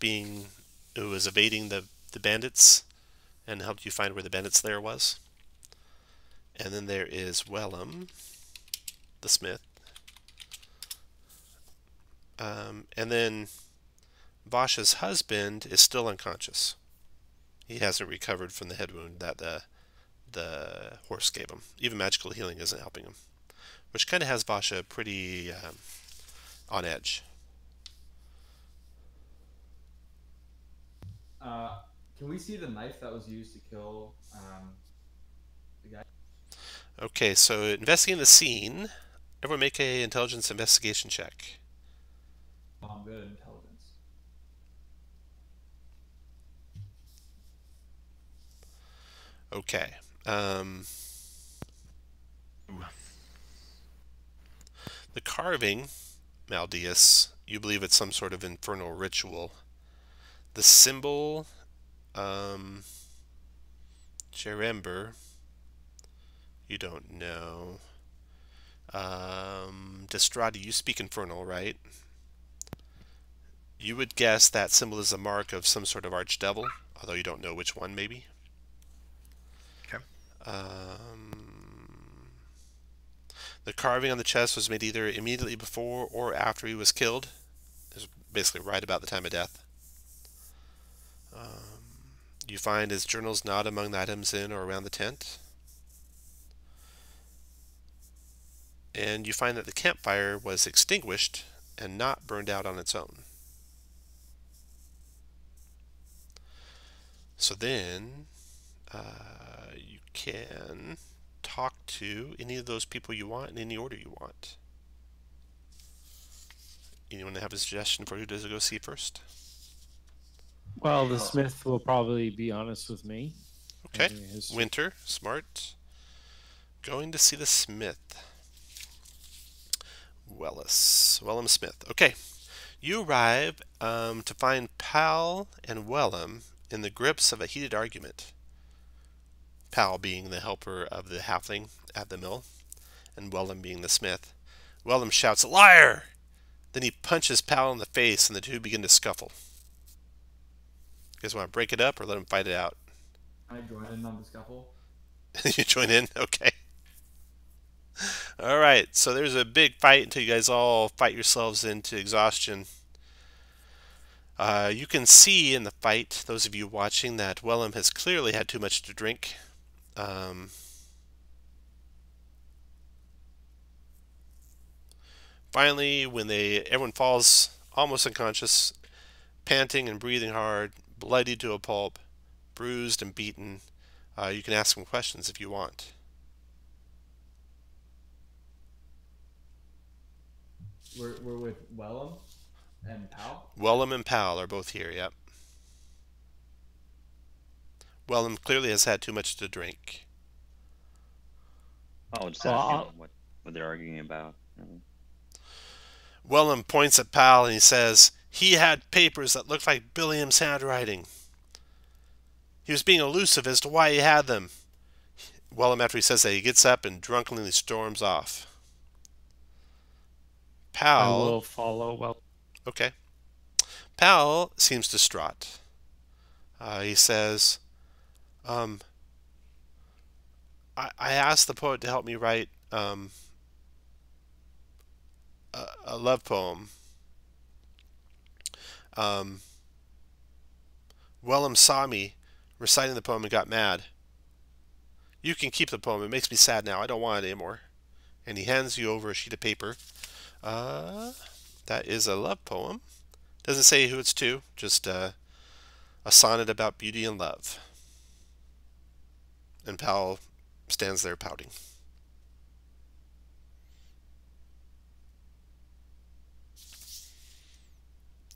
evading the bandits and helped you find where the bandits' lair was. And then there is Wellum, the smith. And then Vasha's husband is still unconscious. He hasn't recovered from the head wound that the horse gave him. Even magical healing isn't helping him, which kind of has Vasha pretty on edge. Can we see the knife that was used to kill the guy? Okay, so investigating the scene. Everyone make a intelligence investigation check. Oh, I'm good at intelligence. Okay. The carving, Maldeus, you believe it's some sort of infernal ritual. The symbol, Jerember, you don't know. Destrati, you speak infernal, right? You would guess that symbol is a mark of some sort of archdevil, although you don't know which one, maybe. Okay. The carving on the chest was made either immediately before or after he was killed. It was basically right about the time of death. You find his journals not among the items in or around the tent. And you find that the campfire was extinguished and not burned out on its own. So then you can talk to any of those people you want in any order you want. Anyone have a suggestion for who does it go see first? Well, the smith will probably be honest with me. Okay. Winter, smart. Going to see the smith. Wellum Smith. Okay. You arrive to find Pal and Wellum in the grips of a heated argument. Pal being the helper of the halfling at the mill, and Wellum being the smith. Wellum shouts, "Liar!" Then he punches Pal in the face, and the two begin to scuffle. You guys want to break it up or let them fight it out? I join in on the scuffle. You join in? Okay. Alright, so there's a big fight until you guys all fight yourselves into exhaustion. You can see in the fight, those of you watching, that Wellum has clearly had too much to drink. Finally, when everyone falls almost unconscious, panting and breathing hard, bloodied to a pulp, bruised and beaten, you can ask them questions if you want. We're with Wellum and Pal? Wellum and Pal are both here, yep. Wellum clearly has had too much to drink. I'll just ask him what they're arguing about. Wellum points at Pal and he says, "He had papers that looked like Billiam's handwriting. He was being elusive as to why he had them." Wellum, after he says that, he gets up and drunkenly storms off. Pal... I will follow well. Okay. Pal seems distraught. He says, I asked the poet to help me write a love poem. Wellum saw me reciting the poem and got mad. "You can keep the poem. It makes me sad now. I don't want it anymore." And he hands you over a sheet of paper. That is a love poem. Doesn't say who it's to, just a sonnet about beauty and love. And Pal stands there pouting.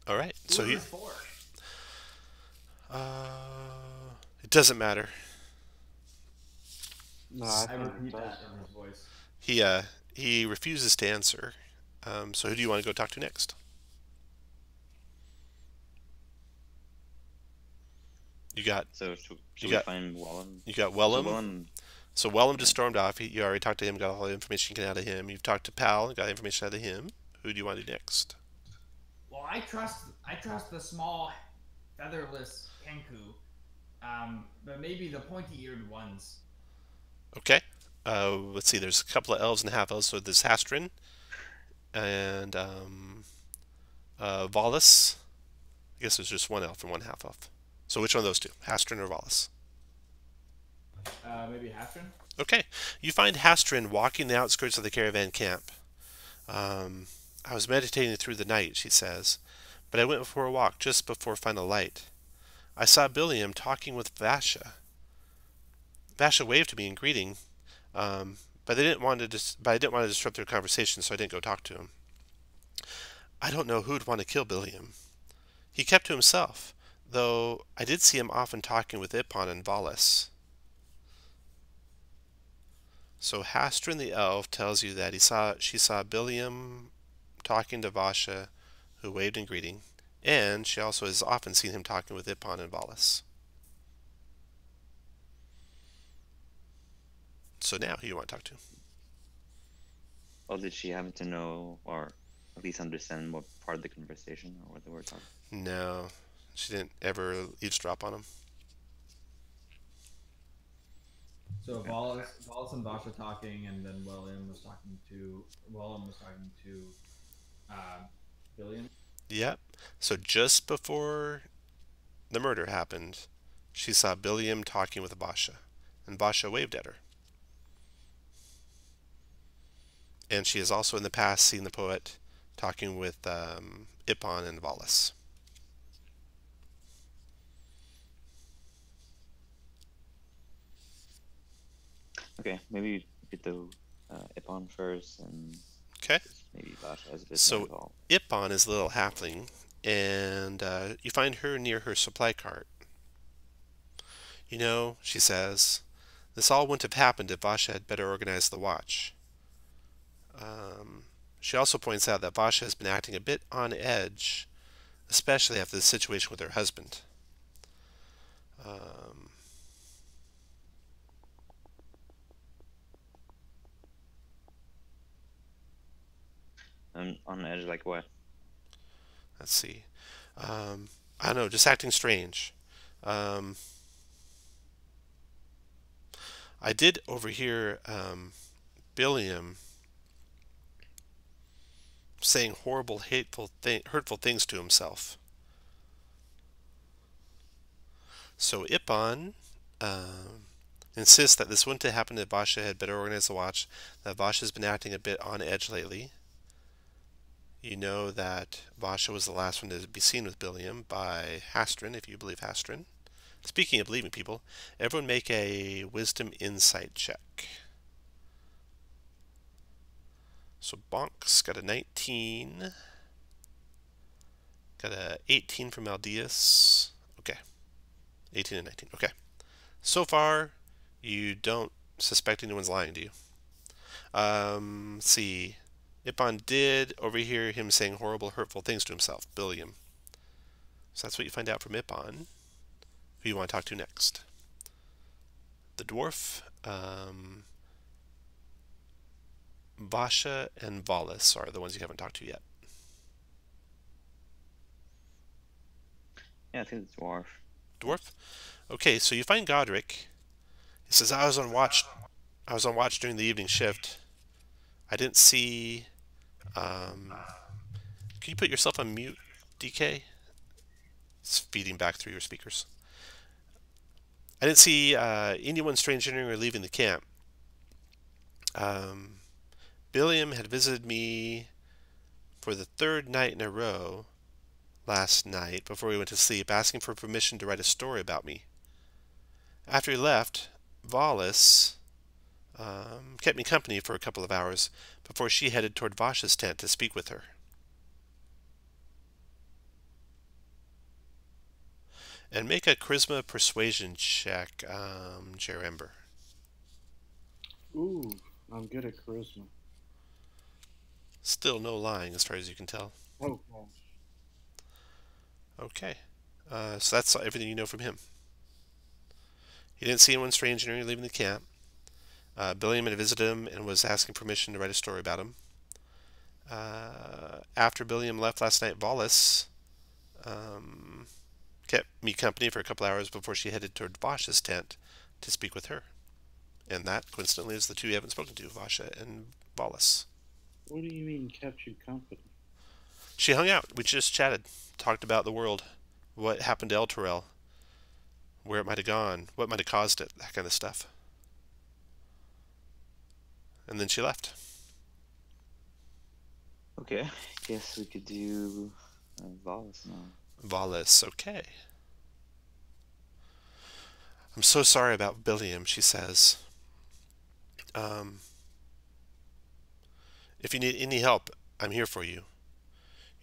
All right, so he... it doesn't matter. No, I repeat that in his voice. He refuses to answer. So who do you want to go talk to next? You got... So should we find Wellum? You got Wellum. So Wellum just stormed off. You already talked to him, got all the information you can out of him. You've talked to Pal and got information out of him. Who do you want to do next? Well, I trust the small, featherless Kenku, but maybe the pointy-eared ones. Okay. Let's see. There's a couple of elves and half-elves. So there's Hastrin and Volus. I guess there's just one elf and one half-elf. So which one of those two? Hastrin or Volus? Maybe Hastrin? Okay. You find Hastrin walking the outskirts of the caravan camp. "I was meditating through the night," she says, "but I went for a walk just before final light. I saw Billiam talking with Vasha. Vasha waved to me in greeting, but I didn't want to disrupt their conversation, so I didn't go talk to him. I don't know who'd want to kill Billiam. He kept to himself, though I did see him often talking with Ipon and Volus." So Hastrin the elf tells you that she saw Billiam talking to Vasha, who waved in greeting, and she also has often seen him talking with Ipon and Volus. So now, who do you want to talk to? Well, did she happen to know, or at least understand what part of the conversation, or what they were talking? No, she didn't ever eavesdrop on him. So Volus and Vasha talking, and then Wellum was talking to Billiam. Yep. So just before the murder happened, she saw Billiam talking with Basha, and Basha waved at her. And she has also in the past seen the poet talking with Ippon and Valis. Okay, maybe we could do Ippon first, and Okay. maybe Basha has a bit more So involved. Ippon is the little halfling, and you find her near her supply cart. You know, she says, this all wouldn't have happened if Vasha had better organized the watch. She also points out that Vasha has been acting a bit on edge, especially after the situation with her husband. On edge, like what? Let's see. I don't know, just acting strange. I did overhear Billiam saying horrible, hurtful things to himself. So Ippon insists that this wouldn't have happened if Vasha had better organized the watch, that Vasha's been acting a bit on edge lately. You know that Vasha was the last one to be seen with Billiam by Hastrin, if you believe Hastrin. Speaking of believing people, everyone make a wisdom insight check. So Bonk's got a 19. Got a 18 from Aldeus. Okay. 18 and 19. Okay. So far, you don't suspect anyone's lying to you. Let's see. Ippon did overhear him saying horrible, hurtful things to himself, Billiam. So that's what you find out from Ippon. Who you want to talk to next? The dwarf, Vasha, and Valis are the ones you haven't talked to yet. Yeah, I think the dwarf. Dwarf? Okay, so you find Godric. He says, I was on watch during the evening shift. I didn't see... can you put yourself on mute, DK? It's feeding back through your speakers. I didn't see anyone strange entering or leaving the camp. Billiam had visited me for the third night in a row last night before we went to sleep, asking for permission to write a story about me. After he left, Valis kept me company for a couple of hours before she headed toward Vasha's tent to speak with her. And make a charisma persuasion check, Jerember. Ooh, I'm good at charisma. Still no lying as far as you can tell. Oh gosh. Okay. So that's everything you know from him. He didn't see anyone strange entering or leaving the camp. Billiam had visited him and was asking permission to write a story about him. After Billiam left last night, Valis kept me company for a couple hours before she headed toward Vasha's tent to speak with her. And that, coincidentally, is the two you haven't spoken to, Vasha and Valis. What do you mean kept you company? She hung out. We just chatted. Talked about the world. What happened to Elturgard. Where it might have gone. What might have caused it. That kind of stuff. And then she left. Okay, guess we could do Valis now. Valis, okay. I'm so sorry about Billiam, she says. If you need any help, I'm here for you.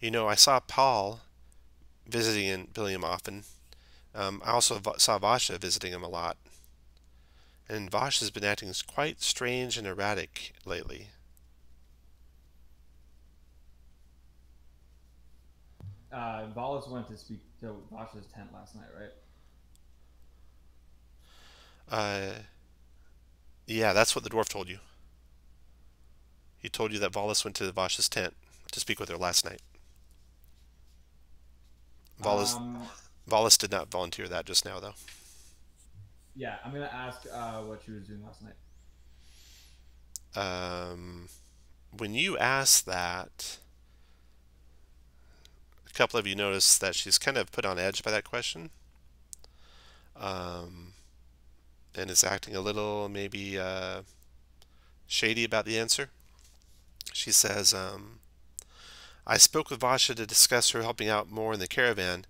You know, I saw Paul visiting Billiam often. I also saw Vasha visiting him a lot. And Vasha's been acting quite strange and erratic lately. Valis went to speak to Vasha's tent last night, right? Yeah, that's what the dwarf told you. He told you that Valis went to Vasha's tent to speak with her last night. Valis did not volunteer that just now, though. Yeah, I'm gonna ask what she was doing last night. When you asked that, a couple of you noticed that she's kind of put on edge by that question. and is acting a little maybe shady about the answer. She says, I spoke with Vasha to discuss her helping out more in the caravan,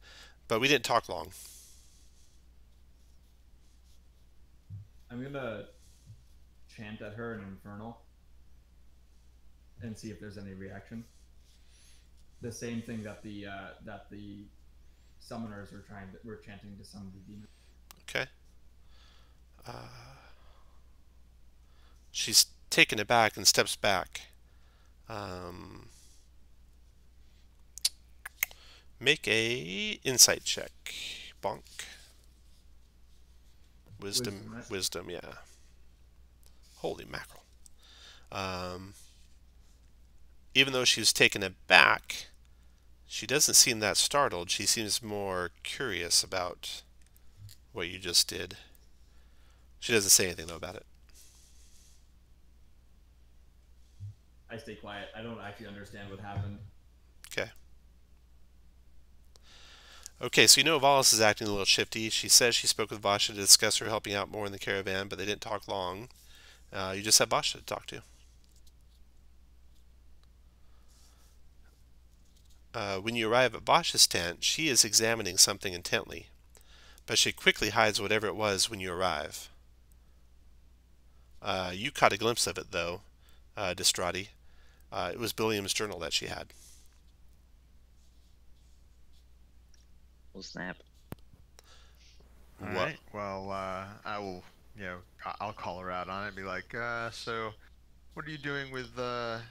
but we didn't talk long. I'm gonna chant at her in Infernal and see if there's any reaction. The same thing that the summoners were chanting to summon the demon. Okay. She's taken aback and steps back. Make a insight check. Bonk. Wisdom, yeah. Holy mackerel. Even though she was taken aback, she doesn't seem that startled. She seems more curious about what you just did. She doesn't say anything, though, about it. I stay quiet. I don't actually understand what happened. Okay. Okay, so you know Valis is acting a little shifty. She says she spoke with Vasha to discuss her helping out more in the caravan, but they didn't talk long. You just have Vasha to talk to. When you arrive at Vasha's tent, she is examining something intently, but she quickly hides whatever it was when you arrive. You caught a glimpse of it, though, Trotty. It was Billiam's journal that she had. Oh, snap. All right. Well, I will, I'll call her out on it and be like, so what are you doing with Dead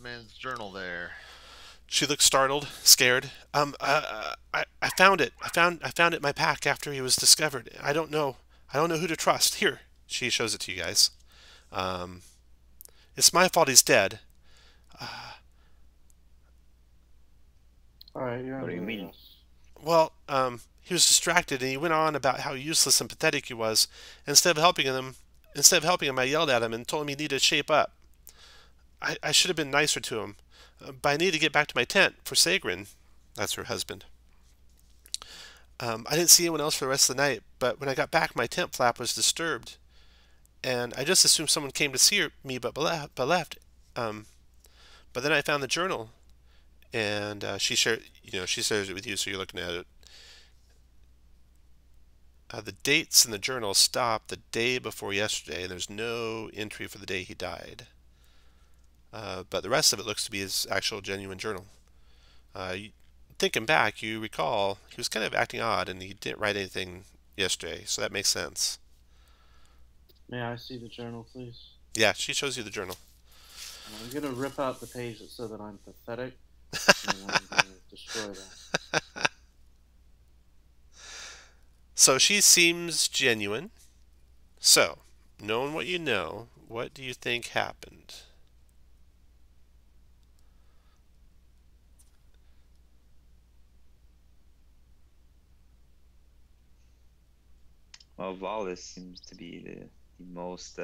Man's journal there? She looked startled, scared. I found it. I found it in my pack after he was discovered. I don't know who to trust. Here, she shows it to you guys. It's my fault he's dead. All right, you're What do you mean? Well, he was distracted and he went on about how useless and pathetic he was. Instead of helping him, I yelled at him and told him he needed to shape up. I should have been nicer to him. But I need to get back to my tent for Sagrin. That's her husband. I didn't see anyone else for the rest of the night, but when I got back, my tent flap was disturbed. And I just assumed someone came to see me but left. But then I found the journal. And she shares it with you, so you're looking at it. The dates in the journal stop the day before yesterday, and there's no entry for the day he died. But the rest of it looks to be his actual genuine journal. Thinking back, you recall he was kind of acting odd, and he didn't write anything yesterday, so that makes sense. May I see the journal, please? Yeah, she shows you the journal. I'm going to rip out the page that said that I'm pathetic, and I'm going to destroy that. So she seems genuine. So, knowing what you know, what do you think happened? Well, Valis seems to be the most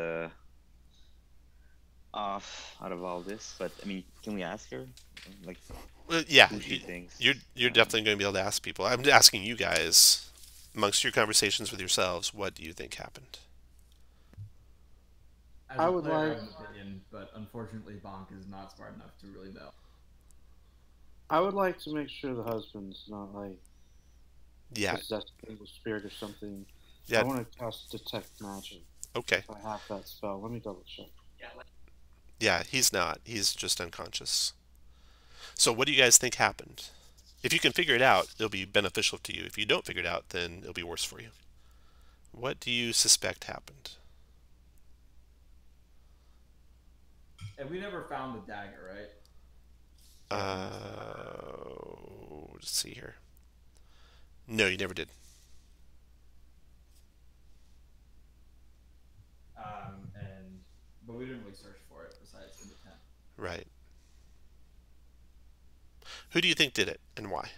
off out of all this. But I mean, can we ask her? Like, Yeah, who she thinks? you're definitely going to be able to ask people. I'm asking you guys, amongst your conversations with yourselves, what do you think happened? As I a would player, I like- have an opinion, but unfortunately, Bonk is not smart enough to really know. I would like to make sure the husband's not, like, Yeah, possessed with a spirit or something. yeah, I want to cast Detect Magic. okay. If I have that spell. Let me double check. Yeah, he's not. He's just unconscious. So what do you guys think happened? If you can figure it out, it'll be beneficial to you. If you don't figure it out, then it'll be worse for you. What do you suspect happened? And we never found the dagger, right? Let's see here. No, you never did. But we didn't really search for it besides in the tent. Right. Who do you think did it, and why?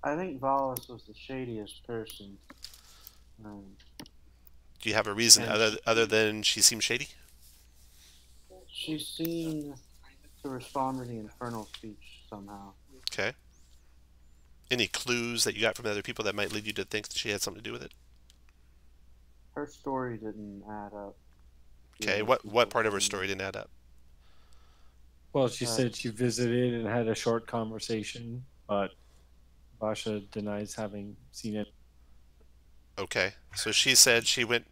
I think Valis was the shadiest person. Do you have a reason other than she seems shady? She seemed to respond to the infernal speech somehow. Okay. Any clues that you got from other people that might lead you to think that she had something to do with it? Her story didn't add up. Okay, what part of her story didn't add up? Well, she said she visited and had a short conversation, but Basha denies having seen it. Okay, so she said she went.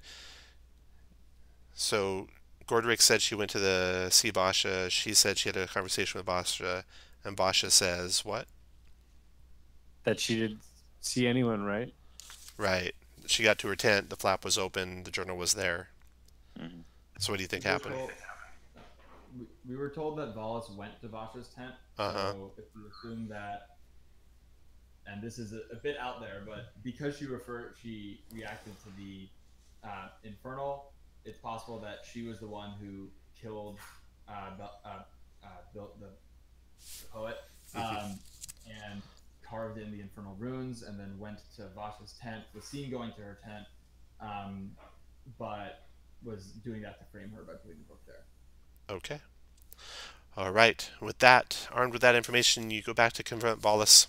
So Gordrick said she went to the see Basha. She said she had a conversation with Basha, and Basha says what? That she didn't see anyone, right? Right. She got to her tent. The flap was open. The journal was there. Mhm. So what do you think happened? We were told that Valis went to Vasha's tent. Uh-huh. So if we assume that, and this is a bit out there, but because she reacted to the infernal, it's possible that she was the one who killed the poet and carved in the infernal runes, and then went to Vasha's tent, was seen going to her tent, but was doing that to frame her by putting the book there. Okay. All right. With that, armed with that information, you go back to confront Valis.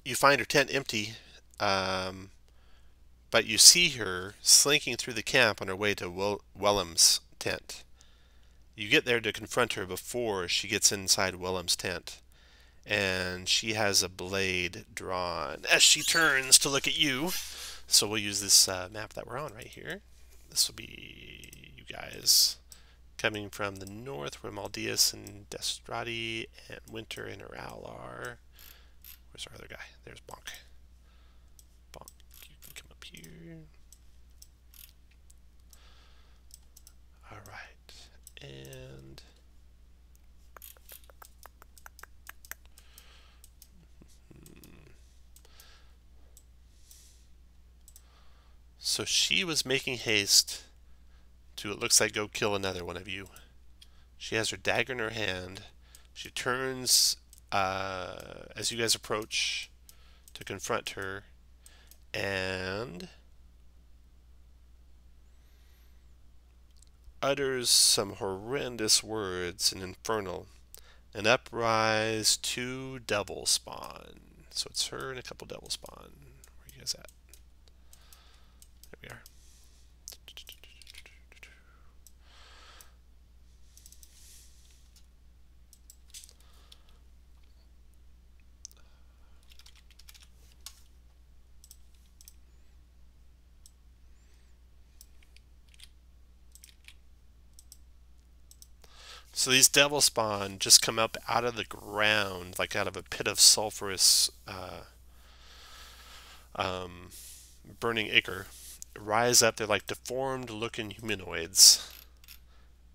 You find her tent empty, but you see her slinking through the camp on her way to Wellham's tent. You get there to confront her before she gets inside Wellham's tent, and she has a blade drawn as she turns to look at you. So we'll use this map that we're on right here. This will be you guys coming from the north, where Maldeus and Destrati and Winter and Oral are. Where's our other guy? There's Bonk. Bonk, you can come up here. Alright, and so she was making haste to, it looks like, go kill another one of you. She has her dagger in her hand. She turns as you guys approach to confront her, and utters some horrendous words in Infernal, and uprise 2 devil spawn. So it's her and a couple devil spawn. Where are you guys at? There we are. So these devil spawn just come up out of the ground, like out of a pit of sulfurous burning ichor. Rise up, they're like deformed looking humanoids.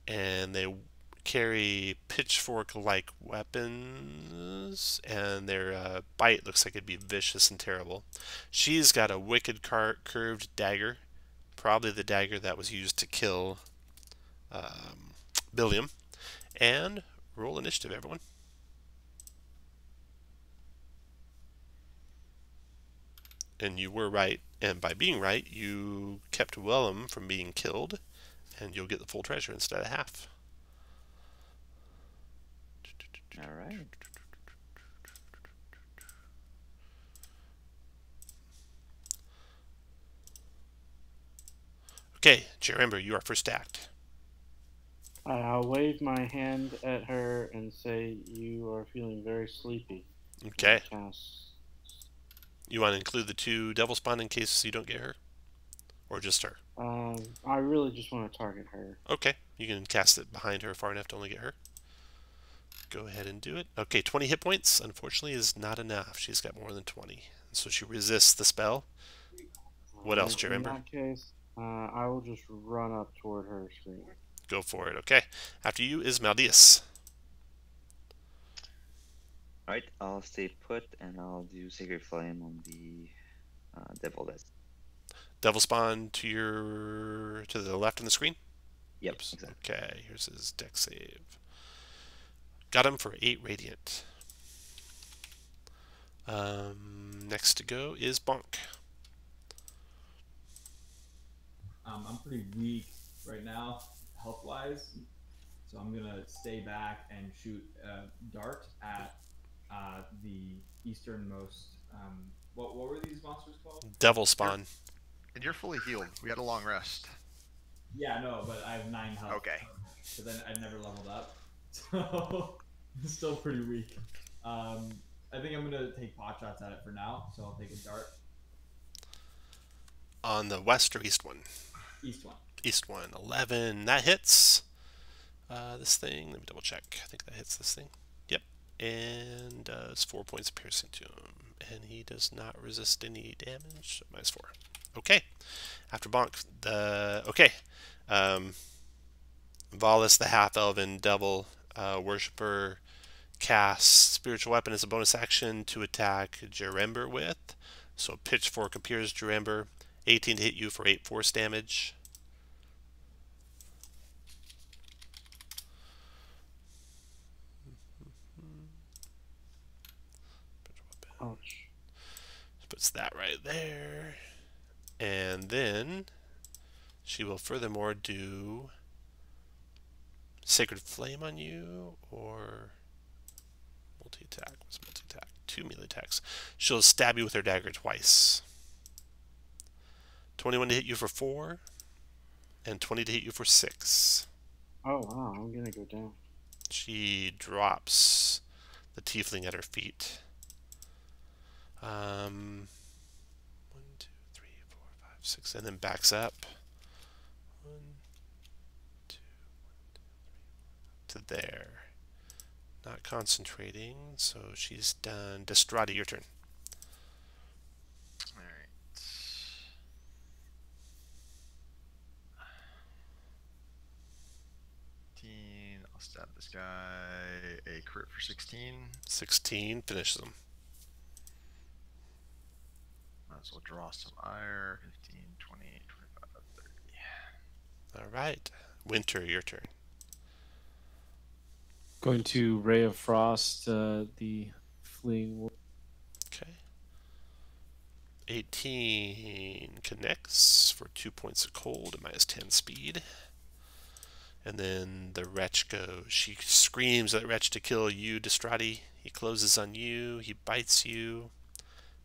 And they carry pitchfork-like weapons, and their bite looks like it'd be vicious and terrible. She's got a wicked curved dagger, probably the dagger that was used to kill Billiam. And roll initiative, everyone. And you were right, and by being right, you kept Wellham from being killed, and you'll get the full treasure instead of half. All right. Okay, Jerember, you are first act. I'll wave my hand at her and say, "You are feeling very sleepy." Okay. Cast. You want to include the 2 devil spawn in case you don't get her? Or just her? I really just want to target her. Okay, you can cast it behind her far enough to only get her. Go ahead and do it. Okay, 20 hit points, unfortunately, is not enough. She's got more than 20. So she resists the spell. What else, do you remember? In that case, I will just run up toward her screen. Go for it. Okay. After you is Maldeus. Alright, I'll stay put and I'll do Sacred Flame on the devil desk. Devil spawn to the left on the screen? Yep, Oops. exactly. Okay, here's his deck save. Got him for 8 radiant. Next to go is Bonk. I'm pretty weak right now, health-wise, so I'm gonna stay back and shoot a dart at the easternmost. What were these monsters called? Devil spawn. And you're fully healed. We had a long rest. Yeah, no, but I have 9 health. Okay. Because I've never leveled up, so it's still pretty weak. I think I'm gonna take pot shots at it for now, so I'll take a dart. On the west or east one? East one. East one. 11. That hits this thing. Let me double check. I think that hits this thing. Yep. And does 4 points of piercing to him. And he does not resist any damage. -4. Okay. After Bonk, okay. Valis, the half-elven devil worshipper, casts spiritual weapon as a bonus action to attack Jarember with. So pitchfork appears, Jarember. 18 to hit you for 8 force damage. Ouch. Puts that right there. And then she will furthermore do Sacred Flame on you, or multi-attack. What's multi-attack? 2 melee attacks. She'll stab you with her dagger twice. 21 to hit you for 4, and 20 to hit you for 6. Oh wow, I'm gonna go down. She drops the tiefling at her feet. 1, 2, 3, 4, 5, 6, and then backs up. 1, 2, 1, 2, 3, 4, 5, to there. Not concentrating, so she's done. Destrati, your turn. All right. I'll stab this guy. A crit for 16. 16 finishes them. Might as well draw some ire. 15, 20, 25, 30. All right. Winter, your turn. Going to Ray of Frost, the fleeing wolf. Okay. 18 connects for 2 points of cold and -10 speed. And then the wretch goes. She screams at the wretch to kill you, Destrati. He closes on you. He bites you.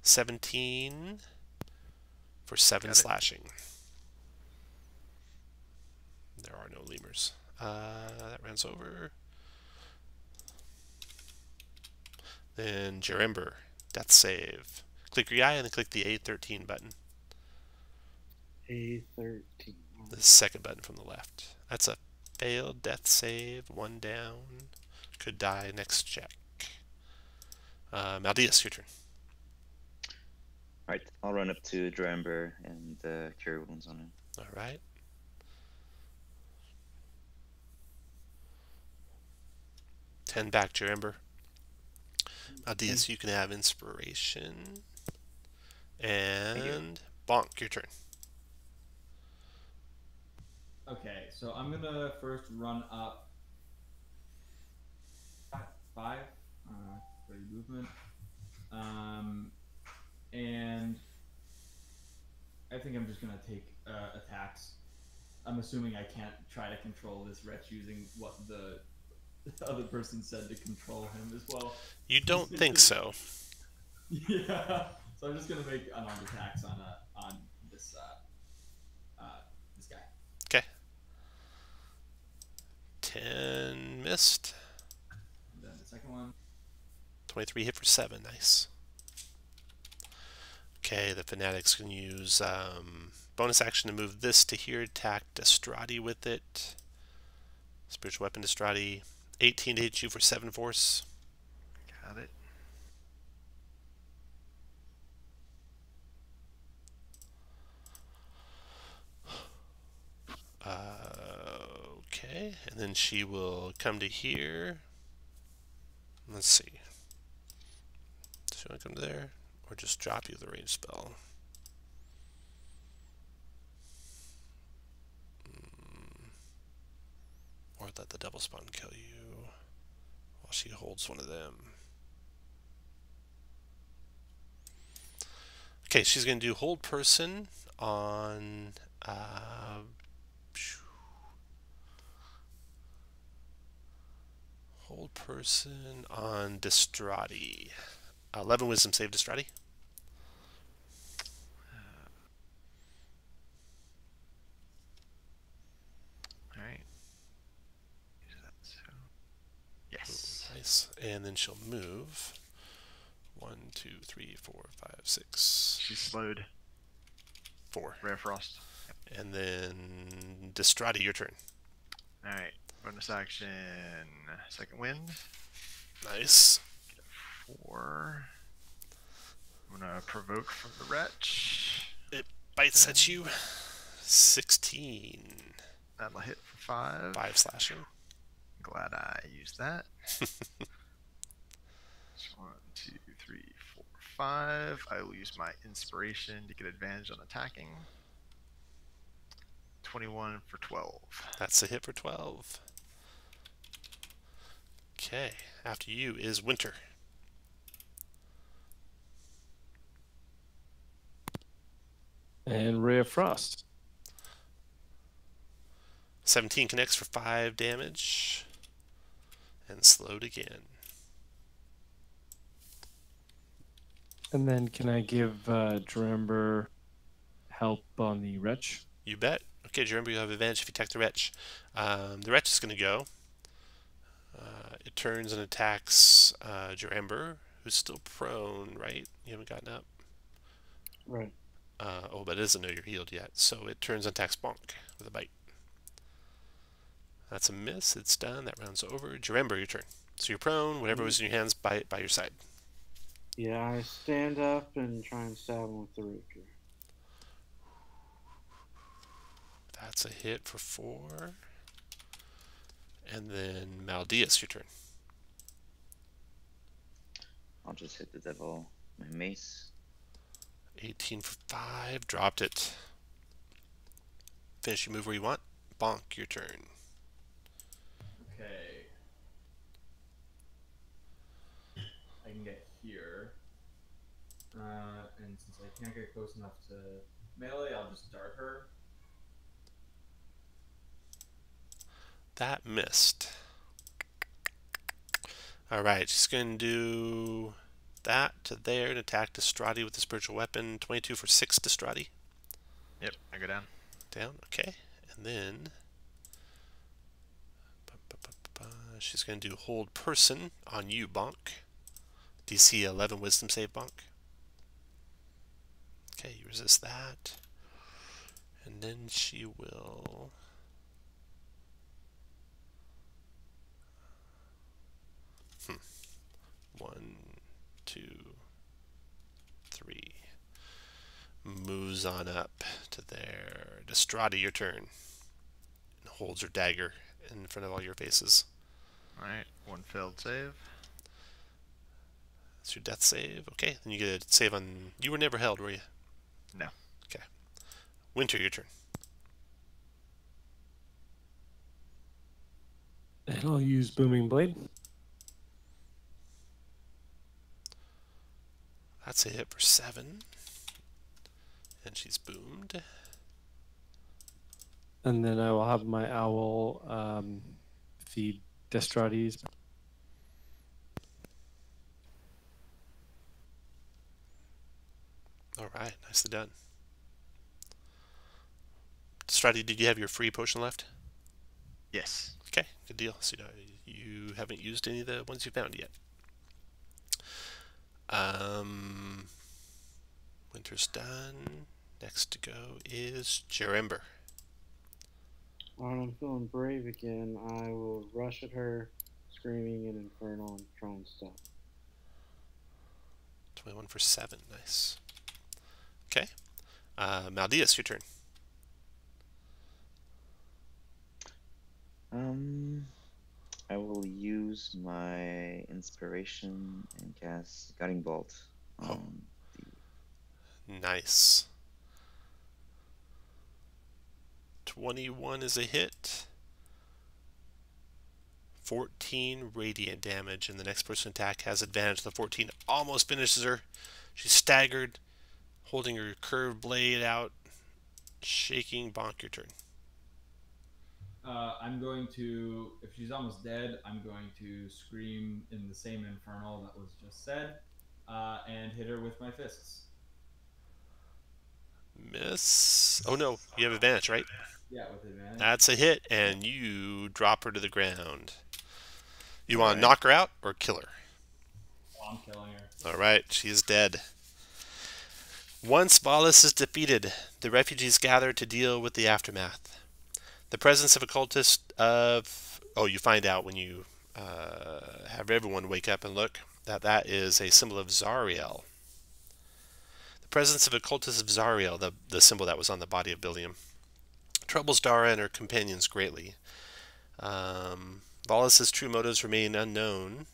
17 for 7 slashing. There are no lemurs. That runs over. Then Jarember, death save. Click your eye and then click the A13 button. A13. The second button from the left. That's a failed death save. 1 down. Could die next check. Maldeus, your turn. Alright, I'll run up to Dramber and cure wounds on him. All right. Ten back, Jarember. Maldeus, you can have inspiration. And Bonk, your turn. Okay, so I'm gonna first run up 5 for your movement, and I think I'm just gonna take attacks. I'm assuming I can't try to control this wretch using what the other person said to control him as well. You don't think so? Yeah. So I'm just gonna make unarmed attacks on this this guy. Okay. 10 missed. And then the second one. 23 hit for 7. Nice. Okay, the fanatics can use bonus action to move this to here. Attack Destrati with it. Spiritual weapon Destrati. 18 to hit you for 7 force. Got it. Okay, and then she will come to here. Let's see. Does she want to come to there? Or just drop you the range spell? Or let the devil spawn kill you while she holds one of them. Okay, she's going to do hold person on hold person on Distrati. 11 wisdom save, Distrati. Alright. Yes. Nice. And then she'll move. 1, 2, 3, 4, 5, 6. She's slowed. 4. Rare Frost. And then Distrati, your turn. Alright. Bonus action. Second wind. Nice. 4. I'm gonna provoke from the wretch. It bites at you. 16. That'll hit for 5. 5 slashing. Glad I used that. 1, 2, 3, 4, 5. I will use my inspiration to get advantage on attacking. 21 for 12. That's a hit for 12. Okay. After you is Winter. And Ray of Frost. 17 connects for 5 damage. And slowed again. And then can I give Drember help on the wretch? You bet. Okay, remember you have advantage if you attack the wretch. The wretch is going to go. It turns and attacks Jarember, who's still prone, right? You haven't gotten up? Right. Oh, but it doesn't know you're healed yet. So it turns and attacks Bonk with a bite. That's a miss. It's done. That round's over. Jarember, your turn. So you're prone. Whatever was in your hands, by your side. Yeah, I stand up and try and stab him with the rapier. That's a hit for 4. And then Maldeus, your turn. I'll just hit the devil. My mace. 18 for 5. Dropped it. Finish your move where you want. Bonk, your turn. Okay. I can get here. And since I can't get close enough to melee, I'll just dart her. That missed. Alright, she's going to do that to there and attack Distrati with the spiritual weapon. 22 for 6, Distrati. Yep, I go down. Down, okay. And then she's going to do hold person on you, Bonk. DC 11 wisdom save, Bonk. Okay, you resist that. And then she will... One, 2, 3. Moves on up to there. Distrati, your turn. And holds her dagger in front of all your faces. Alright, 1 failed save. That's your death save. Okay, then you get a save on... You were never held, were you? No. Okay. Winter, your turn. And I'll use Booming Blade. That's a hit for 7. And she's boomed. And then I will have my owl feed Destrates. Alright, nicely done. Destrati, did you have your free potion left? Yes. Okay, good deal. So you haven't used any of the ones you found yet. Winter's done. Next to go is Jarember. Alright, I'm feeling brave again. I will rush at her, screaming in Infernal and try and stop. 21 for 7. Nice. Okay. Maldeus, your turn. I will use my inspiration and cast Guiding Bolt on Nice. 21 is a hit. 14 radiant damage, and the next person attack has advantage. The 14 almost finishes her. She's staggered, holding her curved blade out, shaking. Bonk, your turn. I'm going to, if she's almost dead, I'm going to scream in the same infernal that was just said, and hit her with my fists. Miss. Oh no, you have advantage, right? Yeah, with advantage. That's a hit, and you drop her to the ground. You want to Alright. knock her out or kill her? Oh, I'm killing her. All right, she is dead. Once Volus is defeated, the refugees gather to deal with the aftermath. The presence of a cultist of... Oh, you find out when you have everyone wake up and look that that is a symbol of Zariel. The presence of a cultist of Zariel, the symbol that was on the body of Billiam, troubles Dara and her companions greatly. Volus's true motives remain unknown.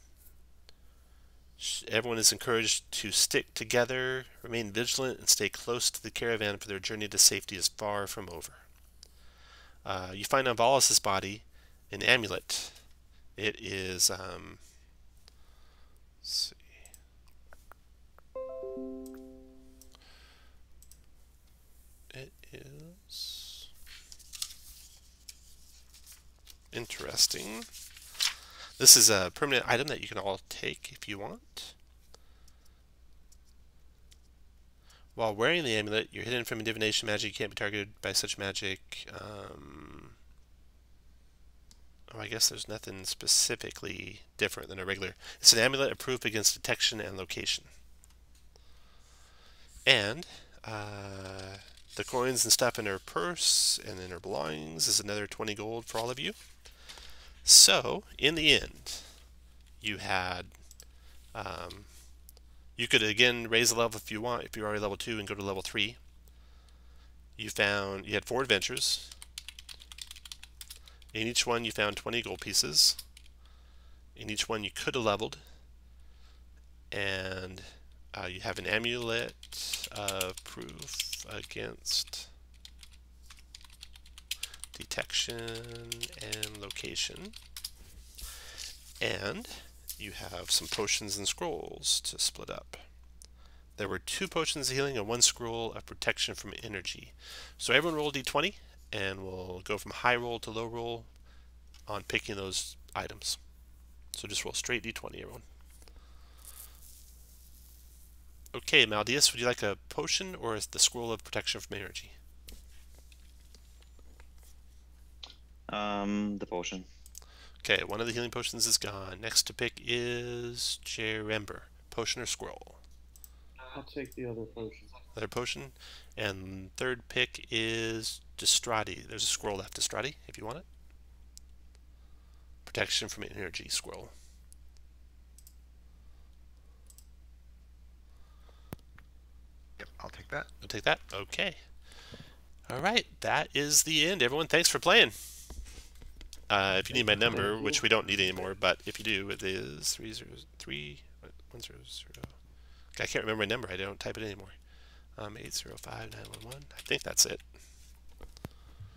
Everyone is encouraged to stick together, remain vigilant, and stay close to the caravan, for their journey to safety is far from over. You find on Volus's body an amulet. It is, let's see. It is interesting. This is a permanent item that you can all take if you want. While wearing the amulet, you're hidden from divination magic. You can't be targeted by such magic. Oh, I guess there's nothing specifically different than a regular. It's an amulet, a proof against detection and location. And the coins and stuff in her purse and in her belongings is another 20 gold for all of you. So, in the end, you had... you could, again, raise the level if you want, if you're already level 2, and go to level 3. You had 4 adventures. In each one, you found 20 gold pieces. In each one, you could have leveled. And you have an amulet of proof against detection and location. And you have some potions and scrolls to split up. There were 2 potions of healing and 1 scroll of protection from energy. So everyone roll d20, and we'll go from high roll to low roll on picking those items. So just roll straight d20, everyone. Okay, Maldeus, would you like a potion or the scroll of protection from energy? The potion. Okay, one of the healing potions is gone. Next to pick is Jerember. Potion or scroll? I'll take the other potion. Other potion. And third pick is Distrati. There's a scroll left, Distrati, if you want it. Protection from energy scroll. Yep, I'll take that. You'll take that? Okay. Alright, that is the end. Everyone, thanks for playing. If you need my number, which we don't need anymore, but if you do, it is 303-100. I can't remember my number. I don't type it anymore. 805-911. I think that's it.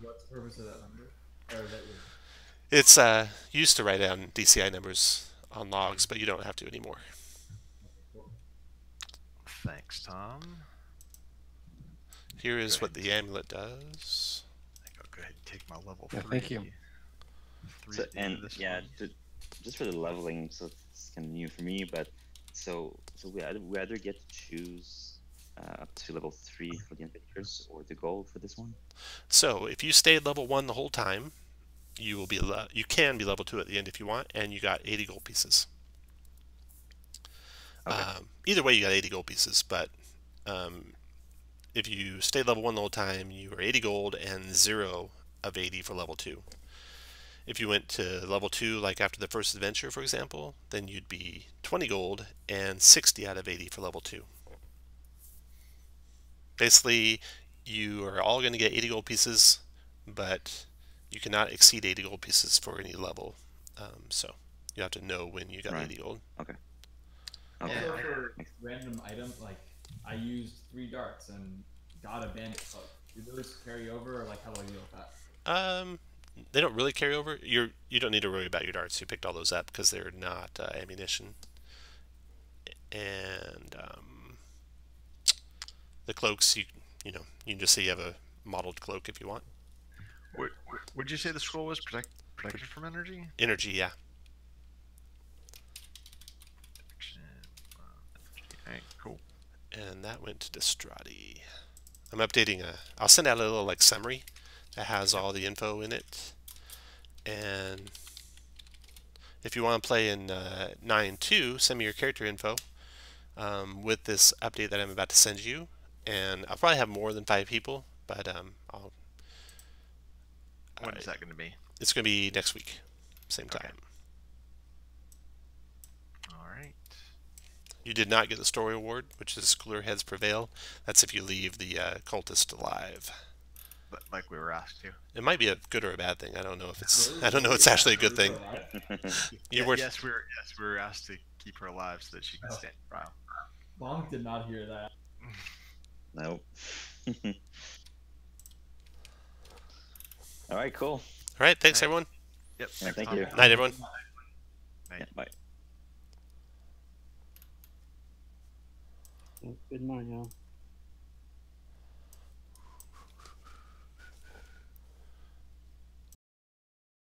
What's the purpose of that number? Or that you... It's used to write down DCI numbers on logs, but you don't have to anymore. Thanks, Tom. Here is what the amulet does. I think I'll go ahead and take my level Yeah, 3. thank you. So, and this yeah, one. just for the leveling, so it's kind of new for me, but so we either get to choose up to level 3 for the adventures or the gold for this one. So if you stayed level 1 the whole time, you will be you can be level 2 at the end if you want, and you got 80 gold pieces. Okay. Either way, you got 80 gold pieces, but if you stayed level 1 the whole time, you were 80 gold and 0 of 80 for level 2. If you went to level 2, like after the first adventure, for example, then you'd be 20 gold and 60 out of 80 for level 2. Basically, you are all going to get 80 gold pieces, but you cannot exceed 80 gold pieces for any level. So you have to know when you got 80 gold. Okay. Also for random item, like I used 3 darts and got a bandit cloak. Do those carry over, or like how do I deal with that? They don't really carry over. You don't need to worry about your darts. You picked all those up because they're not ammunition. And the cloaks, you can just say you have a modeled cloak if you want. Would you say the scroll was protected from energy? Energy, yeah. Alright, cool. And that went to Trotty. I'm updating I'll send out a little like summary that has all the info in it. And if you want to play in 9.2, send me your character info with this update that I'm about to send you. And I'll probably have more than 5 people, but When is that going to be? it's going to be next week, same time. Okay. All right. You did not get the story award, which is Cooler Heads Prevail. That's if you leave the cultist alive. But like we were asked to. It might be a good or a bad thing. I don't know if it's. I don't know. It's actually a good thing. Yes, we were asked to keep her alive so that she can stand trial. Bonk did not hear that. Nope. All right, cool. All right. Thanks, everyone. Yep. Yeah, thank you. Night, everyone. Night. Yeah, bye. Good night, y'all.